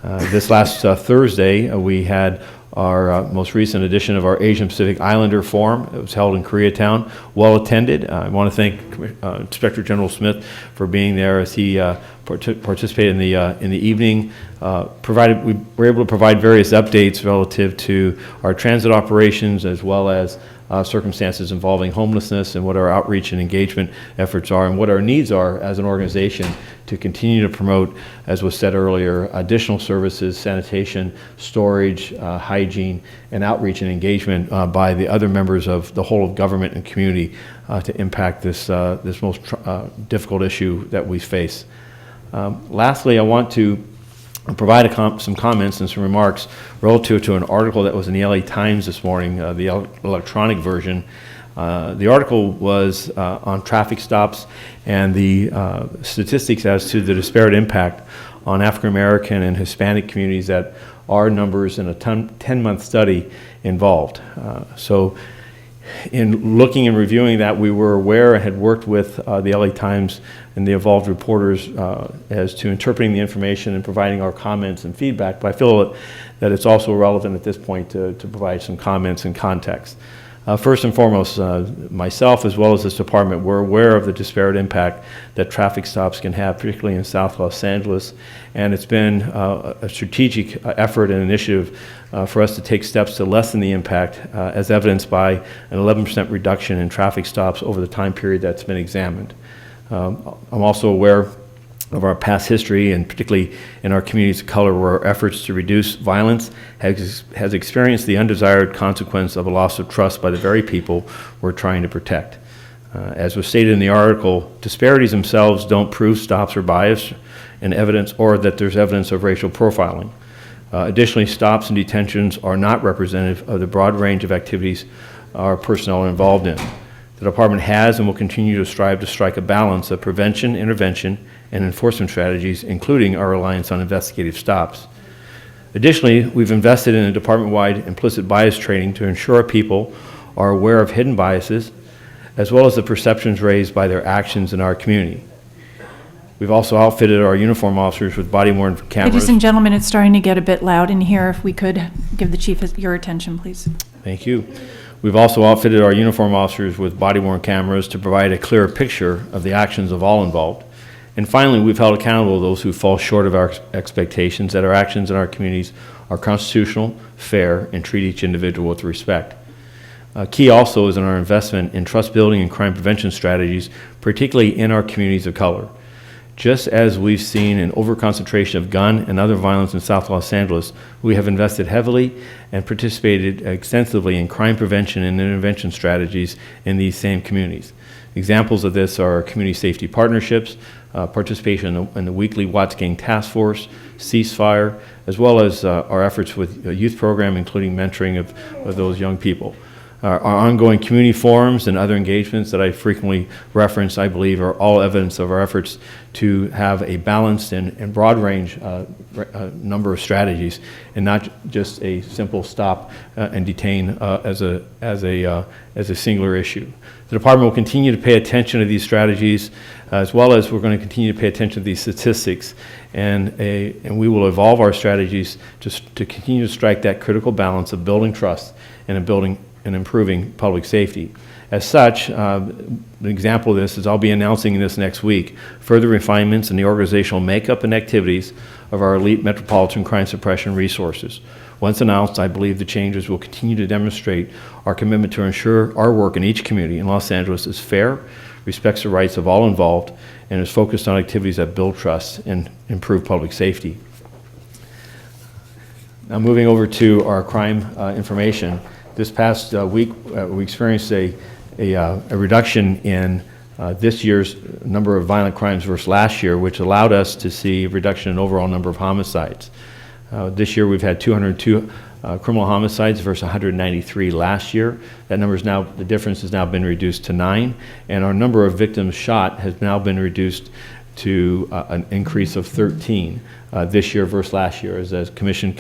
This last Thursday, we had our most recent edition of our Asian Pacific Islander Forum. It was held in Koreatown, well attended. I want to thank Inspector General Smith for being there as he participated in the evening. We were able to provide various updates relative to our transit operations, as well as circumstances involving homelessness and what our outreach and engagement efforts are and what our needs are as an organization to continue to promote, as was said earlier, additional services, sanitation, storage, hygiene, and outreach and engagement by the other members of the whole of government and community to impact this most difficult issue that we face. Lastly, I want to provide some comments and some remarks relative to an article that was in the LA Times this morning, the electronic version. The article was on traffic stops and the statistics as to the disparate impact on African American and Hispanic communities that our numbers in a 10-month study involved. So in looking and reviewing that, we were aware and had worked with the LA Times and the involved reporters as to interpreting the information and providing our comments and feedback, but I feel that it's also relevant at this point to provide some comments and context. First and foremost, myself as well as this department, we're aware of the disparate impact that traffic stops can have, particularly in South Los Angeles, and it's been a strategic effort and initiative for us to take steps to lessen the impact, as evidenced by an 11% reduction in traffic stops over the time period that's been examined. I'm also aware of our past history, and particularly in our communities of color, where our efforts to reduce violence has experienced the undesired consequence of a loss of trust by the very people we're trying to protect. As was stated in the article, disparities themselves don't prove stops are biased and evidence, or that there's evidence of racial profiling. Additionally, stops and detentions are not representative of the broad range of activities our personnel are involved in. The department has and will continue to strive to strike a balance of prevention, intervention, and enforcement strategies, including our reliance on investigative stops. Additionally, we've invested in a department-wide implicit bias training to ensure people are aware of hidden biases, as well as the perceptions raised by their actions in our community. We've also outfitted our uniform officers with body-worn cameras.
Ladies and gentlemen, it's starting to get a bit loud in here. If we could give the chief your attention, please.
Thank you. We've also outfitted our uniform officers with body-worn cameras to provide a clearer picture of the actions of all involved. And finally, we've held accountable those who fall short of our expectations that our actions in our communities are constitutional, fair, and treat each individual with respect. Key also is in our investment in trust building and crime prevention strategies, particularly in our communities of color. Just as we've seen an overconcentration of gun and other violence in South Los Angeles, we have invested heavily and participated extensively in crime prevention and intervention strategies in these same communities. Examples of this are community safety partnerships, participation in the weekly Watts Gang Task Force, Ceasefire, as well as our efforts with a youth program, including mentoring of those young people. Our ongoing community forums and other engagements that I frequently reference, I believe, are all evidence of our efforts to have a balanced and broad range number of strategies, and not just a simple stop and detain as a singular issue. The department will continue to pay attention to these strategies, as well as we're going to continue to pay attention to these statistics, and we will evolve our strategies to continue to strike that critical balance of building trust and improving public safety. As such, an example of this is I'll be announcing this next week, further refinements in the organizational makeup and activities of our elite metropolitan crime suppression resources. Once announced, I believe the changes will continue to demonstrate our commitment to ensure our work in each community in Los Angeles is fair, respects the rights of all involved, and is focused on activities that build trust and improve public safety. Now moving over to our crime information. This past week, we experienced a reduction in this year's number of violent crimes versus last year, which allowed us to see a reduction in overall number of homicides. This year, we've had 202 criminal homicides versus 193 last year. That number is now, the difference has now been reduced to 9, and our number of victims shot has now been reduced to an increase of 13 this year versus last year, as the Commission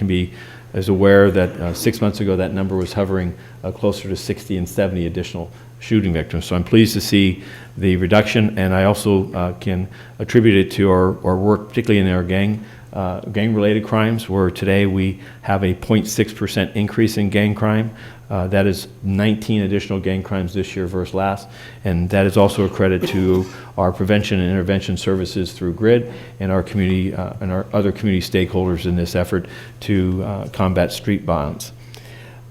is aware that 6 months ago that number was hovering closer to 60 and 70 additional shooting victims. So I'm pleased to see the reduction, and I also can attribute it to our work, particularly in our gang-related crimes, where today we have a 0.6% increase in gang crime. That is 19 additional gang crimes this year versus last, and that is also a credit to our prevention and intervention services through GRID and our community and our other community stakeholders in this effort to combat street violence.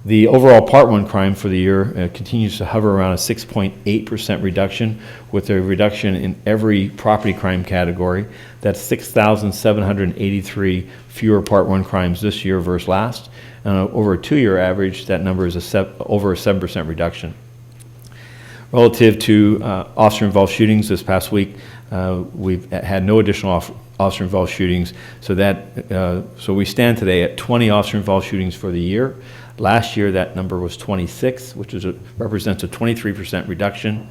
The overall Part 1 crime for the year continues to hover around a 6.8% reduction, with a reduction in every property crime category. That's 6,783 fewer Part 1 crimes this year versus last. Over a 2-year average, that number is over a 7% reduction. Relative to officer-involved shootings this past week, we've had no additional officer-involved shootings, so we stand today at 20 officer-involved shootings for the year. Last year, that number was 26, which represents a 23% reduction,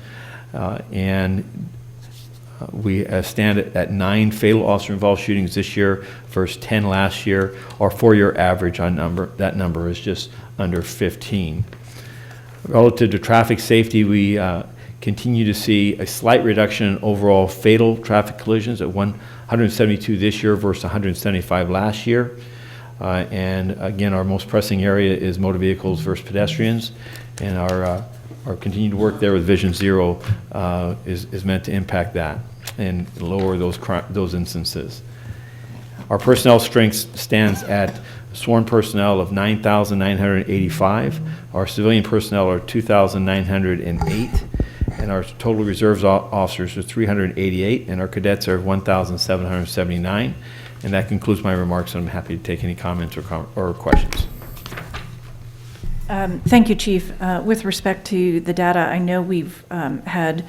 we stand at 9 fatal officer-involved shootings this year versus 10 last year. Our 4-year average on that number is just under 15. Relative to traffic safety, we continue to see a slight reduction in overall fatal traffic collisions at 172 this year versus 175 last year. And again, our most pressing area is motor vehicles versus pedestrians, and our continued work there with Vision Zero is meant to impact that and lower those instances. Our personnel strength stands at sworn personnel of 9,985. Our civilian personnel are 2,908. And our total reserves officers are 388, and our cadets are 1,779. And that concludes my remarks, and I'm happy to take any comments or questions.
Thank you, Chief. With respect to the data, I know we've had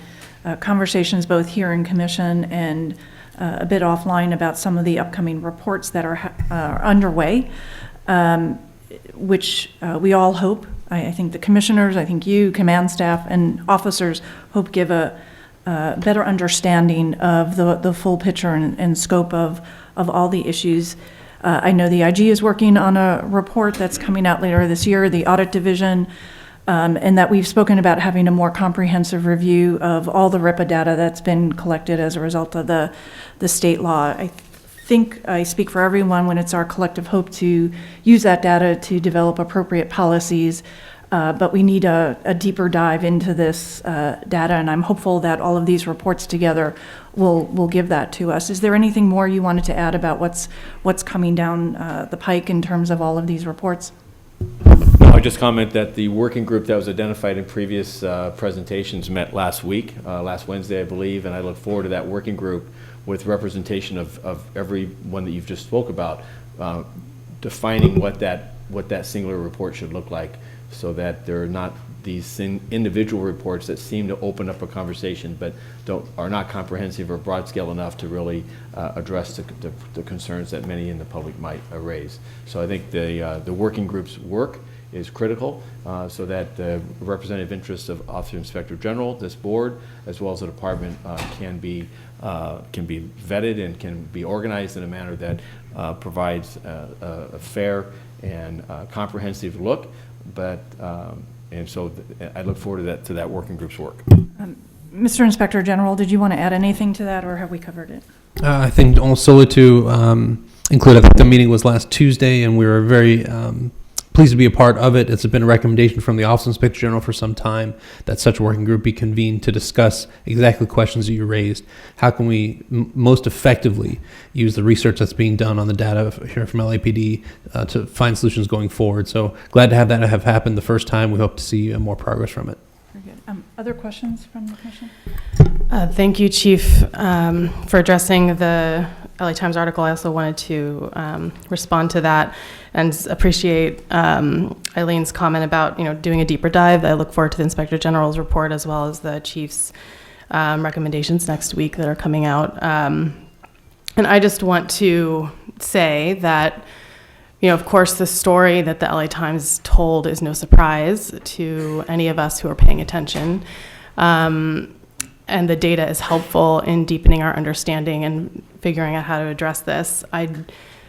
conversations both here in commission and a bit offline about some of the upcoming reports that are underway, which we all hope, I think the commissioners, I think you, command staff, and officers hope give a better understanding of the full picture and scope of all the issues. I know the IG is working on a report that's coming out later this year, the audit division, and that we've spoken about having a more comprehensive review of all the RIPA data that's been collected as a result of the state law. I think I speak for everyone when it's our collective hope to use that data to develop appropriate policies, but we need a deeper dive into this data, and I'm hopeful that all of these reports together will give that to us. Is there anything more you wanted to add about what's coming down the pike in terms of all of these reports?
I'll just comment that the working group that was identified in previous presentations met last week, last Wednesday, I believe, and I look forward to that working group with representation of every one that you've just spoke about, defining what that singular report should look like, so that there are not these individual reports that seem to open up a conversation but are not comprehensive or broad scale enough to really address the concerns that many in the public might raise. So I think the working group's work is critical, so that the representative interests of Office of Inspector General, this board, as well as the department can be vetted and can be organized in a manner that provides a fair and comprehensive look. And so I look forward to that working group's work.
Mr. Inspector General, did you want to add anything to that, or have we covered it?
I think also to include, I think the meeting was last Tuesday, and we were very pleased to be a part of it. It's been a recommendation from the Office of Inspector General for some time that such a working group be convened to discuss exactly the questions that you raised. How can we most effectively use the research that's being done on the data here from LAPD to find solutions going forward? So glad to have that have happened the first time. We hope to see more progress from it.
Very good. Other questions from the commission?
Thank you, Chief, for addressing the LA Times article. I also wanted to respond to that and appreciate Eileen's comment about doing a deeper dive. I look forward to the Inspector General's report as well as the Chief's recommendations next week that are coming out. And I just want to say that, of course, the story that the LA Times told is no surprise to any of us who are paying attention. And the data is helpful in deepening our understanding and figuring out how to address this. I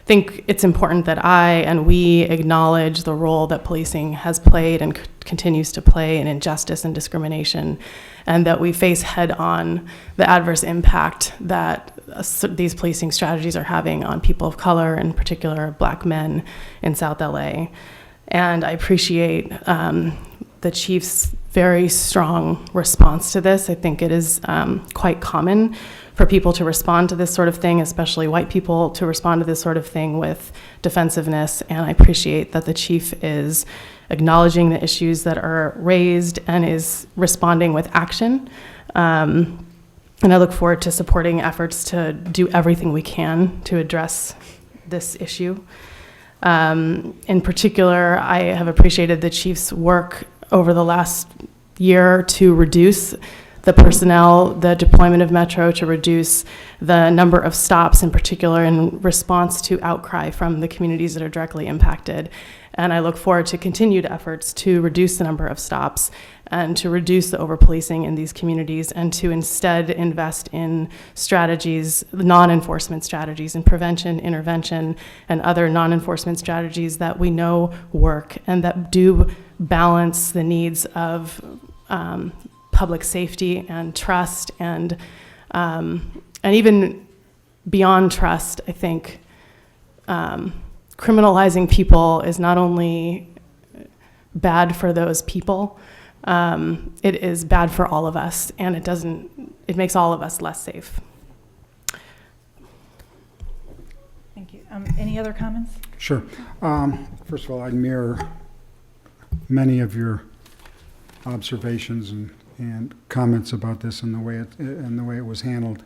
think it's important that I and we acknowledge the role that policing has played and continues to play in injustice and discrimination, and that we face head-on the adverse impact that these policing strategies are having on people of color, in particular Black men in South LA. And I appreciate the Chief's very strong response to this. I think it is quite common for people to respond to this sort of thing, especially white people, to respond to this sort of thing with defensiveness. And I appreciate that the chief is acknowledging the issues that are raised and is responding with action. And I look forward to supporting efforts to do everything we can to address this issue. In particular, I have appreciated the chief's work over the last year to reduce the personnel, the deployment of Metro, to reduce the number of stops, in particular in response to outcry from the communities that are directly impacted. And I look forward to continued efforts to reduce the number of stops and to reduce the overpolicing in these communities, and to instead invest in strategies, non-enforcement strategies, in prevention, intervention, and other non-enforcement strategies that we know work and that do balance the needs of public safety and trust, and even beyond trust. I think criminalizing people is not only bad for those people, it is bad for all of us, and it makes all of us less safe.
Thank you. Any other comments?
Sure. First of all, I mirror many of your observations and comments about this and the way it was handled.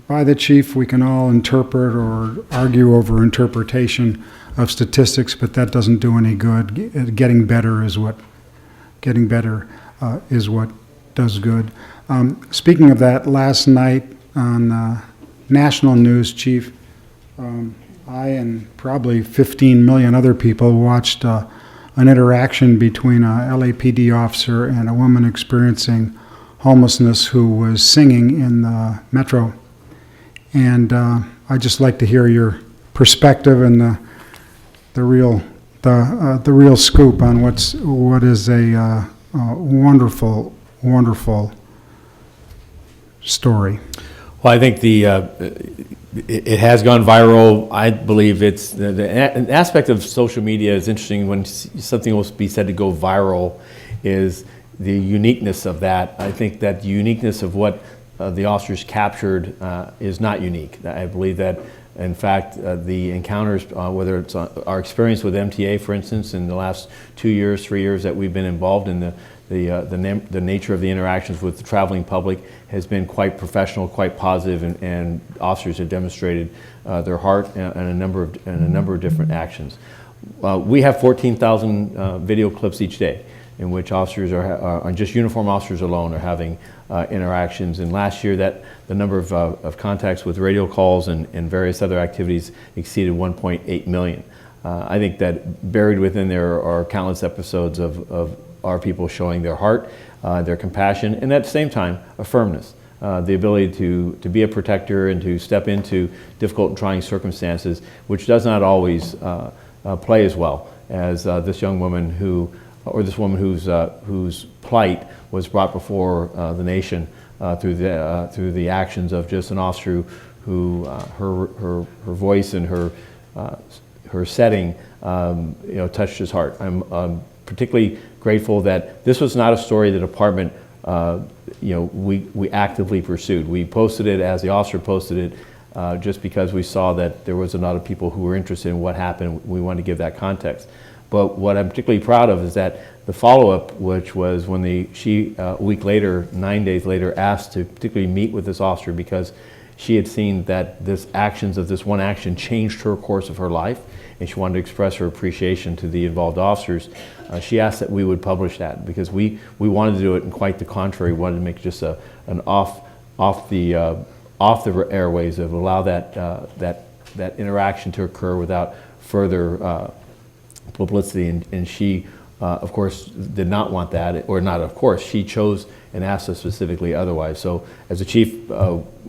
By the chief, we can all interpret or argue over interpretation of statistics, but that doesn't do any good. Getting better is what does good. Speaking of that, last night on national news, Chief, I and probably 15 million other people watched an interaction between a LAPD officer and a woman experiencing homelessness who was singing in the Metro. And I'd just like to hear your perspective and the real scoop on what is a wonderful, wonderful story.
Well, I think it has gone viral. I believe it's an aspect of social media is interesting. When something will be said to go viral, is the uniqueness of that. I think that the uniqueness of what the officers captured is not unique. I believe that, in fact, the encounters, whether it's our experience with MTA, for instance, in the last 2 years, 3 years that we've been involved in the nature of the interactions with the traveling public has been quite professional, quite positive, and officers have demonstrated their heart in a number of different actions. We have 14,000 video clips each day in which officers are just uniform officers alone are having interactions. And last year, the number of contacts with radio calls and various other activities exceeded 1.8 million. I think that buried within there are countless episodes of our people showing their heart, their compassion, and at the same time, a firmness. The ability to be a protector and to step into difficult and trying circumstances, which does not always play as well as this young woman this woman whose plight was brought before the nation through the actions of just an officer who her voice and her setting touched his heart. I'm particularly grateful that this was not a story the department we actively pursued. We posted it as the officer posted it just because we saw that there was a lot of people who were interested in what happened. We wanted to give that context. But what I'm particularly proud of is that the follow-up, which was when she a week later, 9 days later, asked to particularly meet with this officer because she had seen that actions of this one action changed her course of her life, and she wanted to express her appreciation to the involved officers. She asked that we would publish that because we wanted to do it in quite the contrary. We wanted to make just an off the airways of allow that interaction to occur without further publicity, and she of course did not want that, or not of course, she chose and asked us specifically otherwise. So as a chief,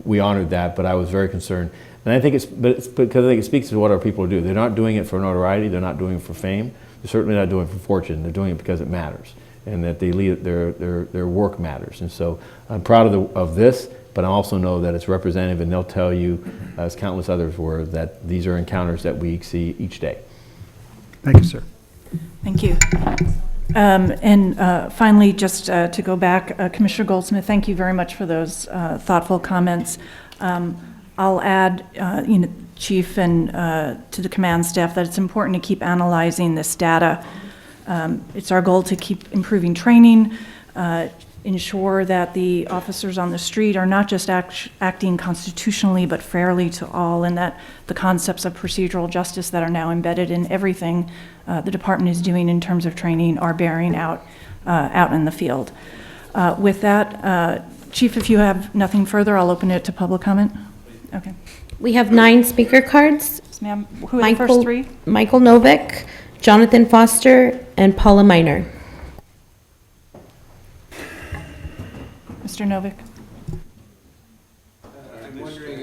we honored that, but I was very concerned. And I think it's because I think it speaks to what our people do. They're not doing it for notoriety, they're not doing it for fame, they're certainly not doing it for fortune, they're doing it because it matters, and that their work matters. And so I'm proud of this, but I also know that it's representative, and they'll tell you, as countless others were, that these are encounters that we see each day.
Thank you, sir.
Thank you. And finally, just to go back, Commissioner Goldsmith, thank you very much for those thoughtful comments. I'll add, Chief, and to the command staff that it's important to keep analyzing this data. It's our goal to keep improving training, ensure that the officers on the street are not just acting constitutionally but fairly to all, and that the concepts of procedural justice that are now embedded in everything the department is doing in terms of training are bearing out in the field. With that, Chief, if you have nothing further, I'll open it to public comment. Okay.
We have 9 speaker cards.
Yes, ma'am. Who are the first 3?
Michael Novick, Jonathan Foster, and Paula Miner.
Mr. Novick.
I'm wondering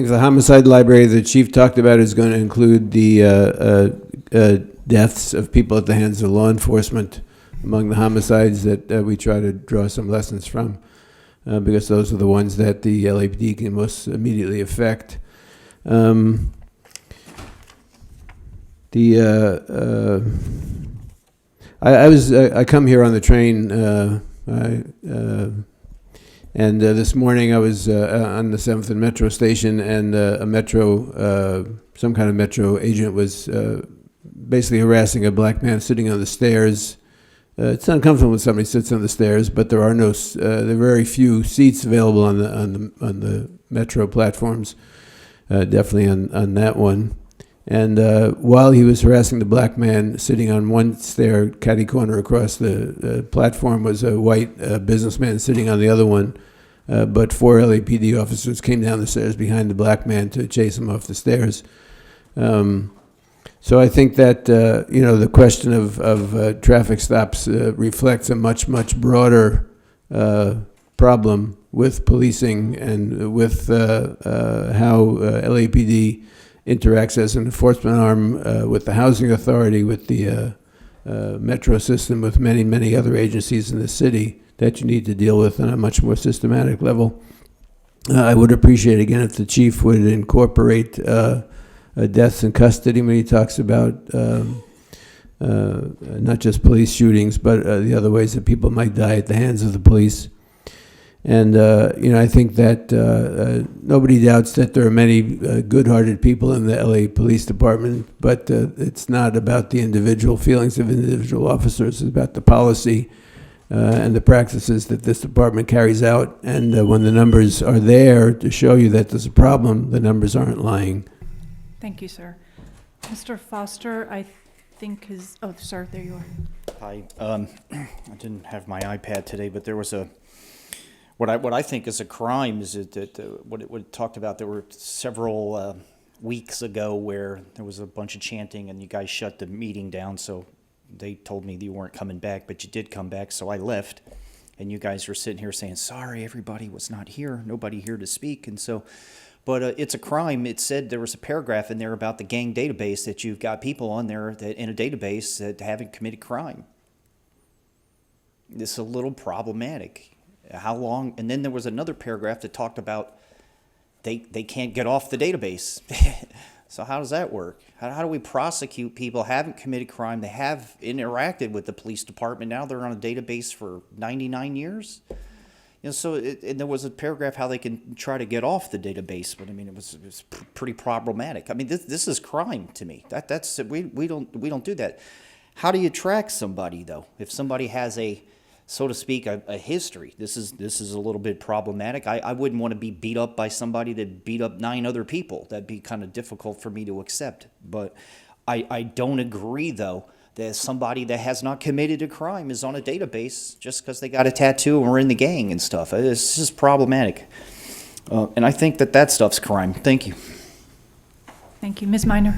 if the homicide library the chief talked about is going to include the deaths of people at the hands of law enforcement among the homicides that we try to draw some lessons from, because those are the ones that the LAPD can most immediately affect. I come here on the train, and this morning I was on the 7th and Metro station, and some kind of Metro agent was basically harassing a black man sitting on the stairs. It's uncomfortable when somebody sits on the stairs, but there are very few seats available on the Metro platforms. Definitely on that one. And while he was harassing the black man sitting on one stair, catty corner across the platform, was a white businessman sitting on the other one. But 4 LAPD officers came down the stairs behind the black man to chase him off the stairs. So I think that the question of traffic stops reflects a much broader problem with policing and with how LAPD interacts as an enforcement arm with the housing authority, with the metro system, with many other agencies in the city that you need to deal with on a much more systematic level. I would appreciate, again, if the chief would incorporate deaths in custody when he talks about not just police shootings, but the other ways that people might die at the hands of the police. And, I think that nobody doubts that there are many good-hearted people in the LA Police Department, but it's not about the individual feelings of individual officers. It's about the policy and the practices that this department carries out. And when the numbers are there to show you that there's a problem, the numbers aren't lying.
Thank you, sir. Mr. Foster, I think is, oh, sir, there you are.
Hi. I didn't have my iPad today, but there was what I think is a crime is that what it talked about. There were several weeks ago where there was a bunch of chanting and you guys shut the meeting down, so they told me that you weren't coming back, but you did come back, so I left. And you guys were sitting here saying, sorry, everybody was not here, nobody here to speak. And so, but it's a crime. It said there was a paragraph in there about the gang database, that you've got people on there that in a database that haven't committed crime. This is a little problematic. How long? And then there was another paragraph that talked about they can't get off the database. So how does that work? How do we prosecute people who haven't committed crime? They have interacted with the police department. Now they're on a database for 99 years. So and there was a paragraph how they can try to get off the database, but I mean it was pretty problematic. I mean this is crime to me. That's we don't do that. How do you track somebody though? If somebody has a, so to speak, a history, this is a little bit problematic. I wouldn't want to be beat up by somebody that beat up 9 other people. That'd be kind of difficult for me to accept. But I don't agree, though, that somebody that has not committed a crime is on a database just because they got a tattoo and were in the gang and stuff. It's just problematic. And I think that stuff's crime. Thank you.
Thank you. Ms. Miner.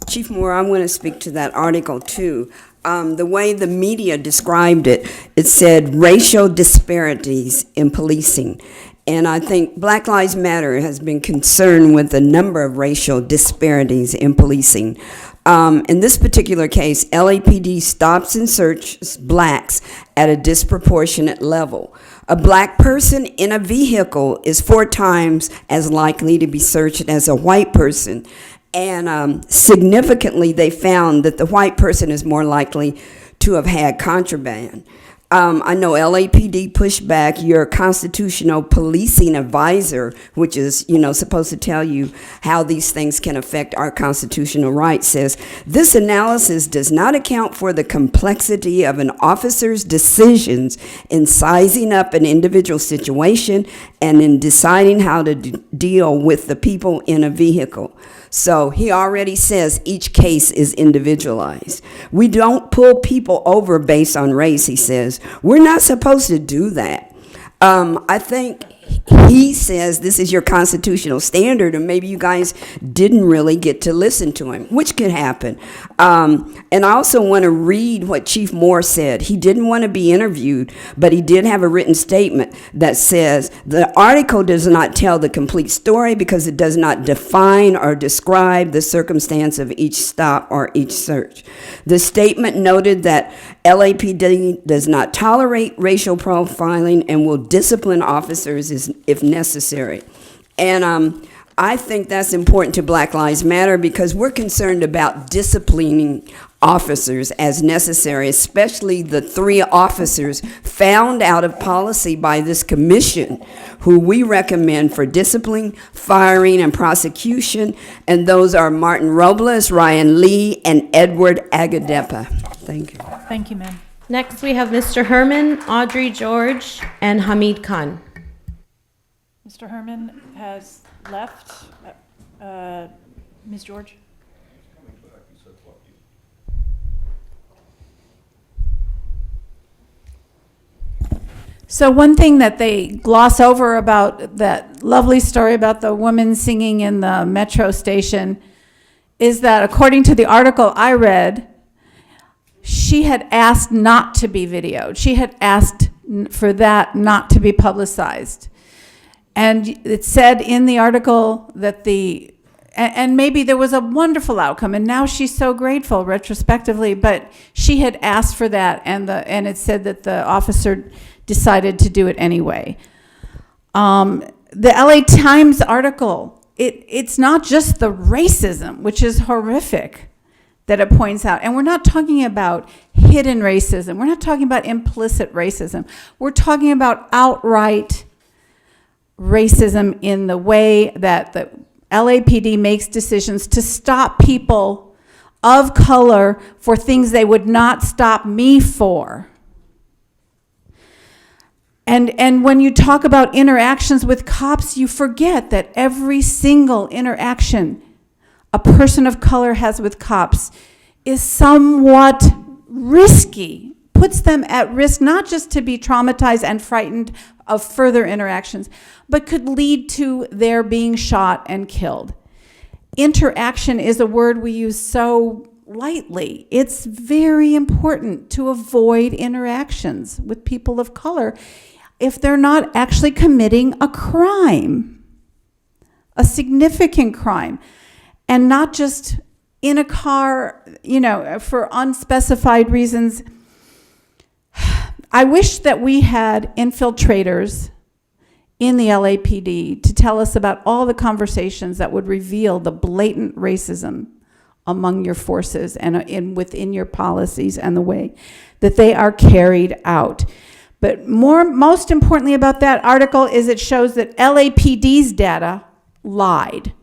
Chief Moore, I want to speak to that article too. The way the media described it, it said racial disparities in policing. And I think Black Lives Matter has been concerned with the number of racial disparities in policing. In this particular case, LAPD stops and searches blacks at a disproportionate level. A black person in a vehicle is 4 times as likely to be searched as a white person. And significantly, they found that the white person is more likely to have had contraband. I know LAPD pushed back. Your constitutional policing advisor, which is, supposed to tell you how these things can affect our constitutional rights, says this analysis does not account for the complexity of an officer's decisions in sizing up an individual situation and in deciding how to deal with the people in a vehicle. So he already says each case is individualized. We don't pull people over based on race, he says. We're not supposed to do that. I think he says this is your constitutional standard, and maybe you guys didn't really get to listen to him, which could happen. And I also want to read what Chief Moore said. He didn't want to be interviewed, but he did have a written statement that says, the article does not tell the complete story because it does not define or describe the circumstance of each stop or each search. The statement noted that LAPD does not tolerate racial profiling and will discipline officers if necessary. And I think that's important to Black Lives Matter because we're concerned about disciplining officers as necessary, especially the 3 officers found out of policy by this commission who we recommend for discipline, firing, and prosecution. And those are Martin Robles, Ryan Lee, and Edward Agadepa. Thank you.
Thank you, ma'am.
Next, we have Mr. Herman, Audrey George, and Hamid Khan.
Mr. Herman has left. Ms. George? So one thing that they gloss over about that lovely story about the woman singing in the metro station is that according to the article I read, she had asked not to be videoed. She had asked for that not to be publicized. And it said in the article that and maybe there was a wonderful outcome, and now she's so grateful retrospectively, but she had asked for that, and it said that the officer decided to do it anyway. The LA Times article, it's not just the racism, which is horrific, that it points out. And we're not talking about hidden racism. We're not talking about implicit racism. We're talking about outright racism in the way that the LAPD makes decisions to stop people of color for things they would not stop me for. And when you talk about interactions with cops, you forget that every single interaction a person of color has with cops is somewhat risky, puts them at risk, not just to be traumatized and frightened of further interactions, but could lead to their being shot and killed. Interaction is a word we use so lightly. It's very important to avoid interactions with people of color if they're not actually committing a crime, a significant crime, and not just in a car, for unspecified reasons. I wish that we had infiltrators in the LAPD to tell us about all the conversations that would reveal the blatant racism among your forces and within your policies and the way that they are carried out. But most importantly about that article is it shows that LAPD's data lied.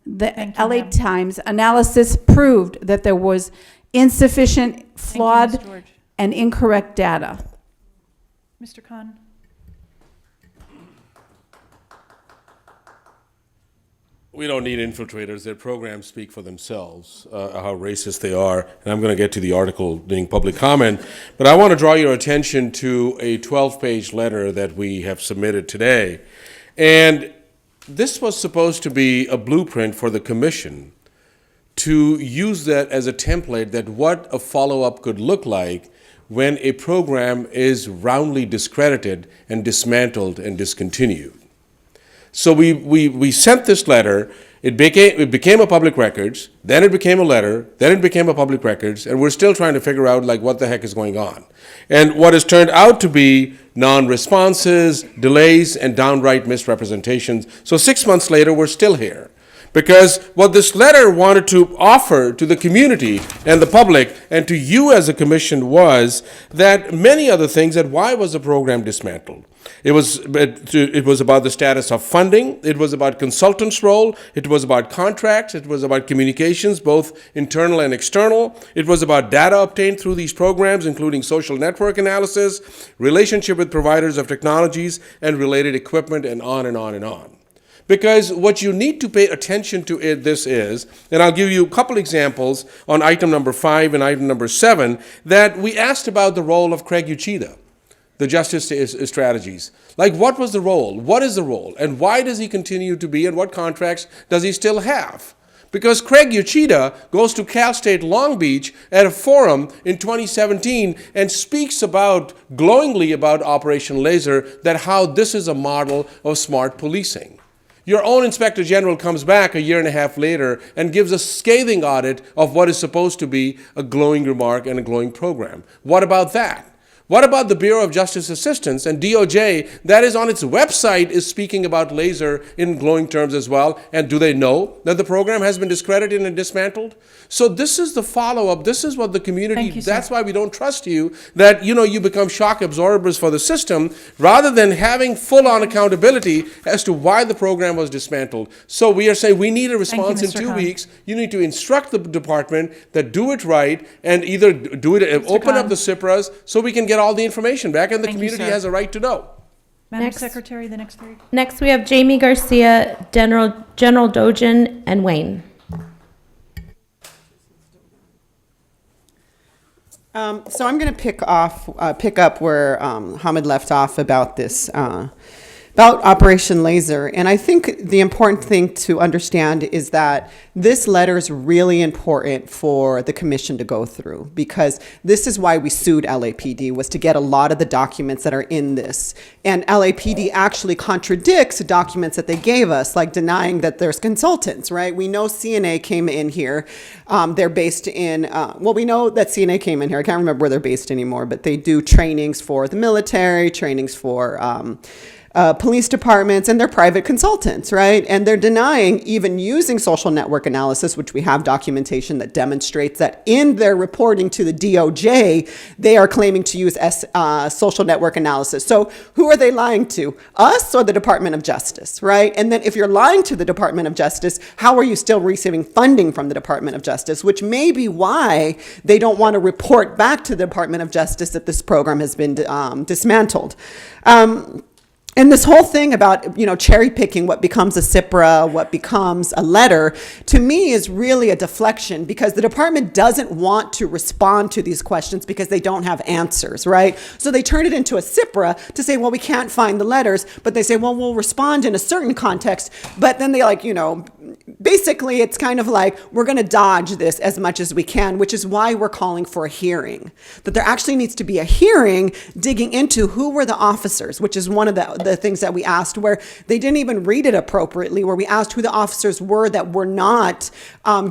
The LA Times analysis proved that there was insufficient, flawed, and incorrect data. Mr. Khan?
We don't need infiltrators. Their programs speak for themselves, how racist they are. And I'm going to get to the article being public comment. But I want to draw your attention to a 12-page letter that we have submitted today. And this was supposed to be a blueprint for the commission to use that as a template that what a follow-up could look like when a program is roundly discredited and dismantled and discontinued. So we sent this letter, It became a public records, then it became a letter, then it became a public records, and we're still trying to figure out like what the heck is going on. And what has turned out to be non-responses, delays, and downright misrepresentations. So 6 months later, we're still here. Because what this letter wanted to offer to the community and the public and to you as a commission was that many other things, that why was the program dismantled? It was about the status of funding, it was about consultants' role, it was about contracts, it was about communications, both internal and external, it was about data obtained through these programs, including social network analysis, relationship with providers of technologies, and related equipment, and on and on and on. Because what you need to pay attention to this is, and I'll give you a couple examples on item number 5 and item number 7, that we asked about the role of Craig Uchida, the Justice Strategies. Like, what was the role? What is the role? And why does he continue to be, and what contracts does he still have? Because Craig Uchida goes to Cal State Long Beach at a forum in 2017 and speaks glowingly about Operation Laser, that how this is a model of smart policing. Your own Inspector General comes back a year and a half later and gives a scathing audit of what is supposed to be a glowing remark and a glowing program. What about that? What about the Bureau of Justice Assistance and DOJ that is on its website is speaking about laser in glowing terms as well? And do they know that the program has been discredited and dismantled? So this is the follow-up. This is what the community, that's why we don't trust you, that you become shock absorbers for the system rather than having full-on accountability as to why the program was dismantled. So we are saying we need a response in 2 weeks. You need to instruct the department that do it right and either do it, open up the CIPRAs so we can get all the information back, and the community has a right to know.
Madam Secretary, the next 3.
Next, we have Jamie Garcia, General Dojan, and Wayne.
So I'm going to pick up where Hamid left off about this, about Operation Laser. And I think the important thing to understand is that this letter is really important for the commission to go through, because this is why we sued LAPD, was to get a lot of the documents that are in this. And LAPD actually contradicts documents that they gave us, like denying that there's consultants, right? We know CNA came in here. They're based in, we know that CNA came in here. I can't remember where they're based anymore, but they do trainings for the military, trainings for police departments, and they're private consultants, right? And they're denying even using social network analysis, which we have documentation that demonstrates that in their reporting to the DOJ, they are claiming to use social network analysis. So who are they lying to? Us or the Department of Justice, right? And then if you're lying to the Department of Justice, how are you still receiving funding from the Department of Justice? Which may be why they don't want to report back to the Department of Justice that this program has been dismantled. And this whole thing about, cherry picking what becomes a CIPRA, what becomes a letter, to me is really a deflection, because the department doesn't want to respond to these questions because they don't have answers, right? So they turn it into a CIPRA to say, well, we can't find the letters, but they say, well, we'll respond in a certain context. But then they basically it's kind of like, we're going to dodge this as much as we can, which is why we're calling for a hearing. That there actually needs to be a hearing digging into who were the officers, which is one of the things that we asked, where they didn't even read it appropriately, where we asked who the officers were that were not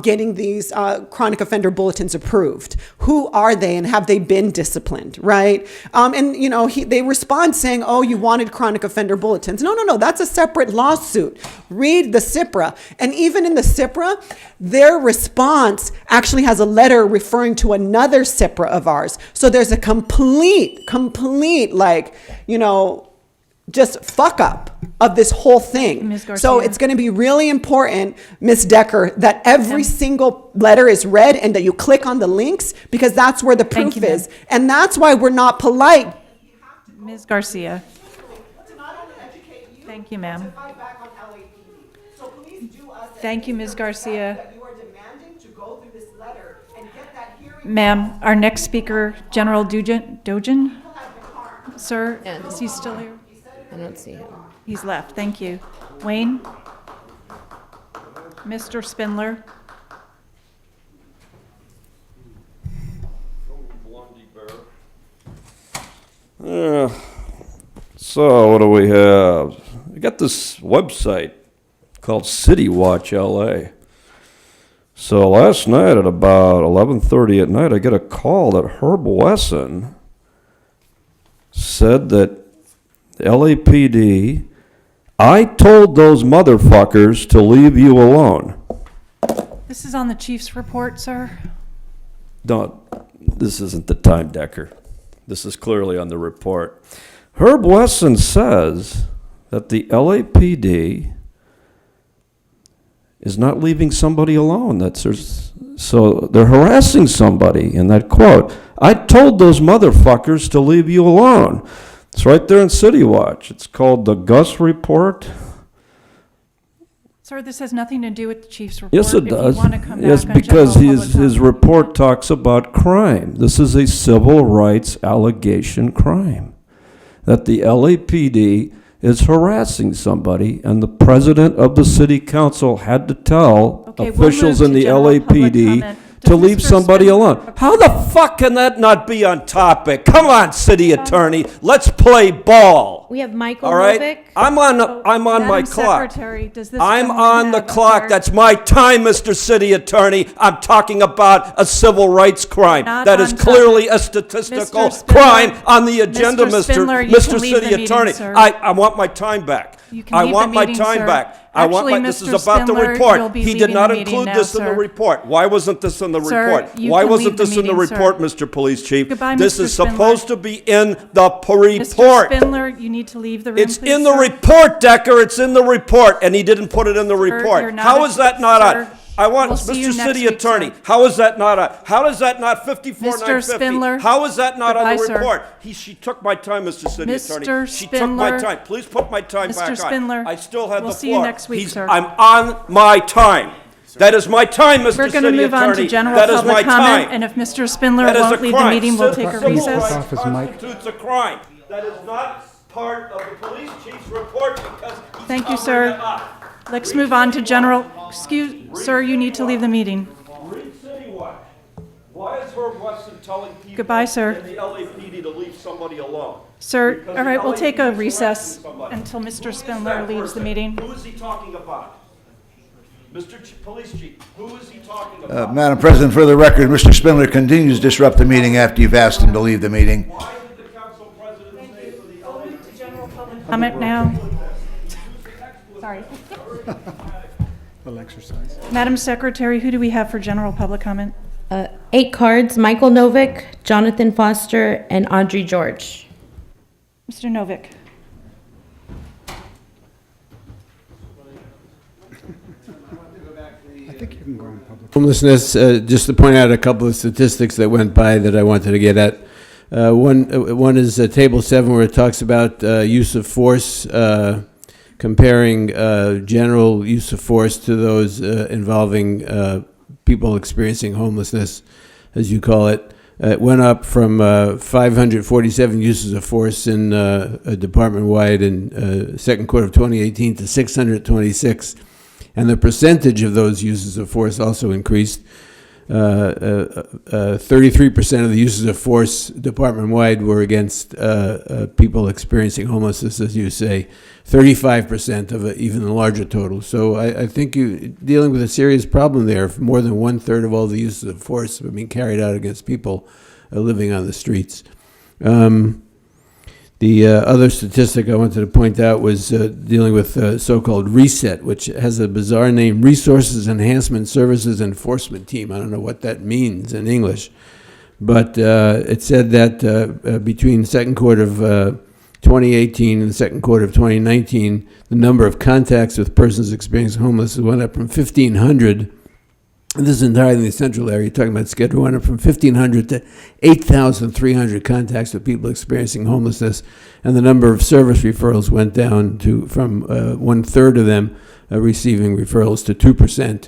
getting these chronic offender bulletins approved. Who are they, and have they been disciplined, right? They respond saying, oh, you wanted chronic offender bulletins. No, that's a separate lawsuit. Read the CIPRA. And even in the CIPRA, their response actually has a letter referring to another CIPRA of ours. So there's a complete, just fuck up of this whole thing. So it's going to be really important, Ms. Decker, that every single letter is read and that you click on the links, because that's where the proof is. And that's why we're not polite.
Ms. Garcia. Thank you, ma'am. Thank you, Ms. Garcia. Ma'am, our next speaker, General Dojan? Sir, is he still here?
I don't see him.
He's left. Thank you. Wayne? Mr. Spindler?
So what do we have? We got this website called City Watch LA. So last night at about 11:30 at night, I get a call that Herb Wesson said that LAPD, I told those motherfuckers to leave you alone.
This is on the chief's report, sir.
No, this isn't the time, Decker. This is clearly on the report. Herb Wesson says that the LAPD is not leaving somebody alone. So they're harassing somebody in that quote. I told those motherfuckers to leave you alone. It's right there in City Watch. It's called the Gus Report.
Sir, this has nothing to do with the chief's report.
Yes, it
If
does.
you want to come
Yes,
back on
because
general
his
public comment.
report talks about crime. This is a civil rights allegation crime. That the LAPD is harassing somebody, and the president of the city council had to tell
Okay, we'll
officials
move
in
to
the
general public
LAPD
comment.
to
Does
leave
Mr.
somebody
Spindler
alone.
have a
How the fuck can that not be on topic? Come on, city attorney, let's play ball.
We have Michael
All right,
Novick.
I'm on my
Madam
clock.
Secretary, does this
I'm
gentleman
on the
have a
clock.
card?
That's my time, Mr. City Attorney. I'm talking about a civil rights crime.
Not
That is
on
clearly
topic.
a statistical
Mr. Spindler-
crime on the agenda,
Mr. Spindler, you
Mr.
can leave
City
the meeting,
Attorney.
sir.
I want my time back.
You can
I
leave
want
the
my
meeting,
time
sir.
back.
Actually,
this is
Mr.
about the
Spindler,
report.
you'll be
He did
leaving
not
the meeting
include
now,
this in the
sir.
report. Why wasn't this in the
Sir,
report?
you
Why
can
wasn't
leave the
this in the
meeting, sir.
report, Mr. Police Chief?
Goodbye,
This
Mr.
is
Spindler.
supposed to be in the report.
Mr. Spindler, you need to leave the room,
It's
please,
in the
sir.
report, Decker. It's in the report, and he didn't put it in the report.
you're not
How
a-
is that not
sir,
on? I want
we'll see you
Mr.
next
City
week,
Attorney.
sir.
How is that not on? How is that not 54,950?
Mr. Spindler,
How is that not on
goodbye,
the
sir.
report? She took my time, Mr. City
Mr.
Attorney. She took my
Spindler.
time. Please put my time
Mr.
back on.
Spindler,
I still have
we'll
the
see you
floor.
next week, sir.
I'm on my time. That is my time, Mr.
We're
City
going to move
Attorney.
on to general
That is my
public comment,
time.
and if Mr. Spindler
That is a
won't leave the
crime.
meeting, we'll take a
Civil
recess.
rights constitutes a crime. That is not part of the police chief's report because he's
Thank you,
covering
sir.
it up.
Let's move on to general, sir, you need to leave the meeting.
Read City Watch. Why is Herb Weston telling people
Goodbye, sir.
in the LAPD to leave somebody alone?
Sir,
Because
all right,
the
we'll take a
LAPD is
recess
harassing somebody.
until
Who
Mr.
is
Spindler
that
leaves the
person?
meeting.
Who is he talking about? Police chief, who is he talking about?
Madam President, for the record, Mr. Spindler continues to disrupt the meeting after you've asked him to leave the meeting.
Why did the council president say for the LAPD?
Comment now. Sorry.
Little exercise.
Madam Secretary, who do we have for general public comment?
8 cards, Michael Novick, Jonathan Foster, and Audrey George.
Mr. Novick.
I think you can go in public.
Homelessness, just to point out a couple of statistics that went by that I wanted to get at. One is Table 7, where it talks about use of force, comparing general use of force to those involving people experiencing homelessness, as you call it. It went up from 547 uses of force in department-wide in second quarter of 2018 to 626. And the percentage of those uses of force also increased. 33% of the uses of force department-wide were against people experiencing homelessness, as you say. 35% of even a larger total. So I think you're dealing with a serious problem there. More than 1/3 of all the uses of force are being carried out against people living on the streets. The other statistic I wanted to point out was dealing with so-called RESET, which has a bizarre name, Resources Enhancement Services Enforcement Team. I don't know what that means in English. But it said that between the second quarter of 2018 and the second quarter of 2019, the number of contacts with persons experiencing homelessness went up from 1,500. And this is entirely in the central area. You're talking about Skid Row, went up from 1,500 to 8,300 contacts with people experiencing homelessness, and the number of service referrals went down from 1/3 of them receiving referrals to 2%.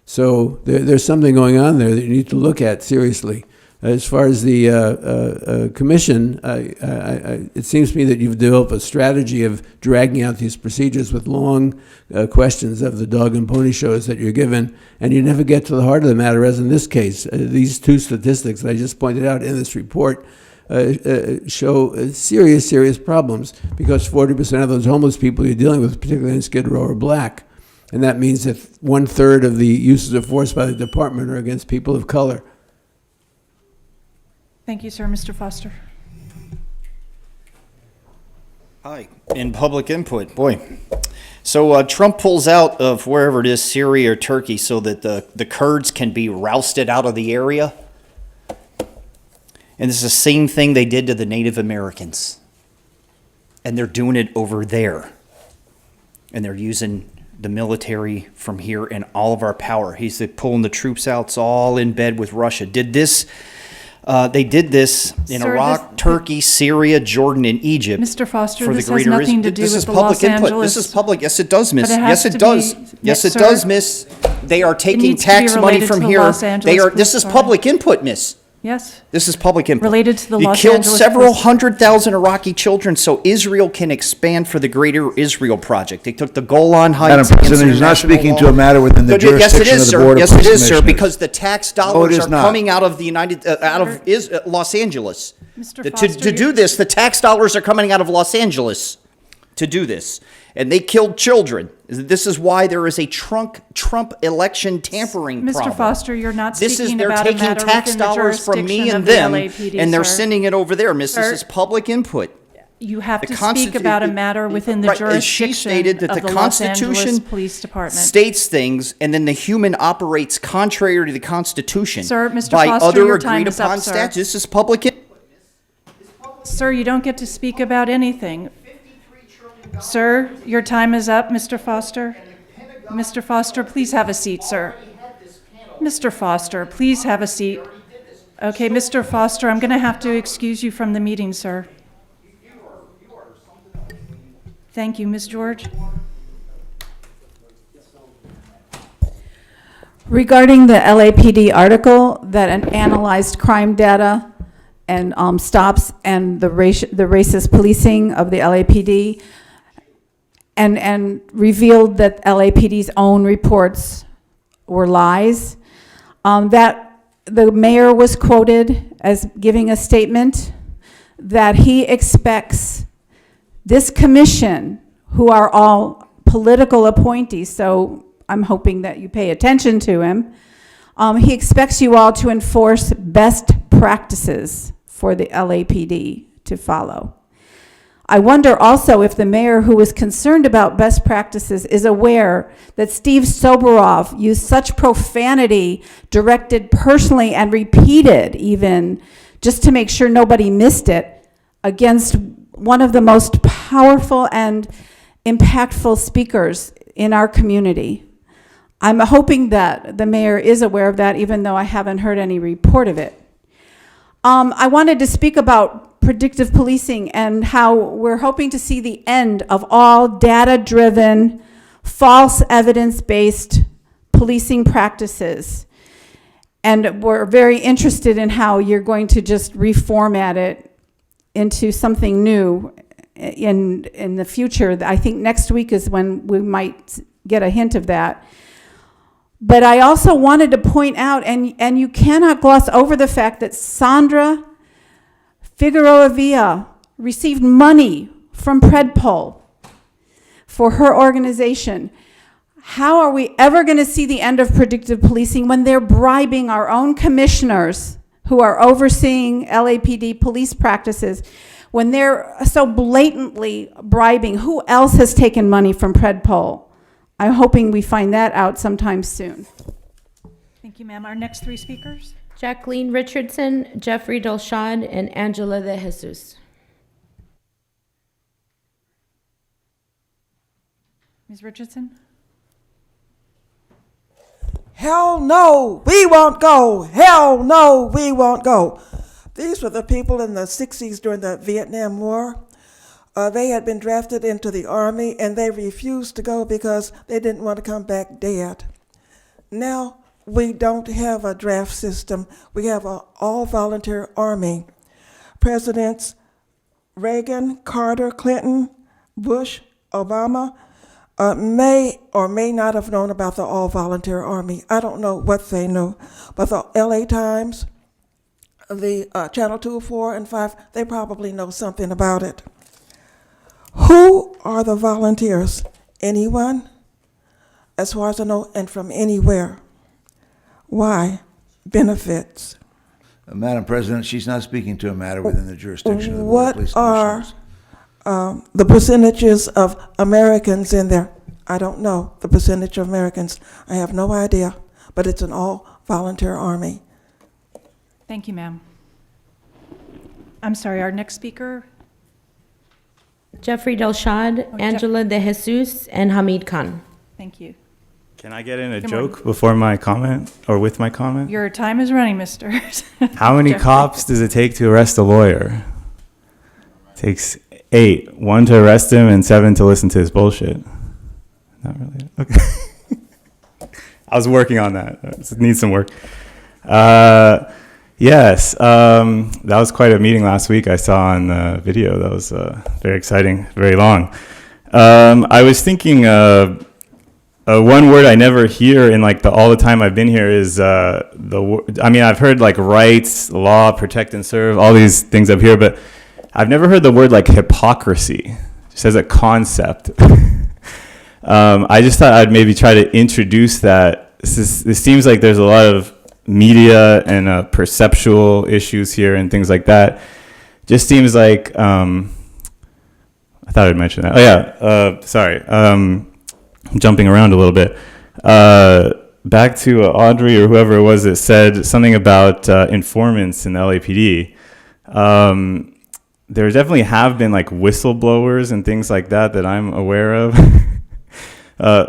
So there's something going on there that you need to look at seriously. As far as the commission, it seems to me that you've developed a strategy of dragging out these procedures with long questions of the dog and pony shows that you're given, and you never get to the heart of the matter, as in this case. These two statistics that I just pointed out in this report show serious problems, because 40% of those homeless people you're dealing with, particularly in Skid Row, are black. And that means that 1/3 of the uses of force by the department are against people of color.
Thank you, sir. Mr. Foster.
Hi, in public input, boy. So Trump pulls out of wherever it is, Syria or Turkey, so that the Kurds can be rousted out of the area. And this is the same thing they did to the Native Americans. And they're doing it over there. And they're using the military from here and all of our power. He's pulling the troops out. It's all in bed with Russia. They did this in
Sir,
Iraq, Turkey, Syria, Jordan, and Egypt.
Mr. Foster,
for
this
the
has
greater
nothing to
Is-
do
This
with
is
the
public
Los
input.
Angeles.
This is public. Yes, it does, miss.
But it has
Yes, it
to
does.
be-
Yes, it
sir,
does, miss. They are taking
needs to be
tax money
related
from
to the
here.
Los Angeles
This
Police
is
Department.
public input, miss.
Yes.
This is public input.
Related to the
You
Los
killed
Angeles
several
Police-
100,000 Iraqi children so Israel can expand for the Greater Israel Project. They took the Golan Heights.
Madam President,
against
he's not
international
speaking
law.
to a matter within the
Yes, it
jurisdiction
is,
of the
sir.
Board of
Yes,
Police
it is, sir,
Commissioners.
because the tax
No, it
dollars
is
are
not.
coming out of Los Angeles.
Mr.
To
Foster,
do this, the tax dollars are coming out of Los Angeles to do this. And they killed children. This is why there is a Trump election tampering
Mr.
problem.
Foster, you're not
This is
speaking
they're
about a
taking
matter
tax
within the
dollars from me
jurisdiction
and
of the
them,
LAPD,
and they're
sir.
sending it over there, miss. This
Sir.
is public input.
You have
The
to speak about a matter within the
Right, as she
jurisdiction
stated that
of
the
the Los Angeles
Constitution
Police Department.
states things, and then the human operates contrary to the Constitution.
Sir, Mr.
by
Foster,
other
your time
agreed
is up,
upon
sir.
statutes. This is public input.
Sir, you don't get to speak about anything. Sir, your time is up, Mr. Foster. Mr. Foster, please have a seat, sir. Mr. Foster, please have a seat. Okay, Mr. Foster, I'm going to have to excuse you from the meeting, sir. Thank you, Ms. George.
Regarding the LAPD article that analyzed crime data and stops and the racist policing of the LAPD, and revealed that LAPD's own reports were lies, that the mayor was quoted as giving a statement that he expects this commission, who are all political appointees, so I'm hoping that you pay attention to him. He expects you all to enforce best practices for the LAPD to follow. I wonder also if the mayor, who is concerned about best practices, is aware that Steve Soborov used such profanity directed personally and repeated even, just to make sure nobody missed it, against one of the most powerful and impactful speakers in our community. I'm hoping that the mayor is aware of that, even though I haven't heard any report of it. I wanted to speak about predictive policing and how we're hoping to see the end of all data-driven, false evidence-based policing practices. And we're very interested in how you're going to just reformat it into something new in the future. I think next week is when we might get a hint of that. But I also wanted to point out, and you cannot gloss over the fact that Sandra Figueroa Villa received money from Predpol for her organization. How are we ever going to see the end of predictive policing when they're bribing our own commissioners who are overseeing LAPD police practices, when they're so blatantly bribing? Who else has taken money from Predpol? I'm hoping we find that out sometime soon.
Thank you, ma'am. Our next three speakers.
Jacqueline Richardson, Jeffrey Delshad, and Angela De Jesus.
Ms. Richardson?
Hell no, we won't go. Hell no, we won't go. These were the people in the 60s during the Vietnam War. They had been drafted into the Army, and they refused to go because they didn't want to come back dead. Now, we don't have a draft system. We have an all-volunteer Army. Presidents Reagan, Carter, Clinton, Bush, Obama may or may not have known about the all-volunteer Army. I don't know what they know, but the LA Times, the Channel 2, 4, and 5, they probably know something about it. Who are the volunteers? Anyone? as far as I know, and from anywhere. Why? Benefits.
Madam President, she's not speaking to a matter within the jurisdiction of the Board of
What
Police
are
Commissioners.
the percentages of Americans in there? I don't know the percentage of Americans. I have no idea, but it's an all-volunteer army.
Thank you, ma'am. I'm sorry, our next speaker?
Jeffrey Delshad, Angela De Jesus, and Hamid Khan.
Thank you.
Can I get in a
Good
joke
morning.
before my comment or with my comment?
Your time is running, mister.
How many
Jeffrey.
cops does it take to arrest a lawyer? It takes 8. 1 to arrest him and 7 to listen to his bullshit. Not really. Okay. I was working on that. It needs some work. Yes, that was quite a meeting last week I saw on the video. That was very exciting, very long. I was thinking one word I never hear in like all the time I've been here is I've heard like rights, law, protect and serve, all these things up here, but I've never heard the word like hypocrisy, just as a concept. I just thought I'd maybe try to introduce that. This seems like there's a lot of media and perceptual issues here and things like that. Just seems like, I thought I'd mention that. Oh yeah, sorry. Jumping around a little bit. Back to Audrey or whoever it was that said something about informants in the LAPD. There definitely have been like whistleblowers and things like that I'm aware of.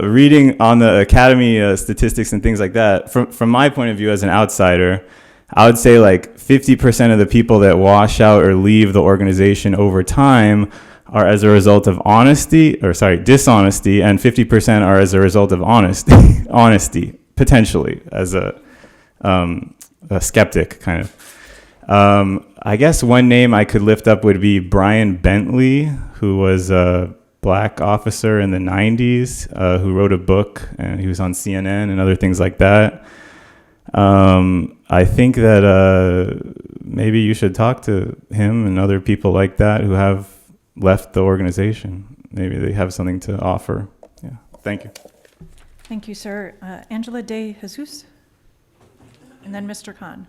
Reading on the Academy statistics and things like that, from my point of view as an outsider, I would say like 50% of the people that wash out or leave the organization over time are as a result of dishonesty, and 50% are as a result of honesty, potentially, as a skeptic kind of. I guess one name I could lift up would be Brian Bentley, who was a black officer in the 90s, who wrote a book, and he was on CNN and other things like that. I think that maybe you should talk to him and other people like that who have left the organization. Maybe they have something to offer. Yeah. Thank you.
Thank you, sir. Angela De Jesus, and then Mr. Khan.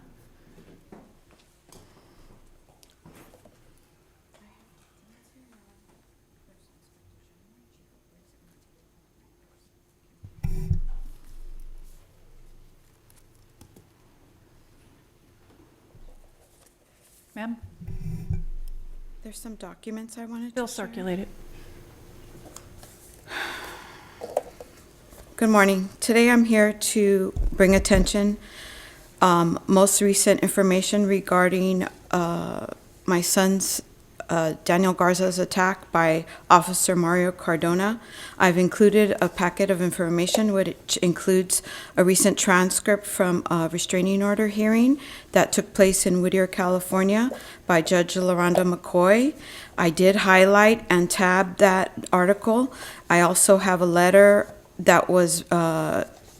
Ma'am?
There's some documents I wanted
Still
to share.
circulated.
Good morning. Today I'm here to bring attention most recent information regarding my son's Daniel Garza's attack by Officer Mario Cardona. I've included a packet of information which includes a recent transcript from a restraining order hearing that took place in Whittier, California by Judge LaRonda McCoy. I did highlight and tab that article. I also have a letter that was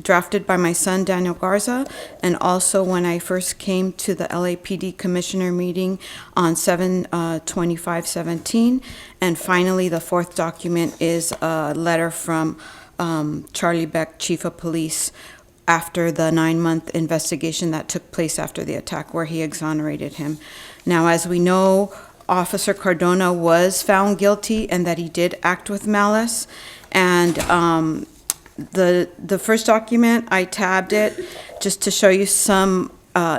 drafted by my son, Daniel Garza, and also when I first came to the LAPD Commissioner meeting on 7/25/17. And finally, the fourth document is a letter from Charlie Beck, Chief of Police, after the 9-month investigation that took place after the attack, where he exonerated him. Now, as we know, Officer Cardona was found guilty and that he did act with malice. And the first document, I tabbed it just to show you some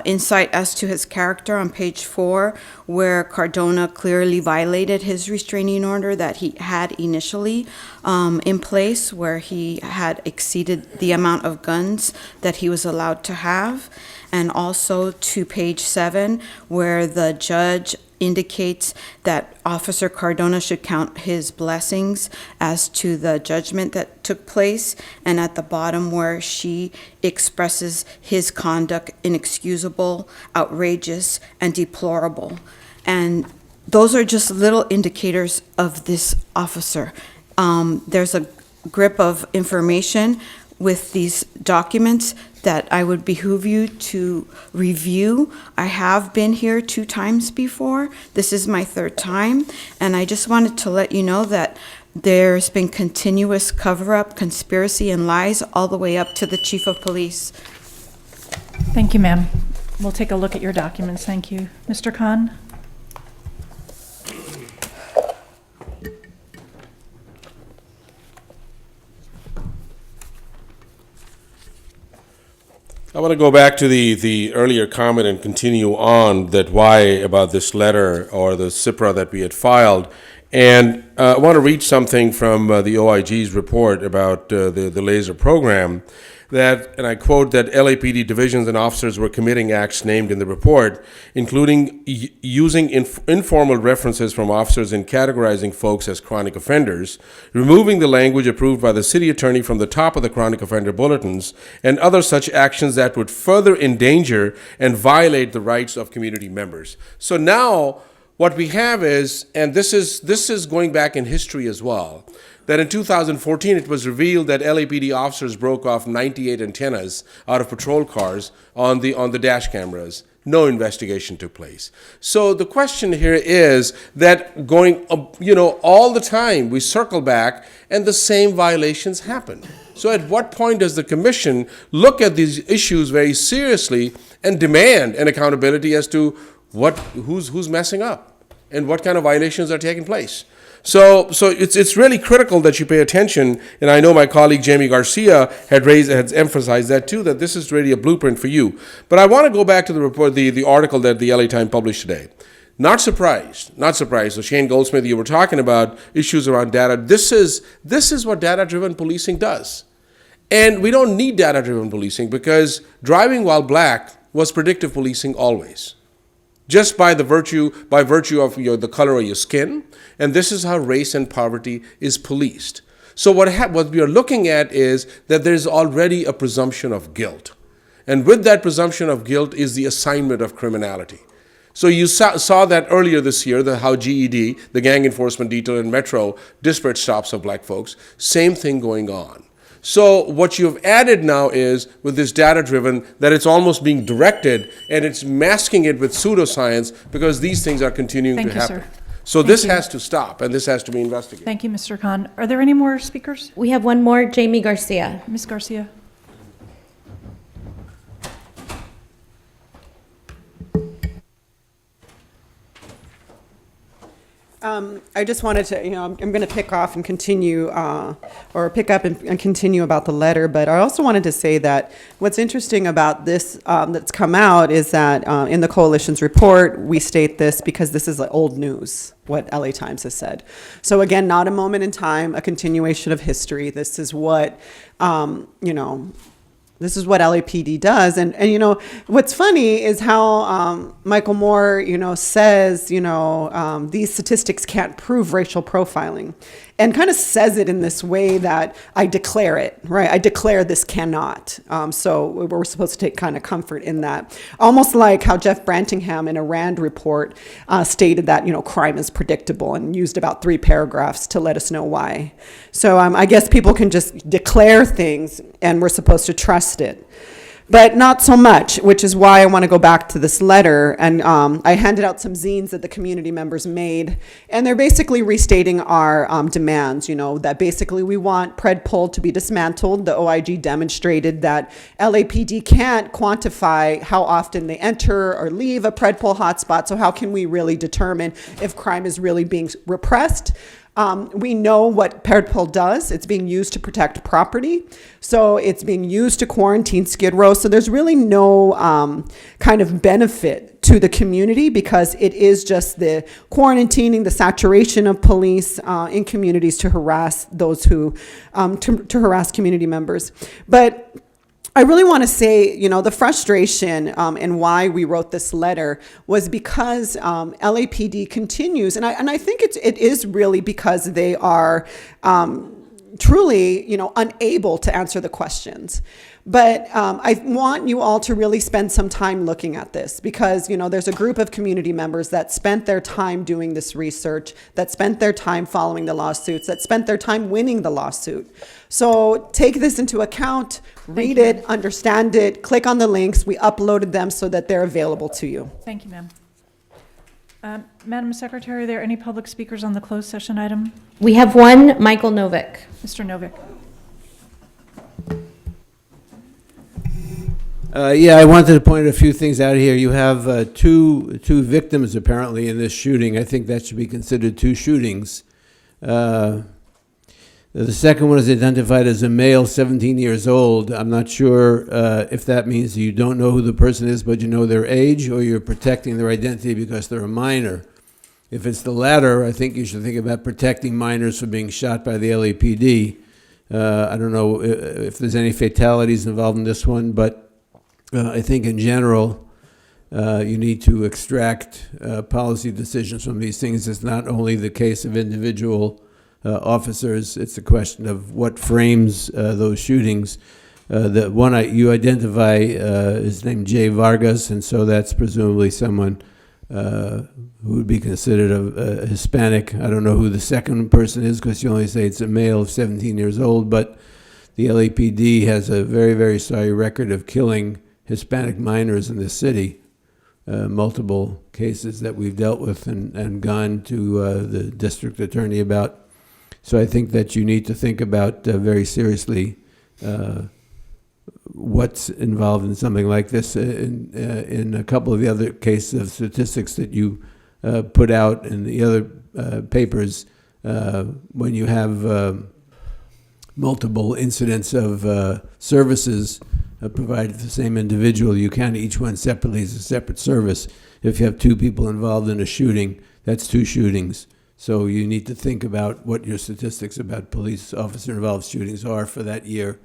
insight as to his character on page 4, where Cardona clearly violated his restraining order that he had initially in place, where he had exceeded the amount of guns that he was allowed to have. And also to page 7, where the judge indicates that Officer Cardona should count his blessings as to the judgment that took place, and at the bottom where she expresses his conduct inexcusable, outrageous, and deplorable. And those are just little indicators of this officer. There's a grip of information with these documents that I would behoove you to review. I have been here 2 times before. This is my 3rd time, and I just wanted to let you know that There's been continuous cover-up, conspiracy, and lies all the way up to the chief of police.
Thank you, ma'am. We'll take a look at your documents. Thank you. Mr. Khan?
I want to go back to the earlier comment and continue on that why about this letter or the CIPRA that we had filed. And I want to read something from the OIG's report about the laser program that, and I quote, that LAPD divisions and officers were committing acts named in the report, including using informal references from officers in categorizing folks as chronic offenders, removing the language approved by the city attorney from the top of the chronic offender bulletins, and other such actions that would further endanger and violate the rights of community members. So now what we have is, and this is going back in history as well, that in 2014 it was revealed that LAPD officers broke off 98 antennas out of patrol cars on the dash cameras. No investigation took place. So the question here is that going, all the time we circle back and the same violations happen. So at what point does the commission look at these issues very seriously and demand an accountability as to who's messing up and what kind of violations are taking place? So it's really critical that you pay attention, and I know my colleague Jamie Garcia had emphasized that too, that this is really a blueprint for you. But I want to go back to the report, the article that the LA Times published today. Not surprised. So Shane Goldsmith, you were talking about issues around data. This is what data-driven policing does. And we don't need data-driven policing because driving while black was predictive policing always. Just by virtue of the color of your skin, and this is how race and poverty is policed. So what we are looking at is that there's already a presumption of guilt, and with that presumption of guilt is the assignment of criminality. So you saw that earlier this year, how GED, the Gang Enforcement Detail in Metro, disparate stops of black folks, same thing going on. So what you've added now is, with this data-driven, that it's almost being directed and it's masking it with pseudoscience because these things are continuing to happen.
Thank you, sir.
So this has to stop and this has to be investigated.
Thank you, Mr. Khan. Are there any more speakers?
We have one more, Jamie Garcia.
Ms. Garcia?
I just wanted to, I'm going to pick off and continue, or pick up and continue about the letter, but I also wanted to say that what's interesting about this that's come out is that in the coalition's report, we state this because this is old news, what LA Times has said. So again, not a moment in time, a continuation of history. This is what, this is what LAPD does. And what's funny is how Michael Moore, says, these statistics can't prove racial profiling, and kind of says it in this way that I declare it, right? I declare this cannot. So we're supposed to take kind of comfort in that. Almost like how Jeff Brantingham in a RAND report stated that, crime is predictable, and used about 3 paragraphs to let us know why. So I guess people can just declare things and we're supposed to trust it. But not so much, which is why I want to go back to this letter. And I handed out some zines that the community members made, and they're basically restating our demands, that basically we want PredPol to be dismantled. The OIG demonstrated that LAPD can't quantify how often they enter or leave a PredPol hotspot, so how can we really determine if crime is really being repressed? We know what PredPol does. It's being used to protect property. So it's being used to quarantine Skid Row. So there's really no kind of benefit to the community because it is just the quarantining, the saturation of police in communities to harass those who, to harass community members. But I really want to say, the frustration and why we wrote this letter was because LAPD continues, and I think it is really because they are truly, unable to answer the questions. But I want you all to really spend some time looking at this because, there's a group of community members that spent their time doing this research, that spent their time following the lawsuits, that spent their time winning the lawsuit. So take this into account, read it, understand it, click on the links. We uploaded them so that they're available to you.
Thank you, ma'am. Madam Secretary, are there any public speakers on the closed session item?
We have one, Michael Novick.
Mr. Novick.
Yeah, I wanted to point a few things out here. You have two victims apparently in this shooting. I think that should be considered two shootings. The second one is identified as a male, 17 years old. I'm not sure if that means you don't know who the person is, but you know their age, or you're protecting their identity because they're a minor. If it's the latter, I think you should think about protecting minors from being shot by the LAPD. I don't know if there's any fatalities involved in this one, but I think in general, you need to extract policy decisions from these things. It's not only the case of individual officers, it's a question of what frames those shootings. The one you identify is named Jay Vargas, and so that's presumably someone who would be considered a Hispanic. I don't know who the second person is because you only say it's a male of 17 years old, but the LAPD has a very, very sorry record of killing Hispanic minors in this city. Multiple cases that we've dealt with and gone to the district attorney about. So I think that you need to think about very seriously what's involved in something like this. In a couple of the other cases of statistics that you put out in the other papers, when you have multiple incidents of services provided to the same individual, you count each one separately as a separate service. If you have two people involved in a shooting, that's two shootings. So you need to think about what your statistics about police officer-involved shootings are for that year.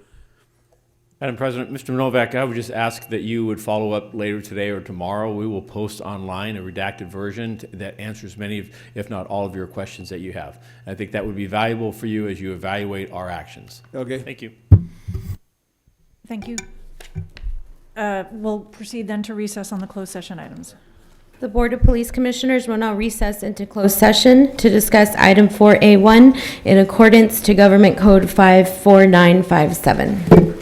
Madam President, Mr. Novak, I would just ask that you would follow up later today or tomorrow. We will post online a redacted version that answers many, if not all, of your questions that you have. I think that would be valuable for you as you evaluate our actions.
Okay.
Thank you.
Thank you. We'll proceed then to recess on the closed session items.
The Board of Police Commissioners will now recess into closed session to discuss item 4A1 in accordance to Government Code 54957.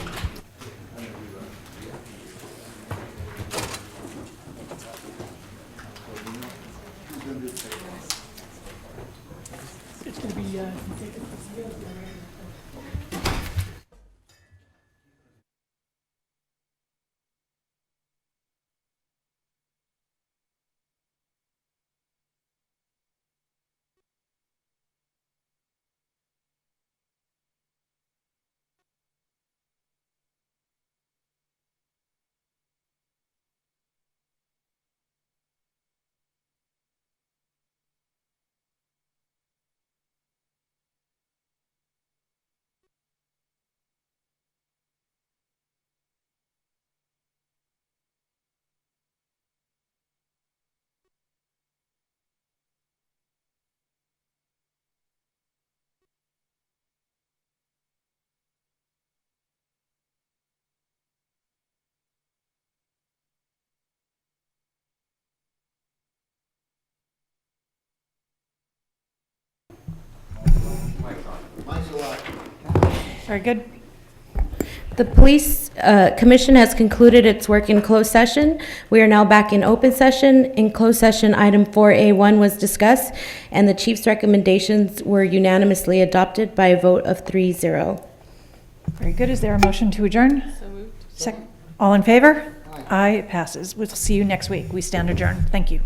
Very good.
The Police Commission has concluded its work in closed session. We are now back in open session. In closed session, item 4A1 was discussed, and the chief's recommendations were unanimously adopted by a vote of 3-0.
Very good. Is there a motion to adjourn? So moved. All in favor? Aye. It passes. We'll see you next week. We stand adjourned. Thank you.